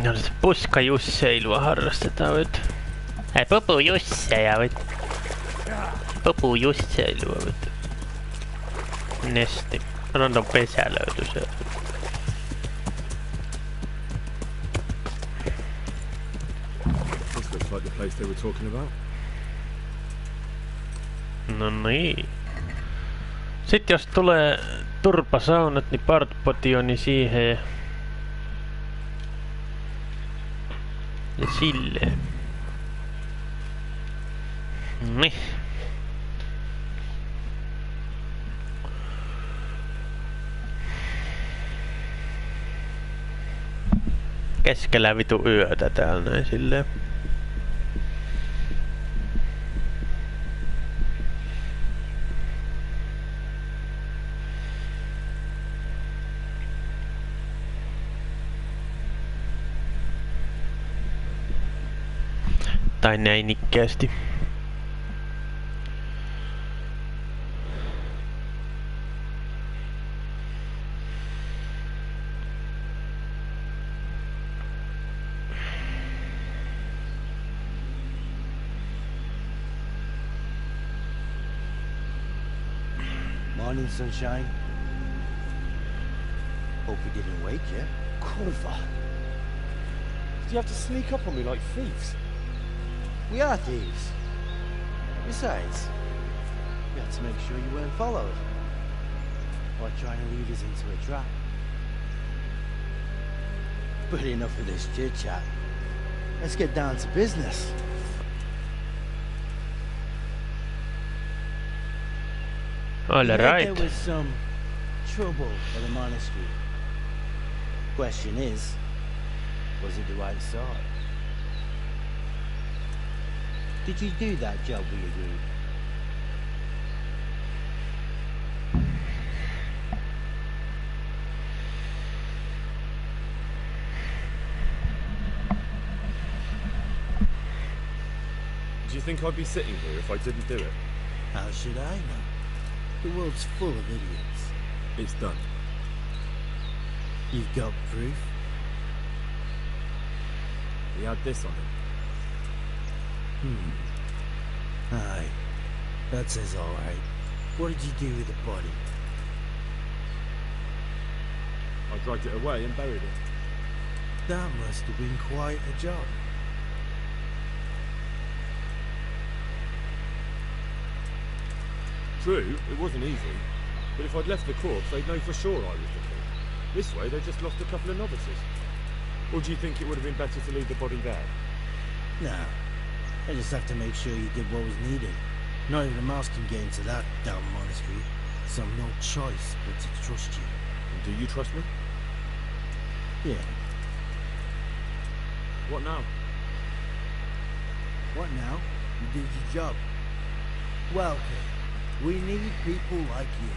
No se puskajusseilua harrastetaan nyt. Ei popujusseja nyt. Popujusseilua nyt. Nesti. Random pesä löytyi sieltä. This looks like the place they were talking about. No niin. Sitten jos tulee turpasaunat, niin partpotioni siihen ja silleen. Niin. Keskellä vitu yötä täällä näin silleen. Tai näin ikkäästi. Morning, sunshine. Hope you didn't wake yet. Corva! Did you have to sneak up on me like thieves? We are thieves. Besides, we had to make sure you weren't followed. Or trying to lead us into a trap. But enough of this chit-chat. Let's get down to business. All right. There was some trouble at the monastery. Question is, was it the right sort? Did you do that job we agreed? Do you think I'd be sitting here if I didn't do it? How should I know? The world's full of idiots. It's done. You've got proof? He had this on him. Aye. That says alright. What did you do with the body? I dragged it away and buried it. That must have been quite a job. True, it wasn't easy. But if I'd left the corpse, they'd know for sure I was the king. This way, they just lost a couple of novices. Or do you think it would have been better to leave the body there? Nah. I just have to make sure you did what was needed. Not even a mouse can get into that damn monastery, so I've no choice but to trust you. And do you trust me? Yeah. What now? What now? You did your job. Well, kid, we need people like you.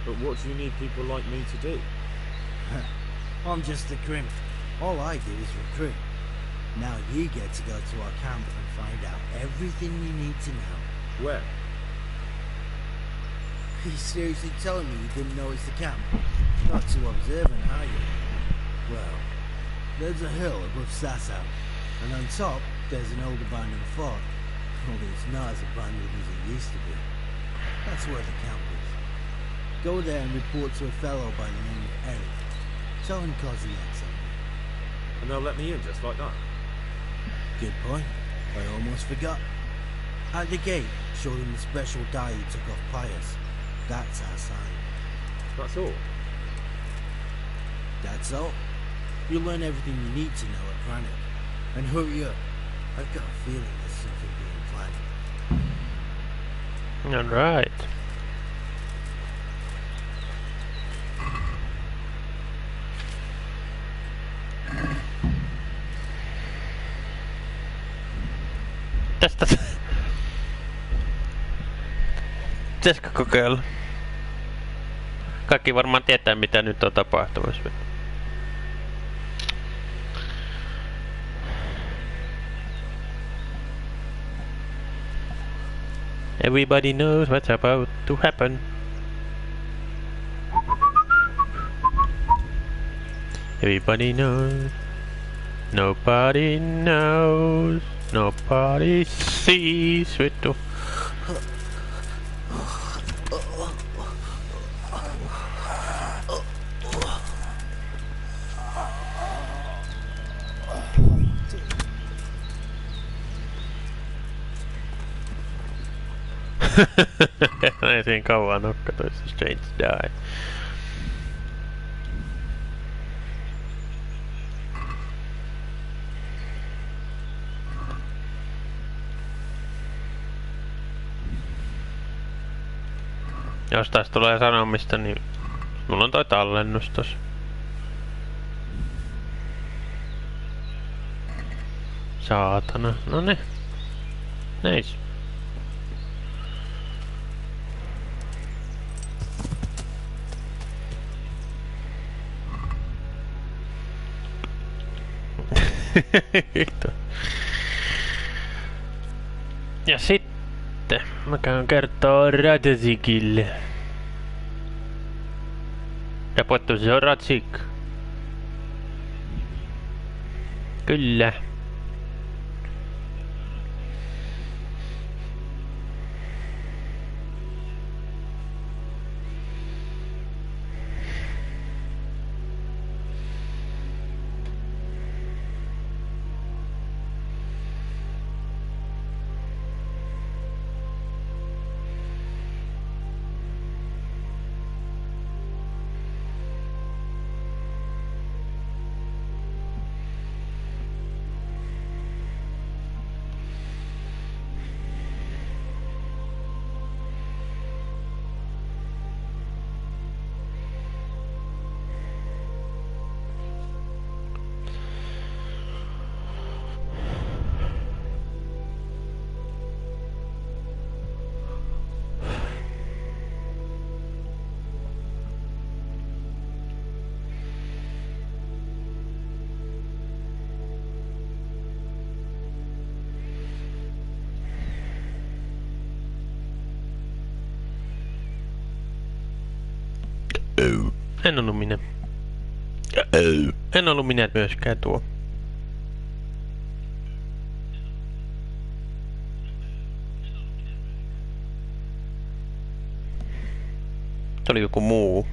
But what do you need people like me to do? I'm just a crimp. All I do is recruit. Now you get to go to our camp and find out everything you need to know. Where? Are you seriously telling me you didn't know it's the camp? Not too observant, are you? Well, there's a hill above Sasau, and on top there's an old abandoned fort. Only it's not as abandoned as it used to be. That's where the camp is. Go there and report to a fellow by the name of Eric. Tell him Kozyak sent me. And they'll let me in just like that? Good point. I almost forgot. At the gate, show them the special dye you took off Pius. That's our sign. That's all? That's all. You'll learn everything you need to know at Granite. And hurry up. I've got a feeling there's something being planned. Alright. Tästä... Pitäisikö kokeilla? Kaikki varmaan tietää mitä nyt on tapahtumassa. Everybody knows what's about to happen. Everybody knows. Nobody knows. Nobody sees. Vittu. I think kauan nokkatoissa Strange die. Jos taas tulee sanomista, niin mulla on toi tallennus tossa. Saatana. Noniin. Nice. Ja sitten mä käyn kertoo Radezikille. Ja pottu se on Radzik. Kyllä. En ollut minä. En ollut minä myöskään tuo. Se oli joku muu.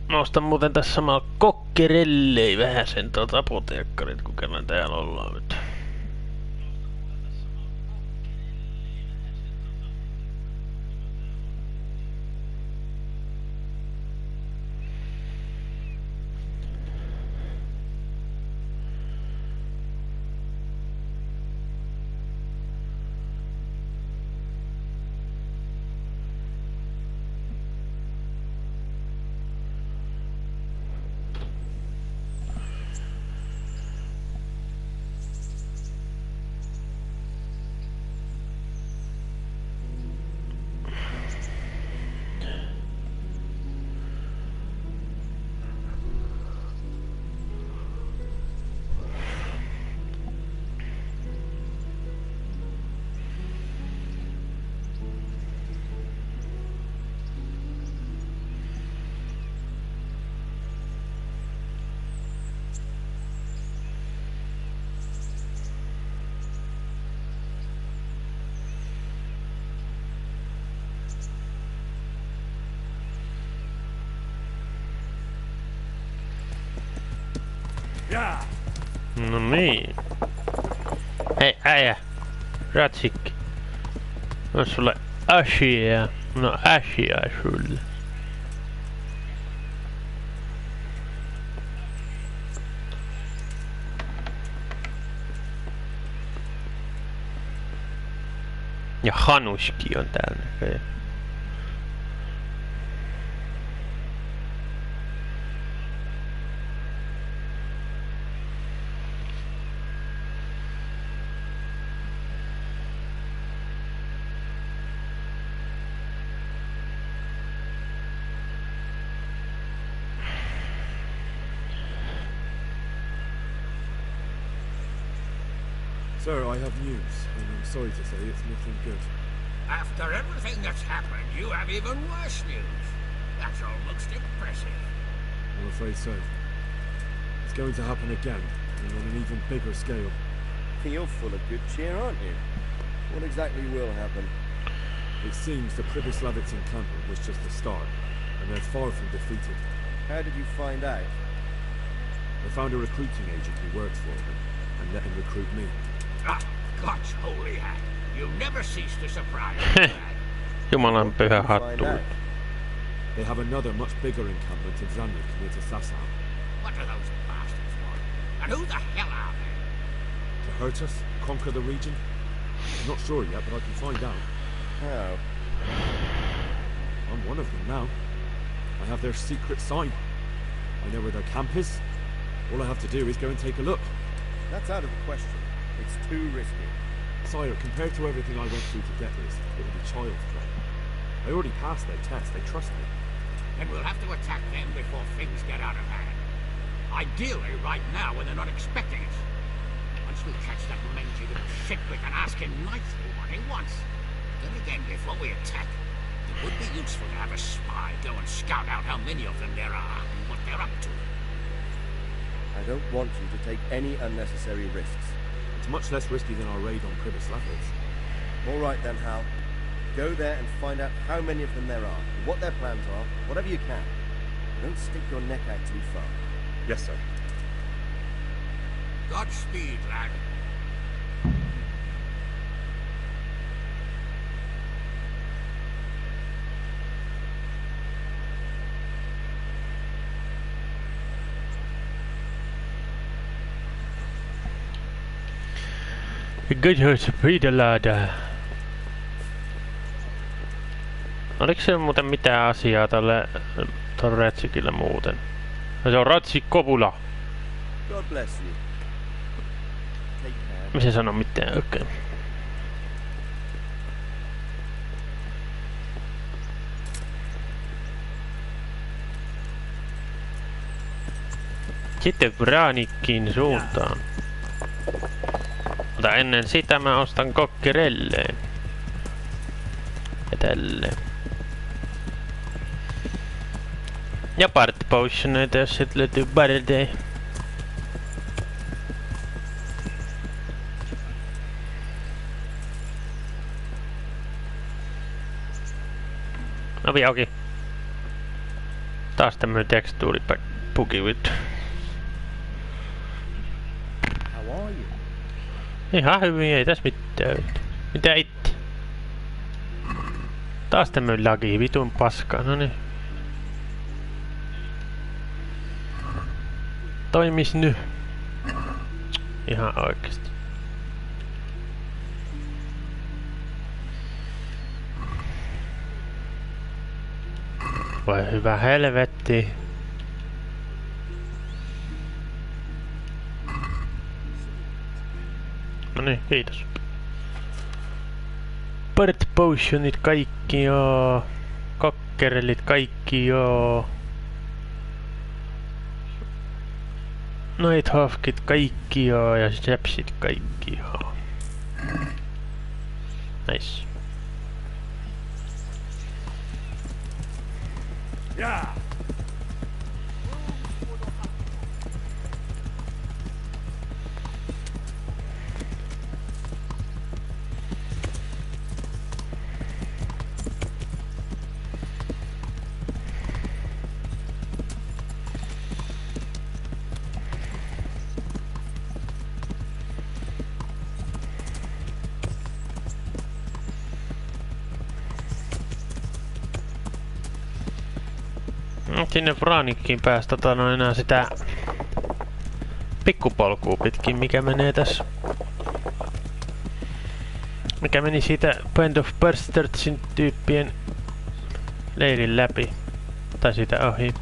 Mä ostan muuten tässä samalla kokkerellei vähän sen apoteekkarit, kun kerran täällä ollaan nyt. No niin. Hei äijä. Ratsikki. On sulle asiaa. No asiaa sulle. Ja Hanuski on täällä näköjään. Sir, I have news, and I'm sorry to say it's nothing good. After everything that's happened, you have even worse news. That's almost impressive. I'm afraid so. It's going to happen again, and on an even bigger scale. You're full of good cheer, aren't you? What exactly will happen? It seems the Pribyslavitz encampment was just the start, and they're far from defeated. How did you find out? I found a recruiting agent who works for them, and let him recruit me. Ah, God's holy hat. You never cease to surprise me. Jumalan pyhä hattu. They have another much bigger encampment in Zanik near to Sasau. What are those bastards want? And who the hell are they? To hurt us? Conquer the region? I'm not sure yet, but I can find out. How? I'm one of them now. I have their secret sign. I know where their camp is. All I have to do is go and take a look. That's out of the question. It's too risky. Sire, compared to everything I went through to get this, it would be child's play. I already passed their test. They trust me. Then we'll have to attack them before things get out of hand. Ideally, right now, when they're not expecting us. Once we catch that mangy little shit, we can ask him nicely what he wants. Then again, before we attack, it would be useful to have a spy go and scout out how many of them there are and what they're up to. I don't want you to take any unnecessary risks. It's much less risky than our raid on Pribyslavitz. All right then, Hal. Go there and find out how many of them there are, what their plans are, whatever you can. Don't stick your neck out too far. Yes, sir. Godspeed, lad. Godspeed, lad. Oliko se muuten mitään asiaa tälle Ratsikille muuten? Se on Ratsikopula. God bless you. Take care. Mä se sano mitään, okei. Okay. Sitten Vranikin suuntaan. Mutta ennen sitä mä ostan kokkerelleen. Ja tälleen. Ja party potioneita, jos sieltä löytyy bardeja. Ovi auki. Taas tämmönen tekstuuripuki vittu. How are you? Ihan hyvin, ei tässä mitään. Mitä itte? Taas tämmönen lagi, vitun paskaa, noniin. Toimis nyt. Ihan oikeesti. Voi hyvä helvetti. No niin, kiitos. Party potionit kaikki joo. Kokkerellit kaikki joo. Nighthawkit kaikki joo ja sepsit kaikki joo. Nice. Yeah. Sinne Vranikin päästä enää sitä pikkupolkua pitkin, mikä menee tässä. Mikä meni siitä Band of Bastardsin tyyppien leirin läpi. Tai siitä ohi.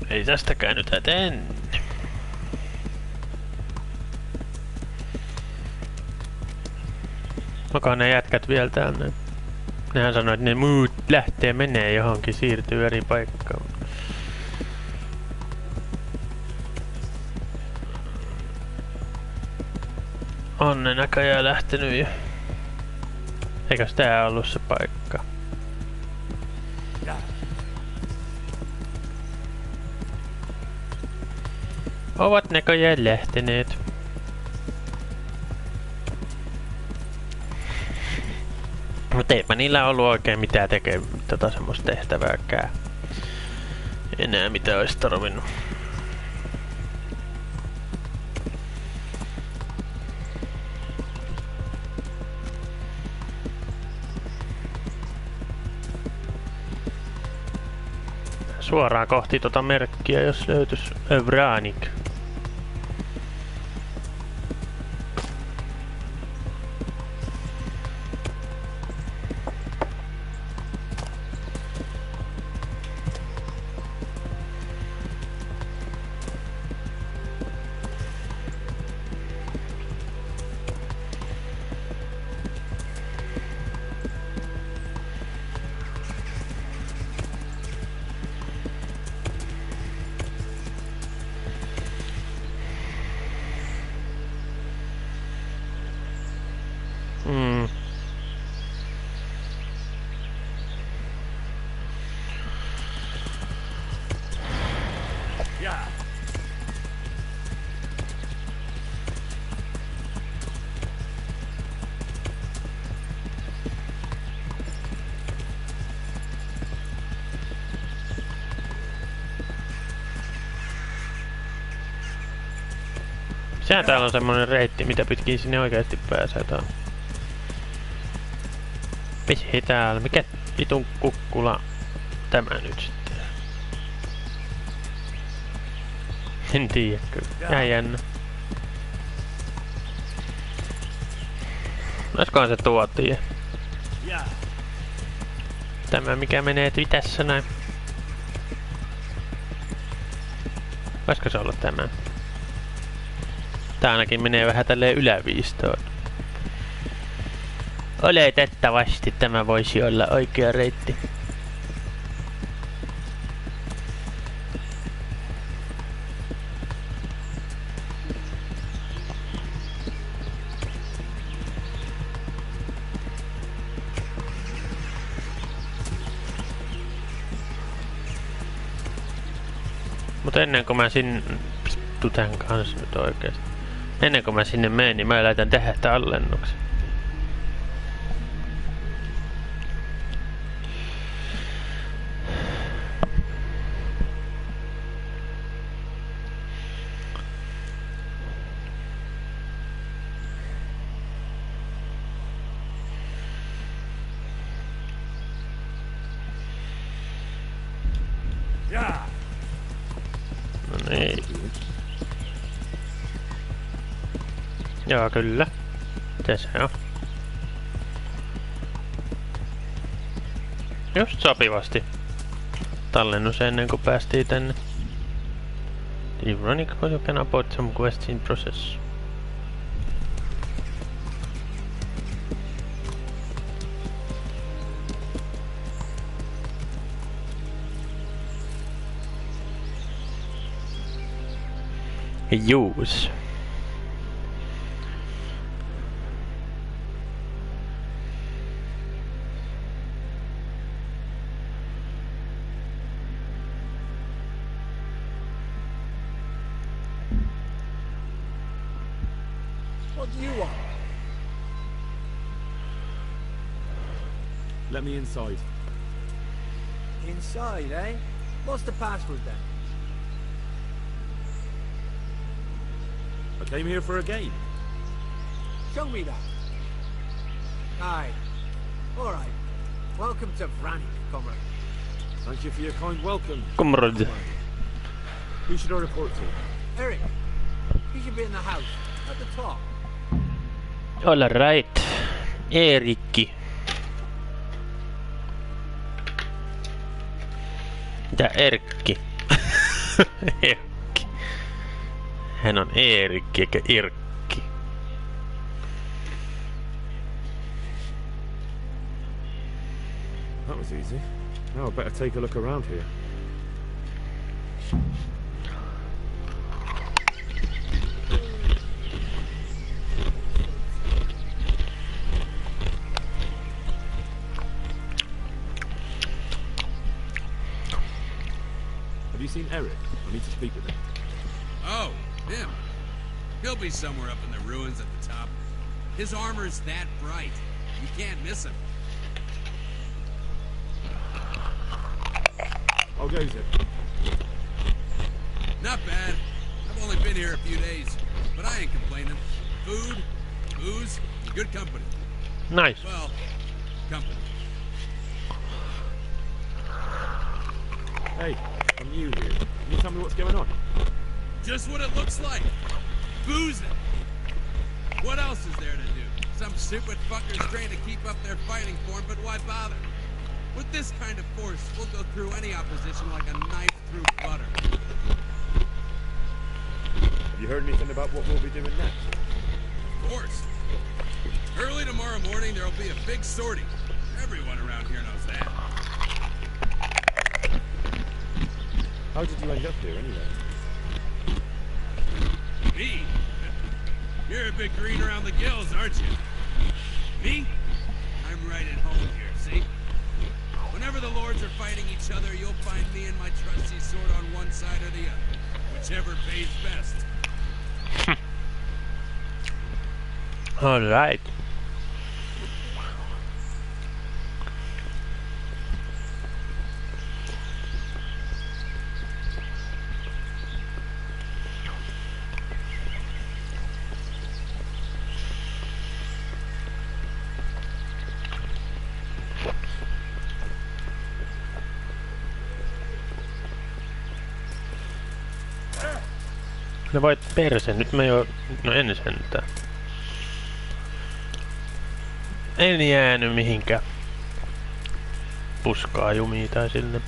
Ei tästä käännytä tänne. Makaa ne jätkät vielä tänne. Nehän sanoi, että ne muut lähtee menee johonkin, siirtyy eri paikkaan. On ne näköjään lähtenyt jo. Eikös tää ollut se paikka? Ovat näköjään lähteneet. Mutta eipä niillä ollut oikein mitään tekemistä semmoista tehtävääkään. Enää mitä olisi tarvinnut. Suoraan kohti tota merkkiä, jos löytys Vranik. Sehän täällä on semmonen reitti, mitä pitkin sinne oikeesti pääsee. Mihin täällä? Mikä vitun kukkula tämä nyt sitten? En tiedä kyllä. Ihan jännä. Olisikohan se tuo tie? Tämä mikä menee tässä näin. Voisiko se olla tämä? Tää ainakin menee vähän tälleen yläviistoon. Oletettavasti tämä voisi olla oikea reitti. Mutta ennen kuin mä sinne... Tän kanssa nyt oikeesti. Ennen kuin mä sinne menen, niin mä laitan tehdä tallennuksen. No niin. Joo, kyllä. Mitä se on? Just sopivasti. Tallennus ennen kuin päästiin tänne. Ironic, you can abort some quests in process. Use. What do you want? Let me inside. Inside, eh? What's the password then? I came here for a game. Show me that. Aye. Alright. Welcome to Vranik, comrade. Thank you for your kind welcome. Comrade. Who should I report to? Eric. He should be in the house. At the top. All right. Erikki. Mitä Erkki? Erkki. Hän on Eerikki eikä Irkki. That was easy. Now I better take a look around here. Have you seen Eric? I need to speak with him. Oh, him. He'll be somewhere up in the ruins at the top. His armor's that bright. You can't miss him. How goes it? Not bad. I've only been here a few days, but I ain't complaining. Food, booze, good company. Nice. Well, company. Hey, I'm new here. Can you tell me what's going on? Just what it looks like. Boozing. What else is there to do? Some stupid fuckers trying to keep up their fighting form, but why bother? With this kind of force, we'll go through any opposition like a knife through butter. Have you heard anything about what we'll be doing next? Of course. Early tomorrow morning, there'll be a big sortie. Everyone around here knows that. How did you end up here, anyway? Me? You're a bit green around the gills, aren't you? Me? I'm right at home here, see? Whenever the lords are fighting each other, you'll find me and my trusty sword on one side or the other. Whichever pays best. All right. No voit perse, nyt mä jo... No en sentään. En jäänyt mihinkään. Puskaa jumii tai sille.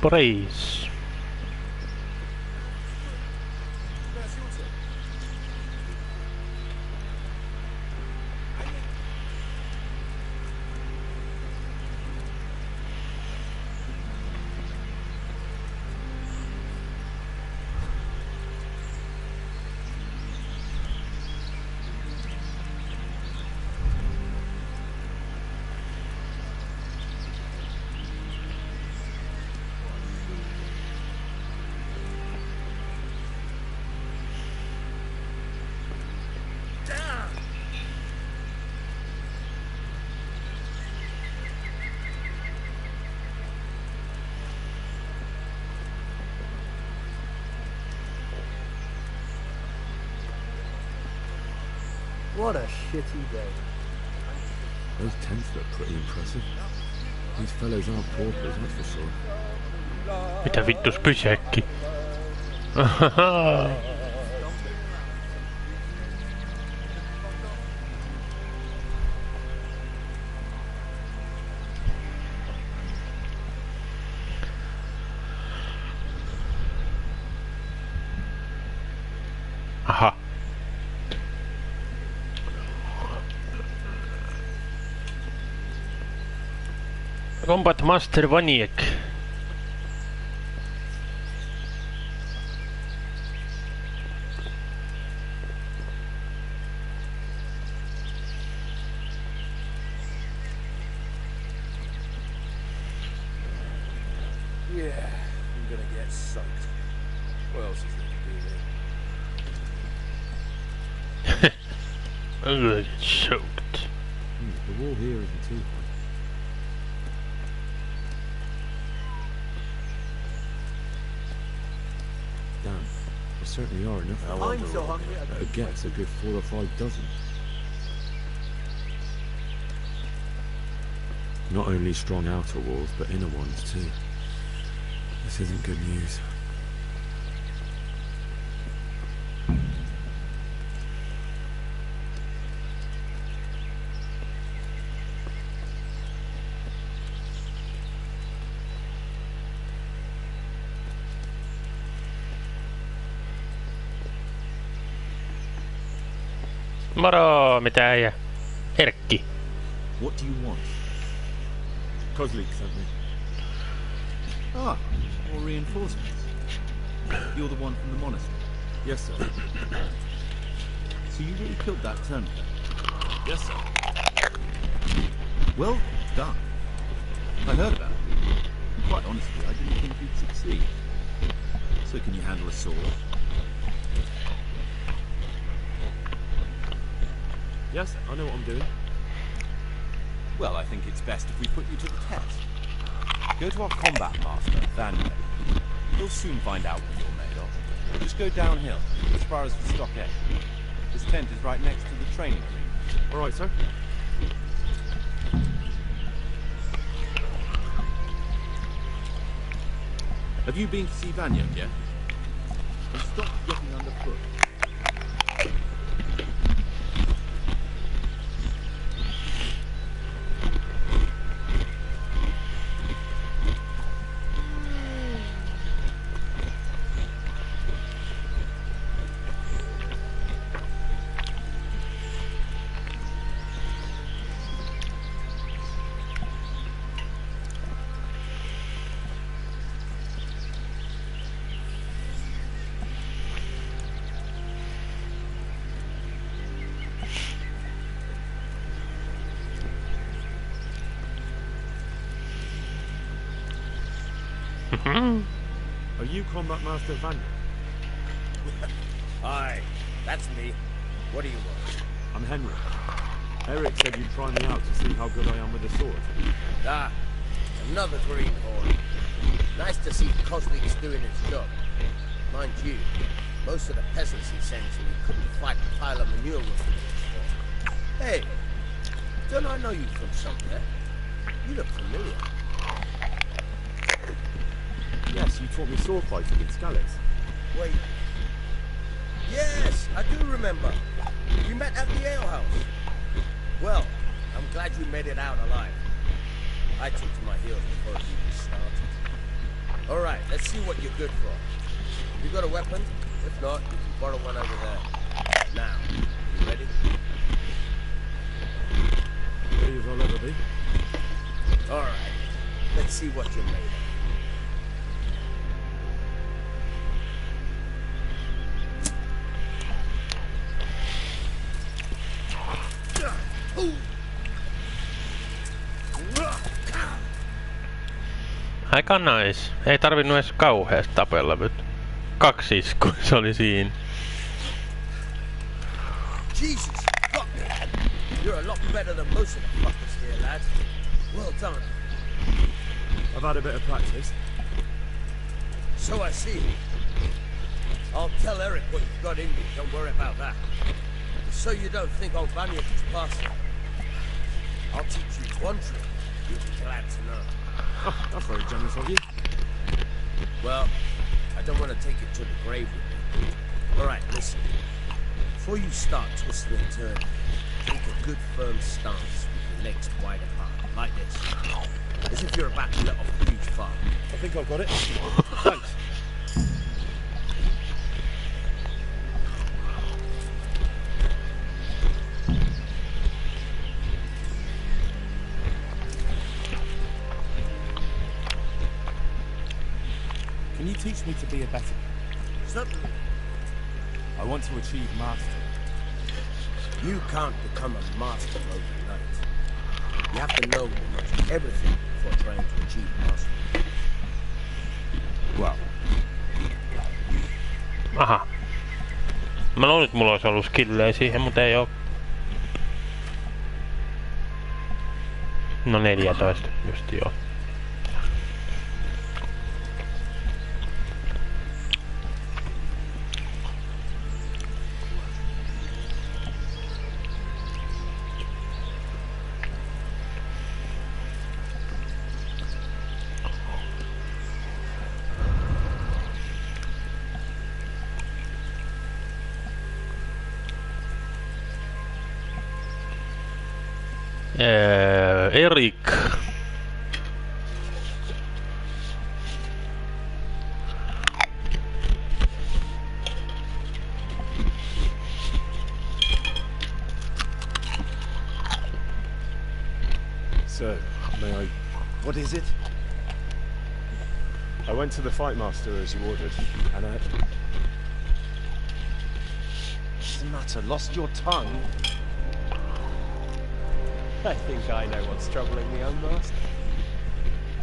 Praise. What a shitty day. Those tents look pretty impressive. These fellows aren't paupers, that's for sure. Mitä vittus pysäkki? Aha. Combat Master Vaniek. Yeah, I'm gonna get soaked. What else is there to do here? I'm gonna get soaked. The wall here isn't too high. Damn, there certainly are enough. I'm so hungry. At a guess, a good 4 or 5 dozen. Not only strong outer walls, but inner ones too. This isn't good news. Moro, mitä äijä? Erkki. What do you want? Kozlik sent me. Ah, more reinforcements. You're the one from the monastery? Yes, sir. So you really killed that turnip? Yes, sir. Well done. I heard about it. And quite honestly, I didn't think you'd succeed. So can you handle a sword? Yes, I know what I'm doing. Well, I think it's best if we put you to the test. Go to our combat master, Vanya. He'll soon find out what you're made of. Just go downhill, as far as the stockade. His tent is right next to the training green. All right, sir. Have you been to see Vanya yet? And stop getting underfoot. Are you Combat Master Vanya? Aye, that's me. What do you want? I'm Henry. Eric said you'd try me out to see how good I am with the sword. Ah, another greenhorn. Nice to see Kozlik's doing its job. Mind you, most of the peasants he sends me couldn't fight the pile of manure with him. Hey, don't I know you from somewhere? You look familiar. Yes, you taught me sword fighting in Scalix. Wait. Yes, I do remember. We met at the alehouse. Well, I'm glad you made it out alive. I took to my heels before it even started. Alright, let's see what you're good for. You got a weapon? If not, you can borrow one over there. Now, you ready? Ready as I'll ever be. Alright, let's see what you're made of. Aika nice. Ei tarvinnut edes kauheasti tapella, mutta 2 iskua se oli siinä. Jesus, fuck me. You're a lot better than most of the fuckers here, lad. Well done. I've had a bit of practice. So I see. I'll tell Eric what you've got in you. Don't worry about that. The So you don't think old Vanya is passing? I'll teach you one trick. You'll be glad to know. Oh, that's very generous of you. Well, I don't want to take it to the grave with me. Alright, listen. Before you start twisting and turning, take a good firm stance with your legs wide apart, like this. As if you're about to let off a huge fart. I think I've got it. Thanks. Can you teach me to be a better man? Certainly. I want to achieve mastery. You can't become a master overnight. You have to know pretty much everything before trying to achieve mastery. Well. Aha. Mä luulen, että mulla olisi ollut skillejä siihen, mutta ei oo. No 14, just joo. Erik. Sir, may I... What is it? I went to the fight master as you ordered, and I... What's the matter? Lost your tongue? I think I know what's troubling the young master.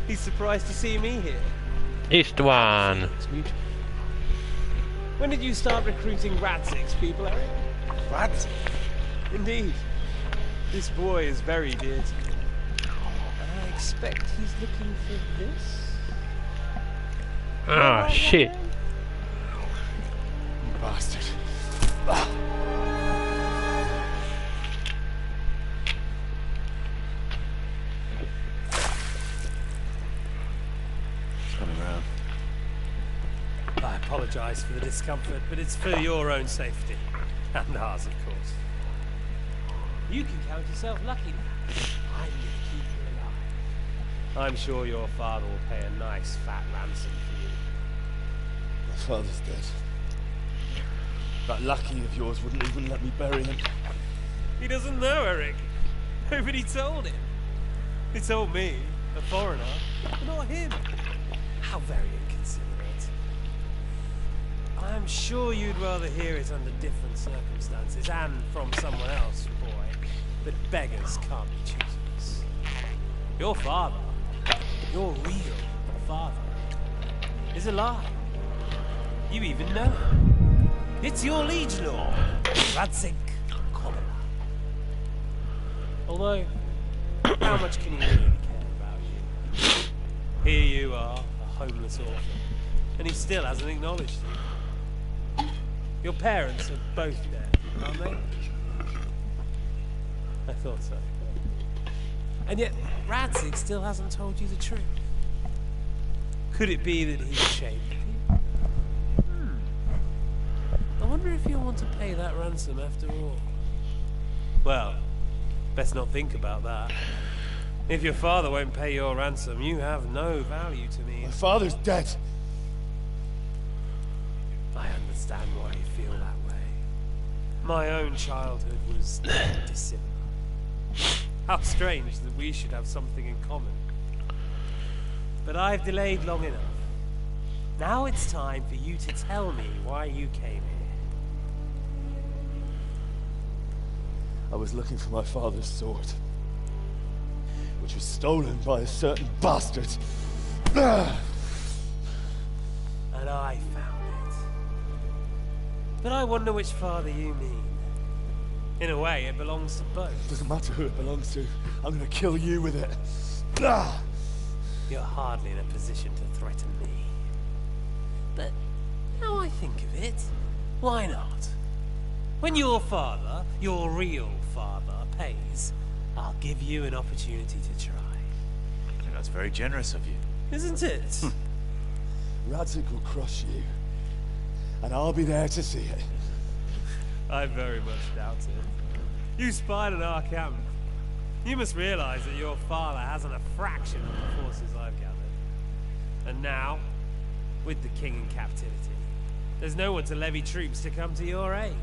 He's surprised to see me here. Istvan. When did you start recruiting Radzig's people, Eric? Radzig? Indeed. This boy is very dear to me. And I expect he's looking for this. Ah, shit. Bastard. I apologise for the discomfort, but it's for your own safety. And ours, of course. You can count yourself lucky now. I'm going to keep you alive. I'm sure your father will pay a nice fat ransom for you. My father's dead. That lackey of yours wouldn't even let me bury him. He doesn't know, Eric. Nobody told him. He told me, a foreigner, but not him. How very inconsiderate. I'm sure you'd rather hear it under different circumstances and from someone else, boy. But beggars can't be choosers. Your father, your real father, is alive. You even know him. It's your liege lord, Radzig Kovala. Although, how much can he really care about you? Here you are, a homeless orphan, and he still hasn't acknowledged you. Your parents are both dead, aren't they? I thought so. And yet, Radzig still hasn't told you the truth. Could it be that he's ashamed of you? I wonder if you'll want to pay that ransom after all. Well, best not think about that. If your father won't pay your ransom, you have no value to me. My father's dead. I understand why you feel that way. My own childhood was dissimilar. How strange that we should have something in common. But I've delayed long enough. Now it's time for you to tell me why you came here. I was looking for my father's sword, which was stolen by a certain bastard. And I found it. But I wonder which father you mean. In a way, it belongs to both. Doesn't matter who it belongs to. I'm gonna kill you with it. You're hardly in a position to threaten me. But now I think of it, why not? When your father, your real father, pays, I'll give you an opportunity to try. I think that's very generous of you. Isn't it? Radzig will crush you. And I'll be there to see it. I very much doubt it. You spied on our camp. You must realize that your father hasn't a fraction of the forces I've gathered. And now, with the king in captivity, there's no one to levy troops to come to your aid.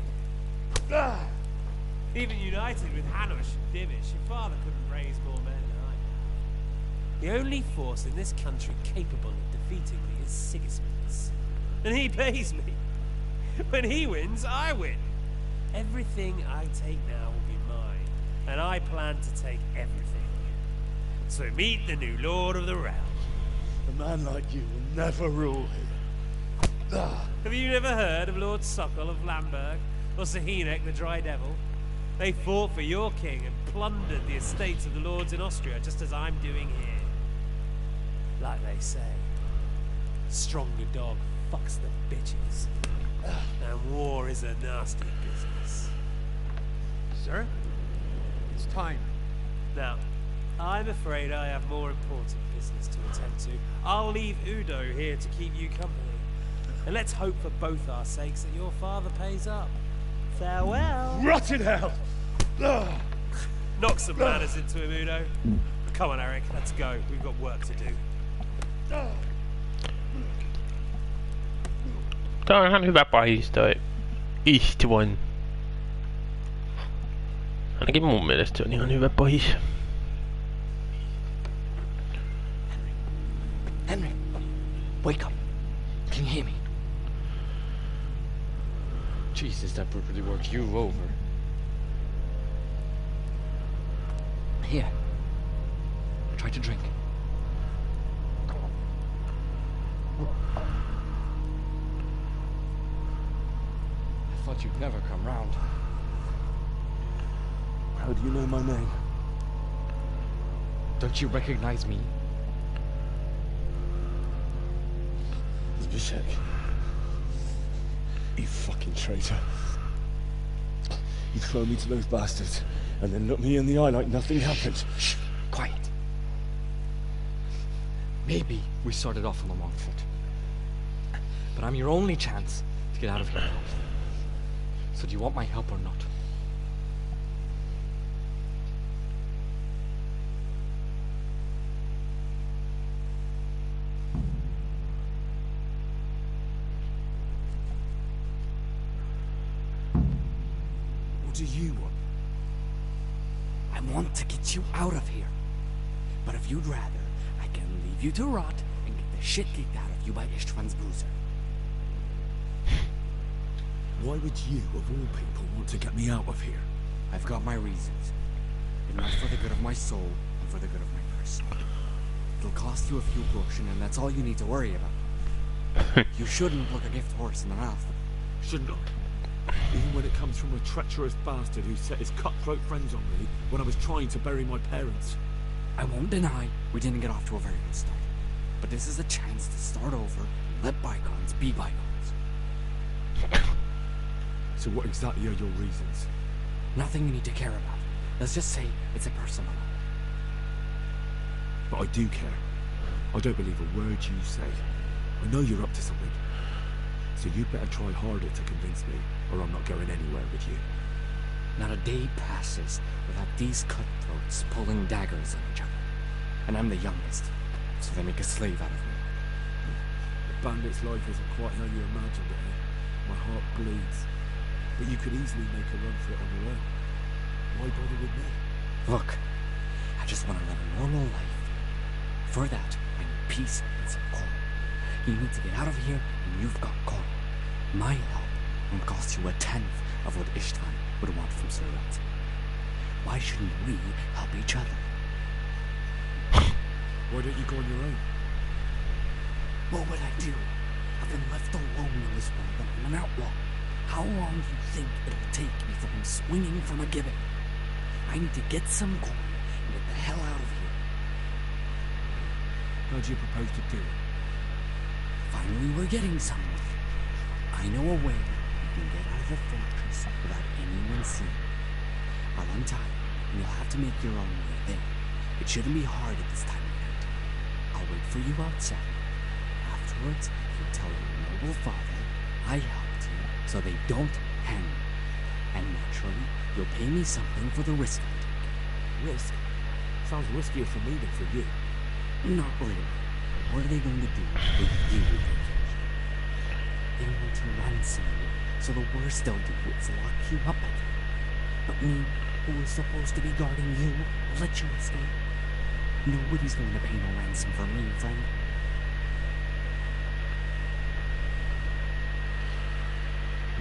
Even united with Hanush and Divish, your father couldn't raise more men than I. The only force in this country capable of defeating me is Sigismund's. And he pays me. When he wins, I win. Everything I take now will be mine, and I plan to take everything. So meet the new Lord of the Realm. A man like you will never rule here. Have you never heard of Lord Sokol of Lamberg, or Sahinek the Dry Devil? They fought for your king and plundered the estates of the lords in Austria, just as I'm doing here. Like they say, stronger dog fucks the bitches. And war is a nasty business. Sir? It's time. Now, I'm afraid I have more important business to attend to. I'll leave Udo here to keep you company. And let's hope for both our sakes that your father pays up. Farewell. Rotted hell! Knock some manners into him, Udo. Come on, Eric, let's go. We've got work to do. Tää on ihan hyvä pahis toi Istvan. Ainakin mun mielestä se on ihan hyvä pahis. Henry, wake up. Can you hear me? Jesus, that would really work you over. Here. Try to drink. I thought you'd never come round. How do you know my name? Don't you recognize me? Zbyszek. You fucking traitor. You throw me to those bastards, and then look me in the eye like nothing happened. Shh, quiet. Maybe we started off on the wrong foot. But I'm your only chance to get out of here. So do you want my help or not? What do you want? I want to get you out of here. But if you'd rather, I can leave you to rot and get the shit kicked out of you by Istvan's bruiser. Why would you, of all people, want to get me out of here? I've got my reasons. But not for the good of my soul and for the good of my purse. It'll cost you a few groschen, and that's all you need to worry about. You shouldn't look a gift horse in the mouth. Shouldn't I? Even when it comes from a treacherous bastard who set his cutthroat friends on me when I was trying to bury my parents. I won't deny we didn't get off to a very good start. But this is a chance to start over and let bygones be bygones. So what exactly are your reasons? Nothing you need to care about. Let's just say it's a personal one. But I do care. I don't believe a word you say. I know you're up to something. So you'd better try harder to convince me, or I'm not going anywhere with you. Not a day passes without these cutthroats pulling daggers on each other. And I'm the youngest, so they make a slave out of me. The bandit's life isn't quite how you imagined it. My heart bleeds. But you could easily make a run for it on your own. Why bother with me? Look, I just want to live a normal life. For that, I need peace and some corn. You need to get out of here, and you've got corn. My help won't cost you a tenth of what Istvan would want from Sir Radzig. Why shouldn't we help each other? Why don't you go on your own? What would I do? I've been left alone in this world, and I'm an outlaw. How long do you think it'll take before I'm swinging from a gibbet? I need to get some corn and get the hell out of here. How do you propose to do it? Finally, we're getting somewhere. I know a way we can get out of the fortress place without anyone seeing. I'll untie you, and you'll have to make your own way there. It shouldn't be hard at this time of night. I'll wait for you outside. Afterwards, you'll tell your noble father I helped you so they don't hang you. And naturally, you'll pay me something for the risk I took. Risk? Sounds riskier for me than for you. Not really. What are they going to do with you again? They want to ransom you, so the worst they'll do is lock you up again. But me, who is supposed to be guarding you, will let you escape. Nobody's going to pay no ransom for me, friend.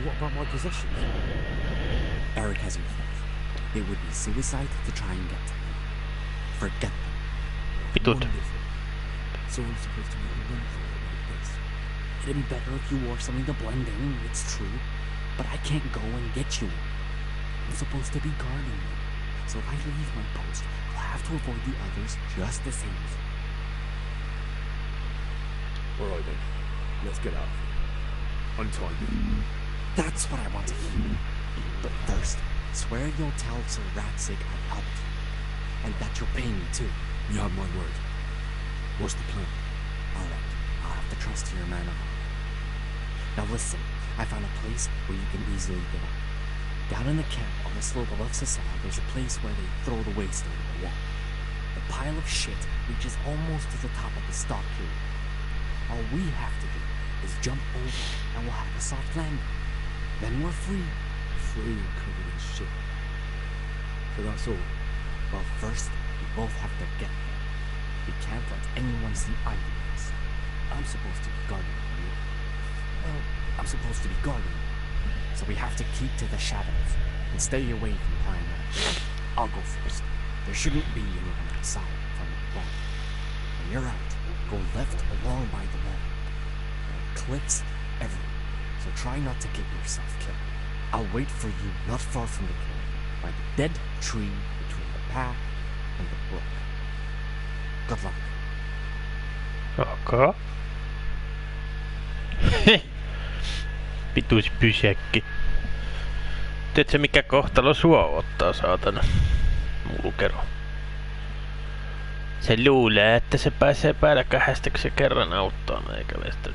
What about my possessions? Eric has your faith. It would be suicide to try and get to them. Forget them. Wonderful. So I'm supposed to make a run for it like this. It'd be better if you wore something to blend in, it's true. But I can't go and get you one. I'm supposed to be guarding you. So if I leave my post, I'll have to avoid the others just the same. Alright then. Let's get out of here. Untie me. That's what I want to hear. But first, swear you'll tell Sir Ratsig I helped you. And that you'll pay me too. You have my word. What's the plan? Alright, I'll have to trust your man of honor. Now listen, I found a place where you can easily get out. Down in the camp on the slope above Sasal, there's a place where they throw the waste over the wall. The pile of shit reaches almost to the top of the stock here. All we have to do is jump over and we'll have a soft landing. Then we're free. Free and covered in shit. So that's all? Well, first, we both have to get there. We can't let anyone see either of us. I'm supposed to be guarding you. Well, I'm supposed to be guarding you. So we have to keep to the shadows and stay away from prying eyes. I'll go first. There shouldn't be anyone outside from the wall. When you're out, go left along by the wall. There are cliffs everywhere, so try not to get yourself killed. I'll wait for you not far from the cliff, by the dead tree between the path and the brook. Good luck. Okay. Pitus pysäkki. Tiedätkö mikä kohtalo sua ottaa, saatana? Mulkero. Se luulee, että se pääsee päällekkähästä, kun se kerran auttaa meikäläistä.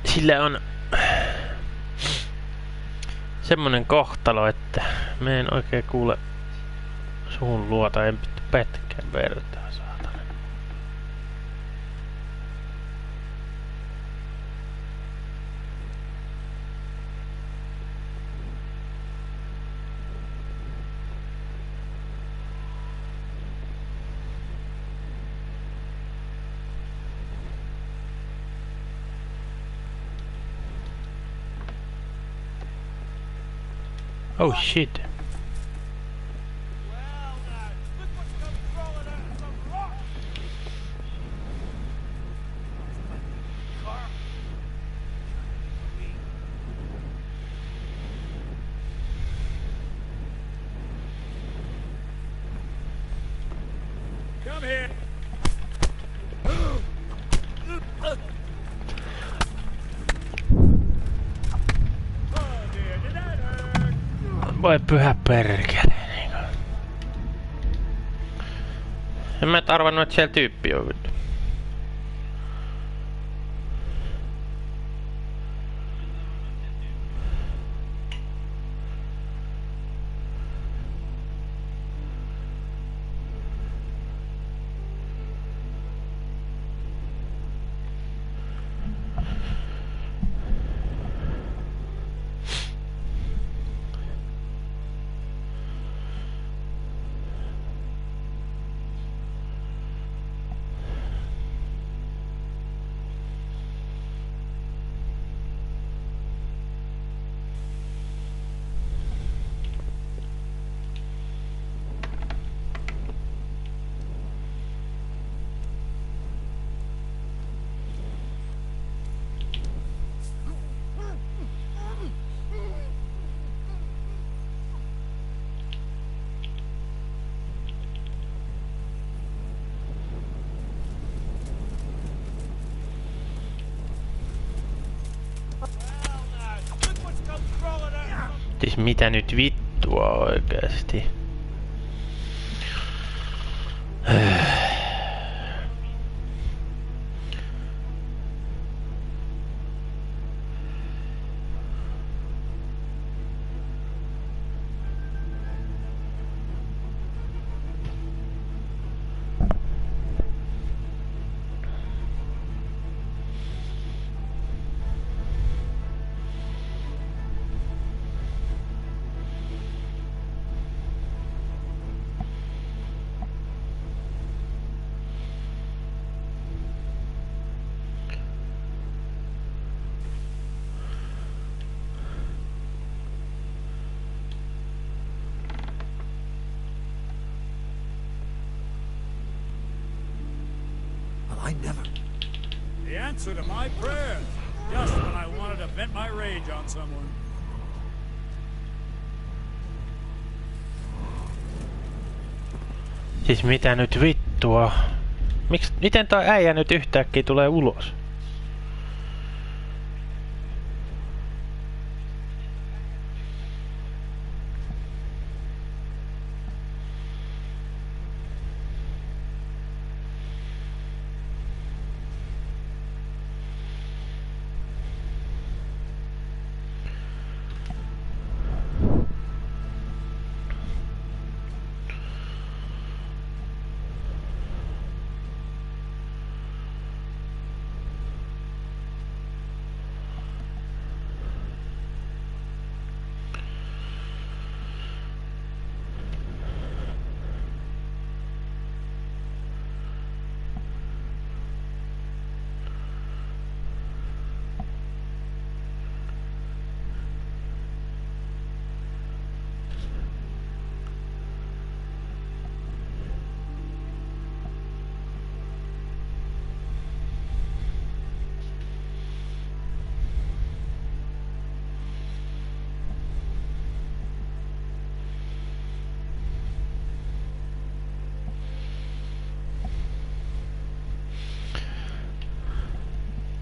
Sillä on semmonen kohtalo, että mä en oikein kuule suun luota, en pitää pätkään vertaa, saatana. Oh shit. Come here. Voi pyhä perkele, niinku. En mä arvannut, että siellä tyyppi on vittu. Siis mitä nyt vittua oikeesti? I never... The answer to my prayers, just when I wanted to vent my rage on someone. Siis mitä nyt vittua? Miten toi äijä nyt yhtäkkiä tulee ulos?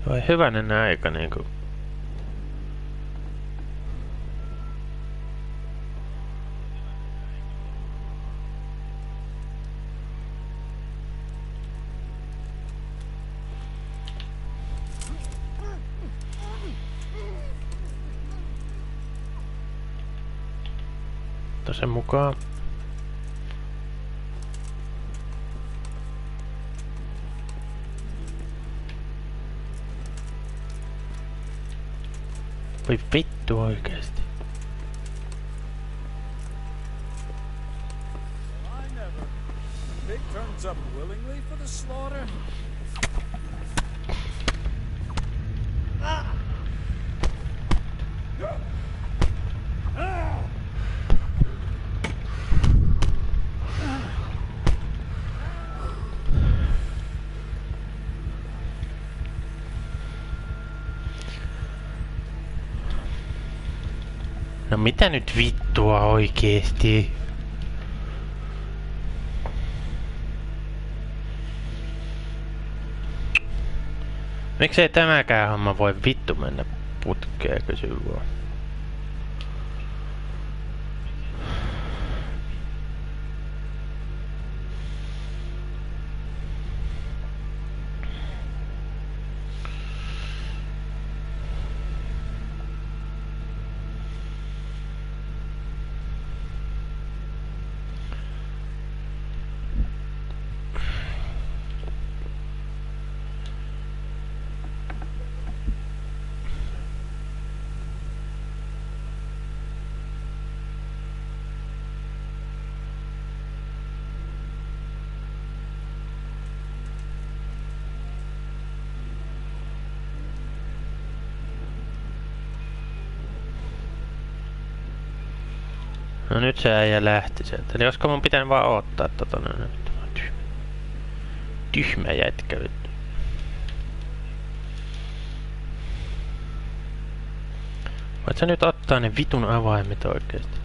Vai hyvänen aika niinku. Sen mukaan. Voi vittu oikeesti. I never. Pig turns up willingly for the slaughter. No mitä nyt vittua oikeesti? Miksei tämäkään homma voi vittu mennä putkeen, kysy vaan. No nyt se äijä lähti sieltä. Eli olisiko mun pitänyt vaan odottaa tota nyt? Tyhmä jätkä vittu. Voit sä nyt ottaa ne vitun avaimet oikeesti?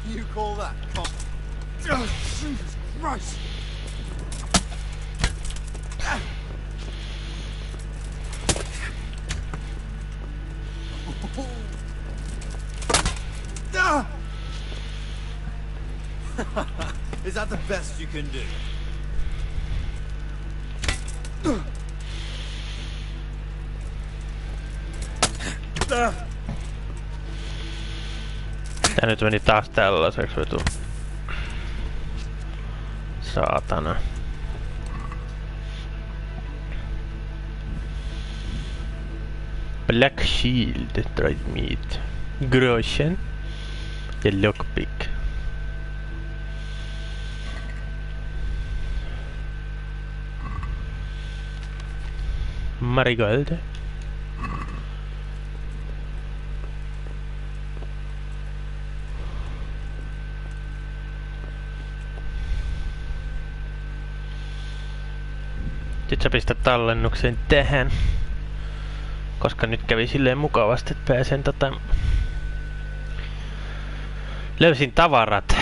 You call that coffee? Oh, Jesus Christ! Is that the best you can do? Tää nyt meni taas tällaiseksi vetu. Saatana. Black Shield, dried meat, Groschen ja Lockpick. Marigold. Sitten sä pistät tallennuksen tähän. Koska nyt kävi silleen mukavasti, että pääsen löysin tavarat.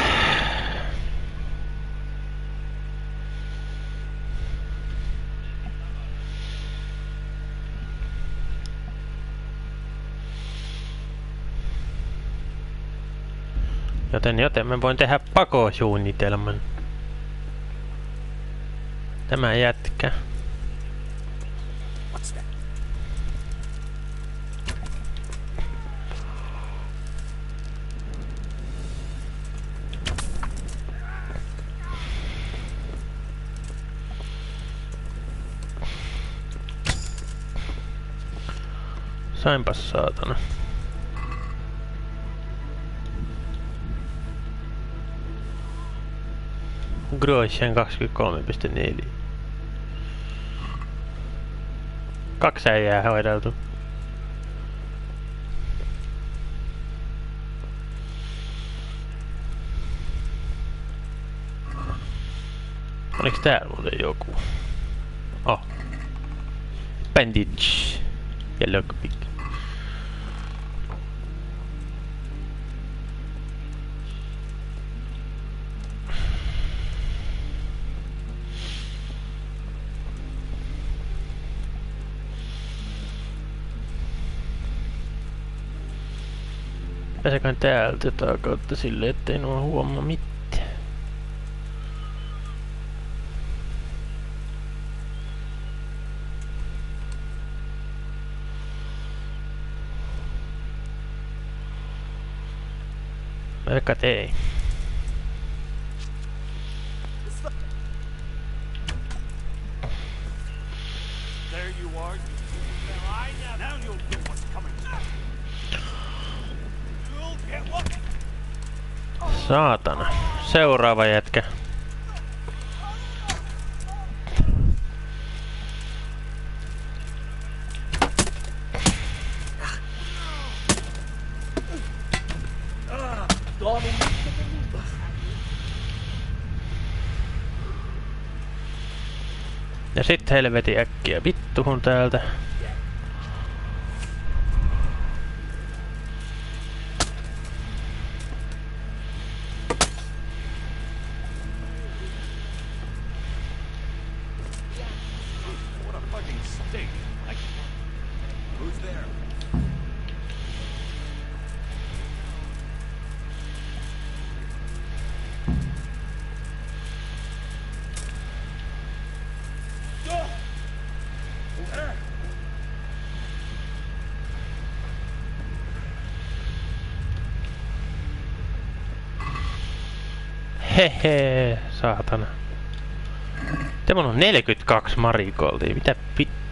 Joten mä voin tehdä pakosuunnitelman. Tämä jätkä. Sainpas saatana. Groschen 23.4. 2 äijää hoideltu. Oliks täällä muuten joku? Oh. Bandage ja lockpick. Pääseköhän täältä jotain kautta silleen, ettei nuo huomaa mitään. Vaikka ei. There you are, you fell eye now you'll get what's coming. You'll get what? Saatana. Seuraava jätkä. Ja sit helvetin äkkiä vittuhun täältä. What a fucking stink. Who's there? Hehe, saatana. Te mun on 42 marigoldia, mitä vittua?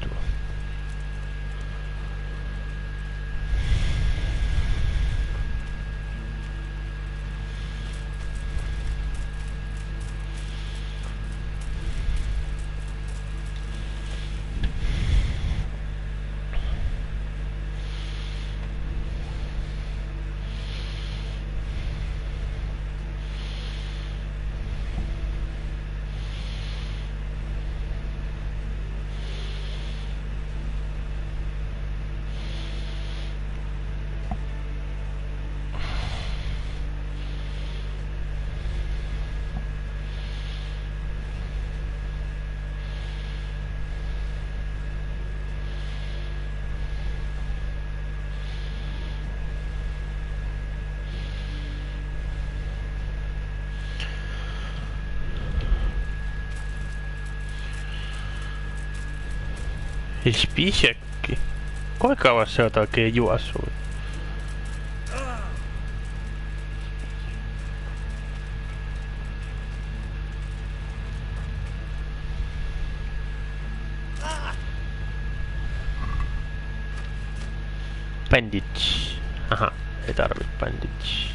Spisekki. Kuinka kauas se on oikein juossut? Bandage. Aha, ei tarvit bandage.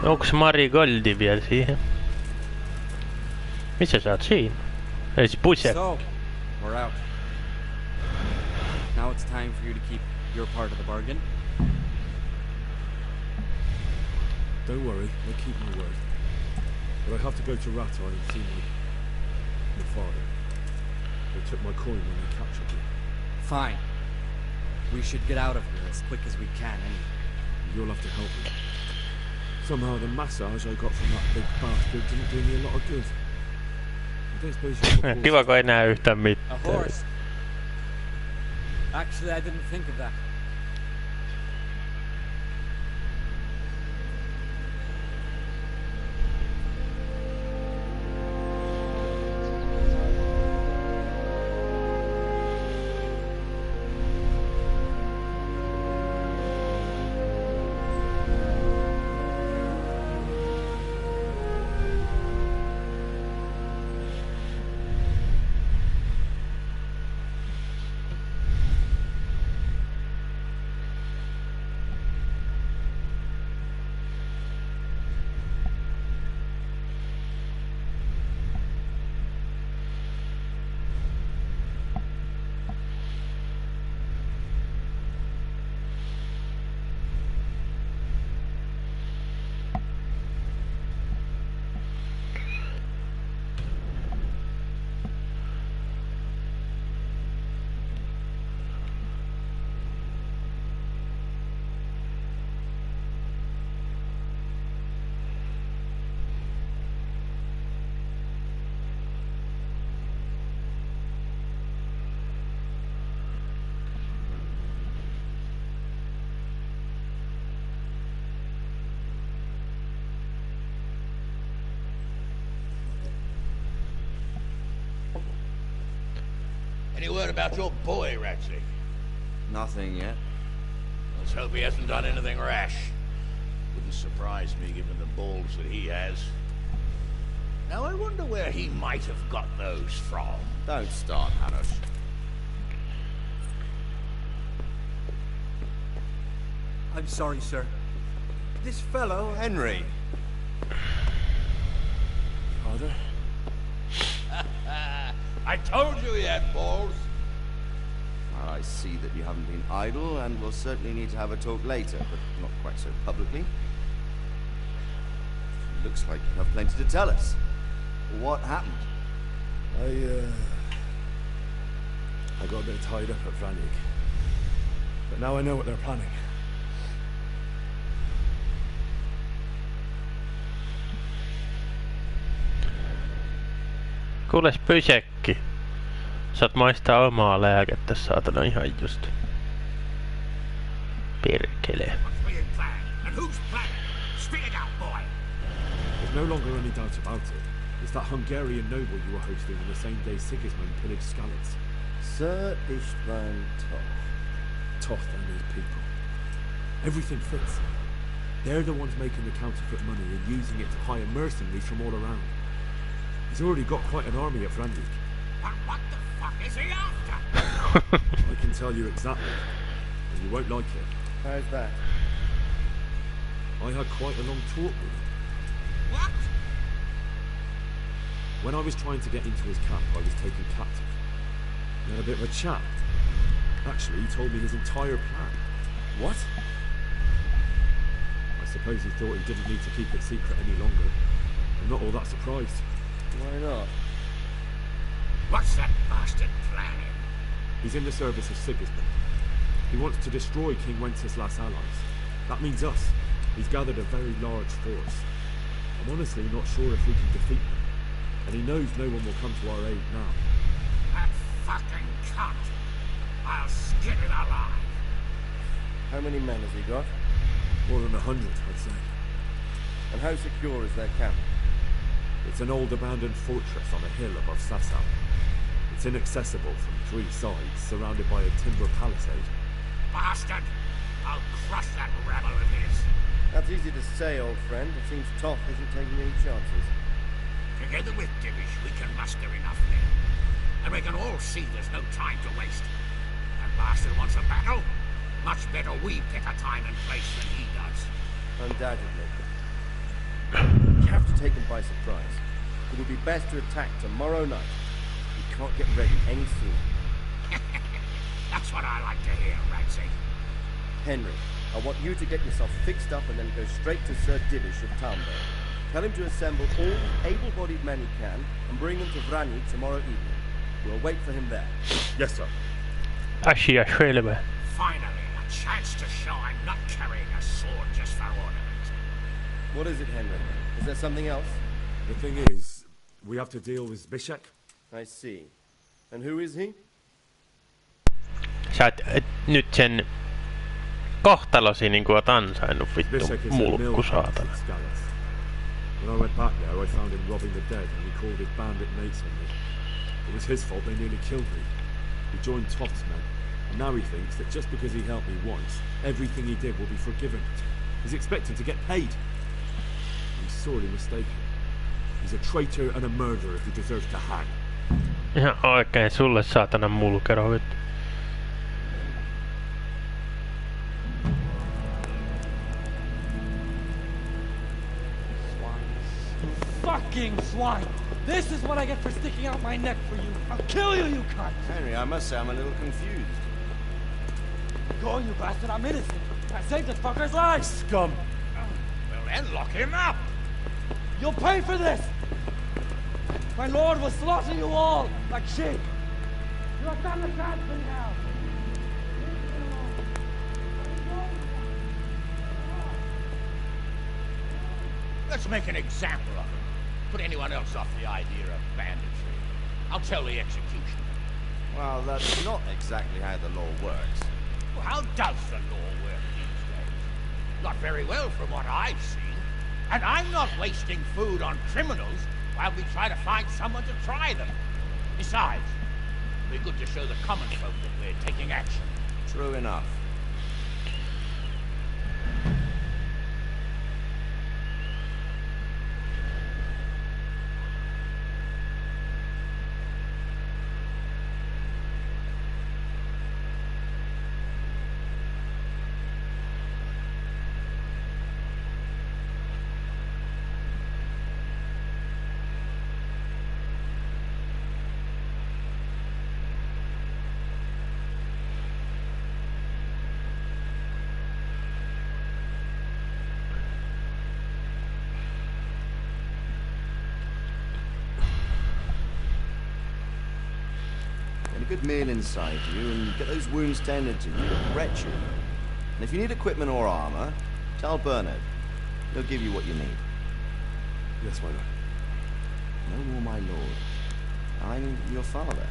Onks Marigoldi vielä siihen? Missä sä oot siinä? Ei se pusekki. So, we're out. Now it's time for you to keep your part of the bargain. Don't worry, I'll keep my word. But I have to go to Ratai and see my father. They took my coin when they captured me. Fine. We should get out of here as quick as we can anyway. You'll have to help me. Somehow the massage I got from that big bastard didn't do me a lot of good. I don't suppose you have a Kiva, kun ei näe yhtään mitään. A horse. Actually, I didn't think of that. Any word about your boy, Ratcliffe? Nothing yet. Let's hope he hasn't done anything rash. Wouldn't surprise me given the balls that he has. Now I wonder where he might have got those from. Don't start, Hanush. I'm sorry, sir. This fellow... Henry! Father? I told you he had balls. Well, I see that you haven't been idle, and we'll certainly need to have a talk later, but not quite so publicly. Looks like you have plenty to tell us. What happened? I got a bit tied up at Vranig. But now I know what they're planning. Kuules pysekki. Saat maistaa omaa lääkettä, saatana ihan just. Perkele. There's no longer any doubt about it. It's that Hungarian noble you were hosting on the same day Sigismund pillaged Skalitz. Sir Istvan Toth. Toth and his people. Everything fits. They're the ones making the counterfeit money and using it to hire mercenaries from all around. He's already got quite an army at Vranig. But what the fuck is he after? I can tell you exactly, and you won't like it. How's that? I had quite a long talk with him. What? When I was trying to get into his camp, I was taken captive. We had a bit of a chat. Actually, he told me his entire plan. What? I suppose he thought he didn't need to keep it secret any longer. I'm not all that surprised. Why not? What's that bastard planning? He's in the service of Sigismund. He wants to destroy King Wenceslas' allies. That means us. He's gathered a very large force. I'm honestly not sure if we can defeat them. And he knows no one will come to our aid now. That fucking cunt! I'll skin it alive! How many men has he got? More than 100, I'd say. And how secure is their camp? It's an old abandoned fortress on a hill above Sasau. It's inaccessible from 3 sides, surrounded by a timber palisade. Bastard! I'll crush that rabble of his. That's easy to say, old friend. It seems Toth isn't taking any chances. Together with Divish, we can muster enough men. And we can all see there's no time to waste. That bastard wants a battle. Much better we pick a time and place than he does. Undoubtedly. You have to take him by surprise. It would be best to attack tomorrow night. We can't get ready any sooner. That's what I like to hear, Ragsy. Henry, I want you to get yourself fixed up and then go straight to Sir Divish of Townburg. Tell him to assemble all the able-bodied men he can and bring them to Vrani tomorrow evening. We'll wait for him there. Yes, sir. Asia selvä. Finally, a chance to show I'm not carrying a sword just for ornament. What is it, Henry? Is there something else? The thing is, we have to deal with Bishek. I see. And who is he? Sä et nyt sen kohtalosi niinku oot ansainnut, vittu mulkku saatana. When I went back there, I found him robbing the dead, and he called his bandit mates on me. It was his fault they nearly killed me. He joined Toth's men, and now he thinks that just because he helped me once, everything he did will be forgiven. He's expecting to get paid. He's sorely mistaken. He's a traitor and a murderer who deserves to hang. Ihan oikein sulle saatana mulkero, vittu. Fucking swine! This is what I get for sticking out my neck for you. I'll kill you, you cunt! Henry, I must say I'm a little confused. Go, you bastard! I'm innocent. I saved this fucker's life. Scum! Well then, lock him up! You'll pay for this! My lord will slaughter you all like sheep. You're done the transfer now. Let's make an example of him. Put anyone else off the idea of banditry. I'll tell the executioner. Well, that's not exactly how the law works. Well, how does the law work these days? Not very well from what I've seen. And I'm not wasting food on criminals while we try to find someone to try them. Besides, it'll be good to show the common folk that we're taking action. True enough. Good meal inside you and get those wounds tended to. You'll regret you. And if you need equipment or armor, tell Bernard. He'll give you what you need. Yes, my lord. No more, my lord. I'm your father.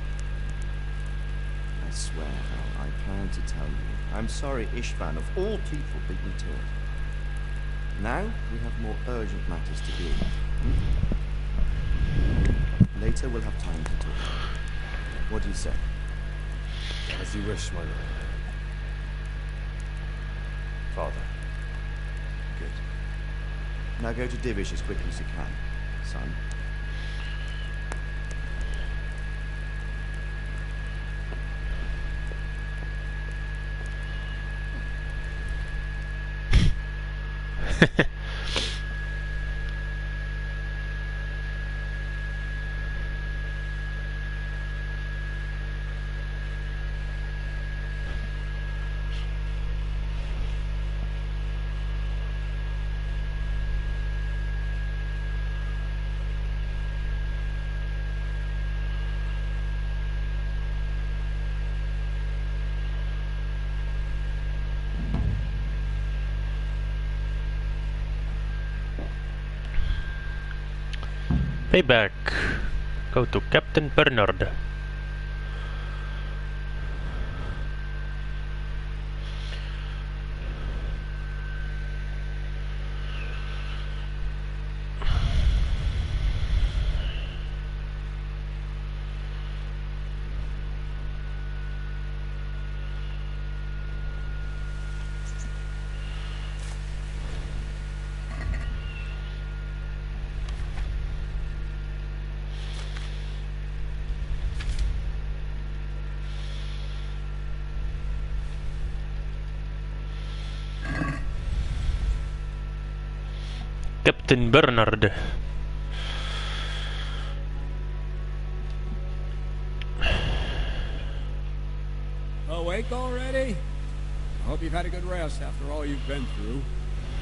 I swear, Hal, I plan to tell you. I'm sorry Ishvan, of all people, beat me to it. Now, we have more urgent matters to deal with. Later, we'll have time to talk. What do you say? As you wish, my lord. Father. Good. Now go to Divish as quickly as you can, son. Payback. Go to Captain Bernard. Captain Bernard. Awake already? I hope you've had a good rest after all you've been through.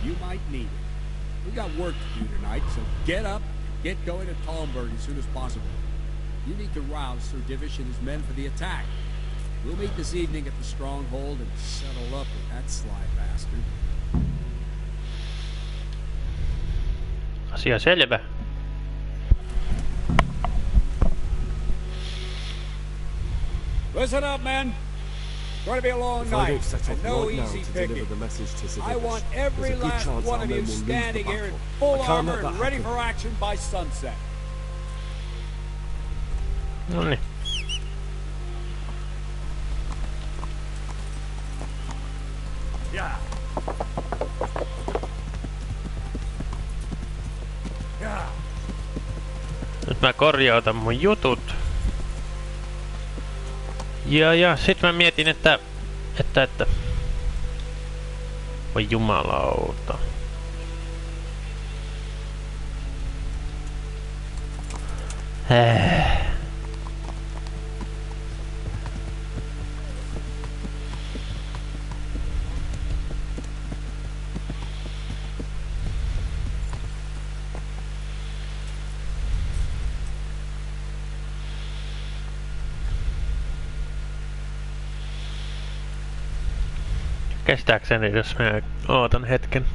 You might need it. We got work to do tonight, so get up and get going to Talmberg as soon as possible. You need to rouse Sir Divish and his men for the attack. We'll meet this evening at the stronghold and settle up with that sly bastard. Asia selvä. Listen up, men. It's going to be a long If I don't night, set and off no right now easy to deliver picking. the message to Sir I Divish, want every there's a good last chance one our of men you will lose the standing here in battle. full I can't armor let that and ready happen. for action by sunset. Noniin. Yeah. Yeah. Nyt mä korjautan mun jutut. Ja sit mä mietin, että... Voi jumalauta. Kestääkseni, jos mä ootan hetken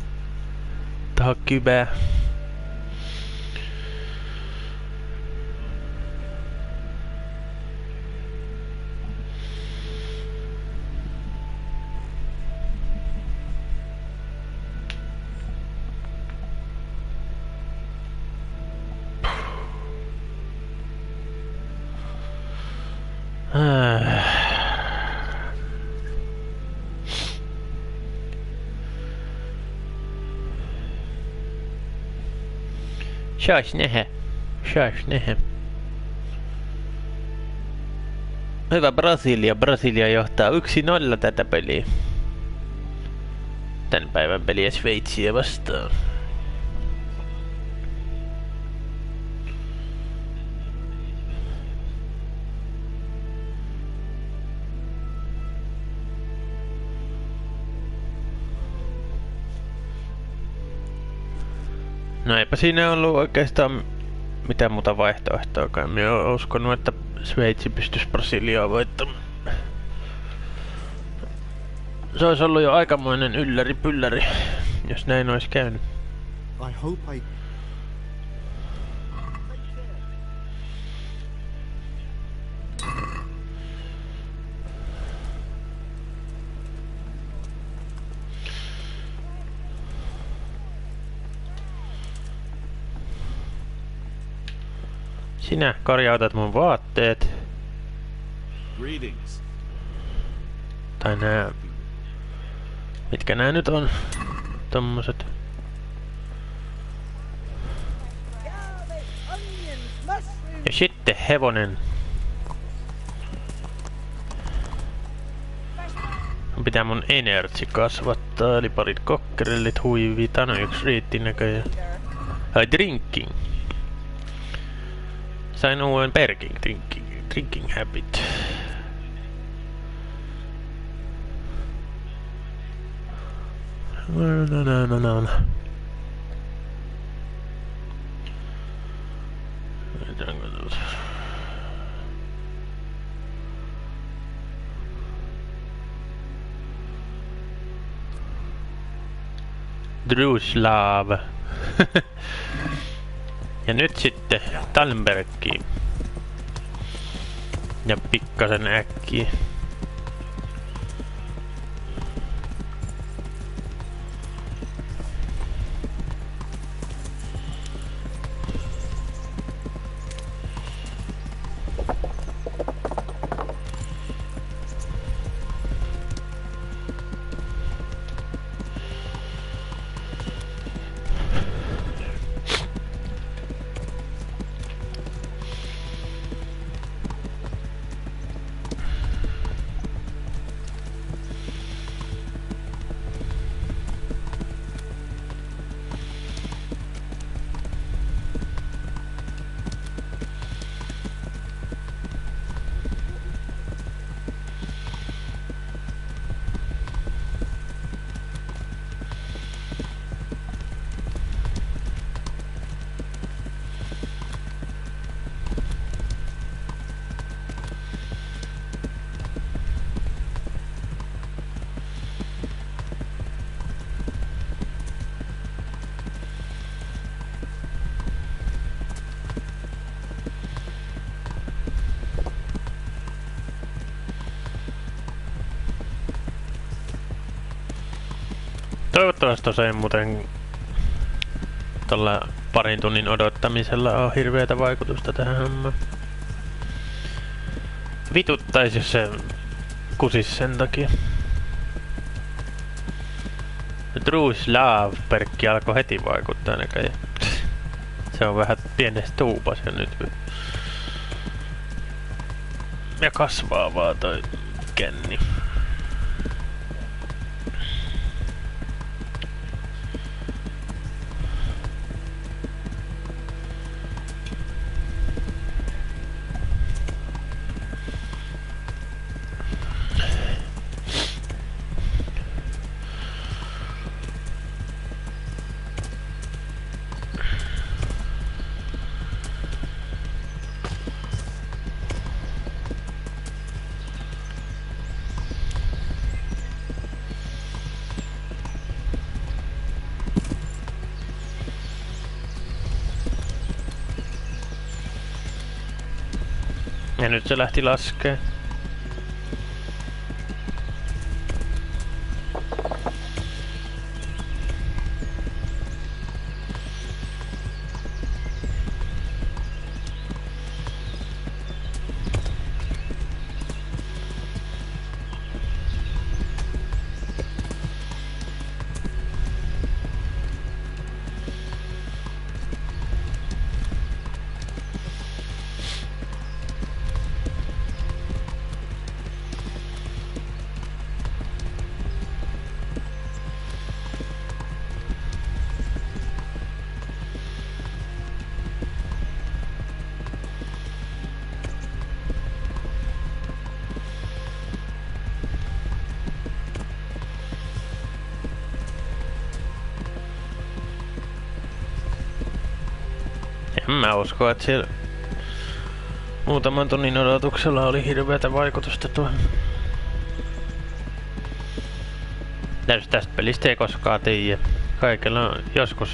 tohon kybää. Sais nähdä. Hyvä Brasilia. Brasilia johtaa 1-0 tätä peliä. Tän päivän peliä Sveitsiä vastaan. No eipä siinä ollut oikeastaan mitään muuta vaihtoehtoakaan. Minä olen uskonut, että Sveitsi pystyisi Brasiliaa voittamaan. Se olisi ollut jo aikamoinen ylläri-pylläri, jos näin olisi käynyt. I hope I... Sinä korjautat mun vaatteet. Greetings. Tai nää... Mitkä nää nyt on? Tommoset. Ja sitten hevonen. Pitää mun energy kasvattaa, eli parit kokkerellit, huivita, no yksi riitti näköjään. Drinking. Sain uuden perkin, drinking habit. No. Druslav. Ja nyt sitten Tallenbergiin. Ja pikkasen äkkiä. Toivottavasti tuossa ei muuten tuolla parin tunnin odottamisella on hirveätä vaikutusta tähän hommaan. Vituttaisi, jos se kusis sen takia. True Love-perkki alkoi heti vaikuttaa näköjään. Se on vähän pienestä tuupas ja nyt. Ja kasvaa vaan toi kenni. Ja nyt se lähti laskee. En mä usko, että siellä muutaman tunnin odotuksella oli hirveätä vaikutusta tuohon. Tästä pelistä ei koskaan tiedä. Kaikella joskus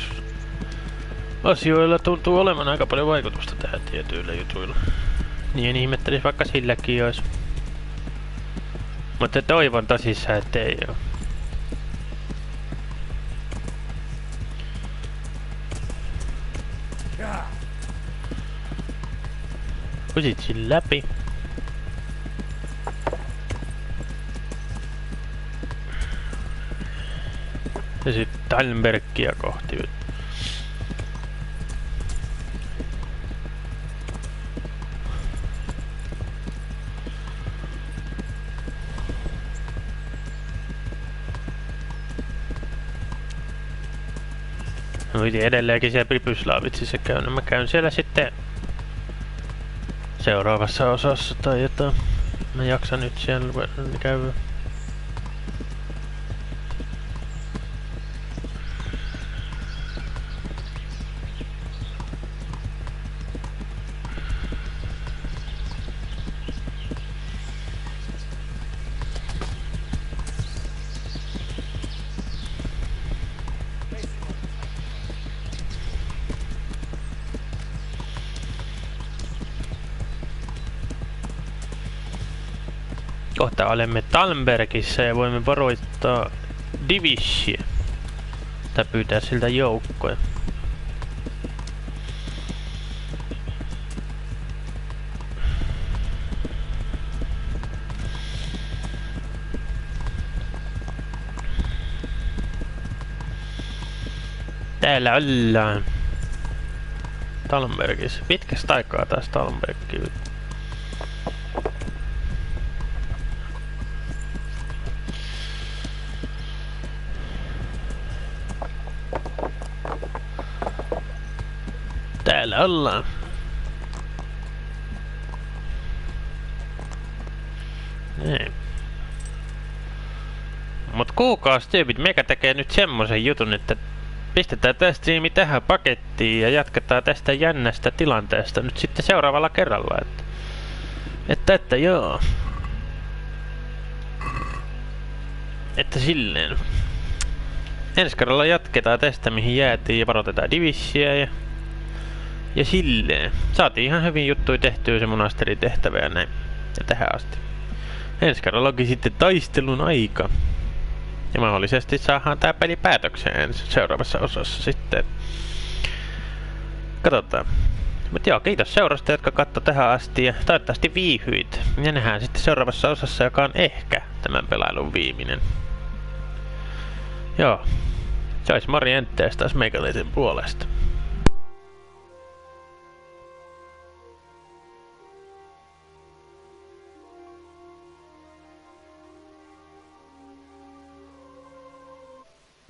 asioilla tuntuu olevan aika paljon vaikutusta tähän tietyillä jutuilla. Niin ihmettelis vaikka silläkin olisi. Mutta toivon tosissaan, ettei oo. Kusitsin läpi. Ja sitten Tallenbergia kohti. No piti edelleenkin siellä Pribyslaavitsissa käyn. Mä käyn siellä sitten seuraavassa osassa tai jotain. Mä jaksan nyt siellä käydä. Kohta olemme Tallenbergissa ja voimme varoittaa Divissiä. Tai pyytää siltä joukkoja. Täällä ollaan Tallenbergissa. Pitkästä aikaa taas Tallenbergiin. Täällä ollaan. Niin. Mut kuukausityypit meikä tekee nyt semmosen jutun, että pistetään tästä striimi tähän pakettiin ja jatketaan tästä jännästä tilanteesta nyt sitten seuraavalla kerralla. Että joo. Että silleen. Ensi kerralla jatketaan tästä mihin jäätiin ja varoitetaan Divissiä ja silleen. Saatiin ihan hyvin juttuja tehtyä se monasteritehtävä ja näin. Ja tähän asti. Ensi kerralla onkin sitten taistelun aika. Ja mahdollisesti saadaan tää peli päätökseen seuraavassa osassa sitten. Katsotaan. Mutta joo, kiitos seurasta, jotka katsoi tähän asti ja toivottavasti viihyit. Ja nähdään sitten seuraavassa osassa, joka on ehkä tämän pelailun viimeinen. Joo. Se olisi morjenttees taas meikäläisen puolesta.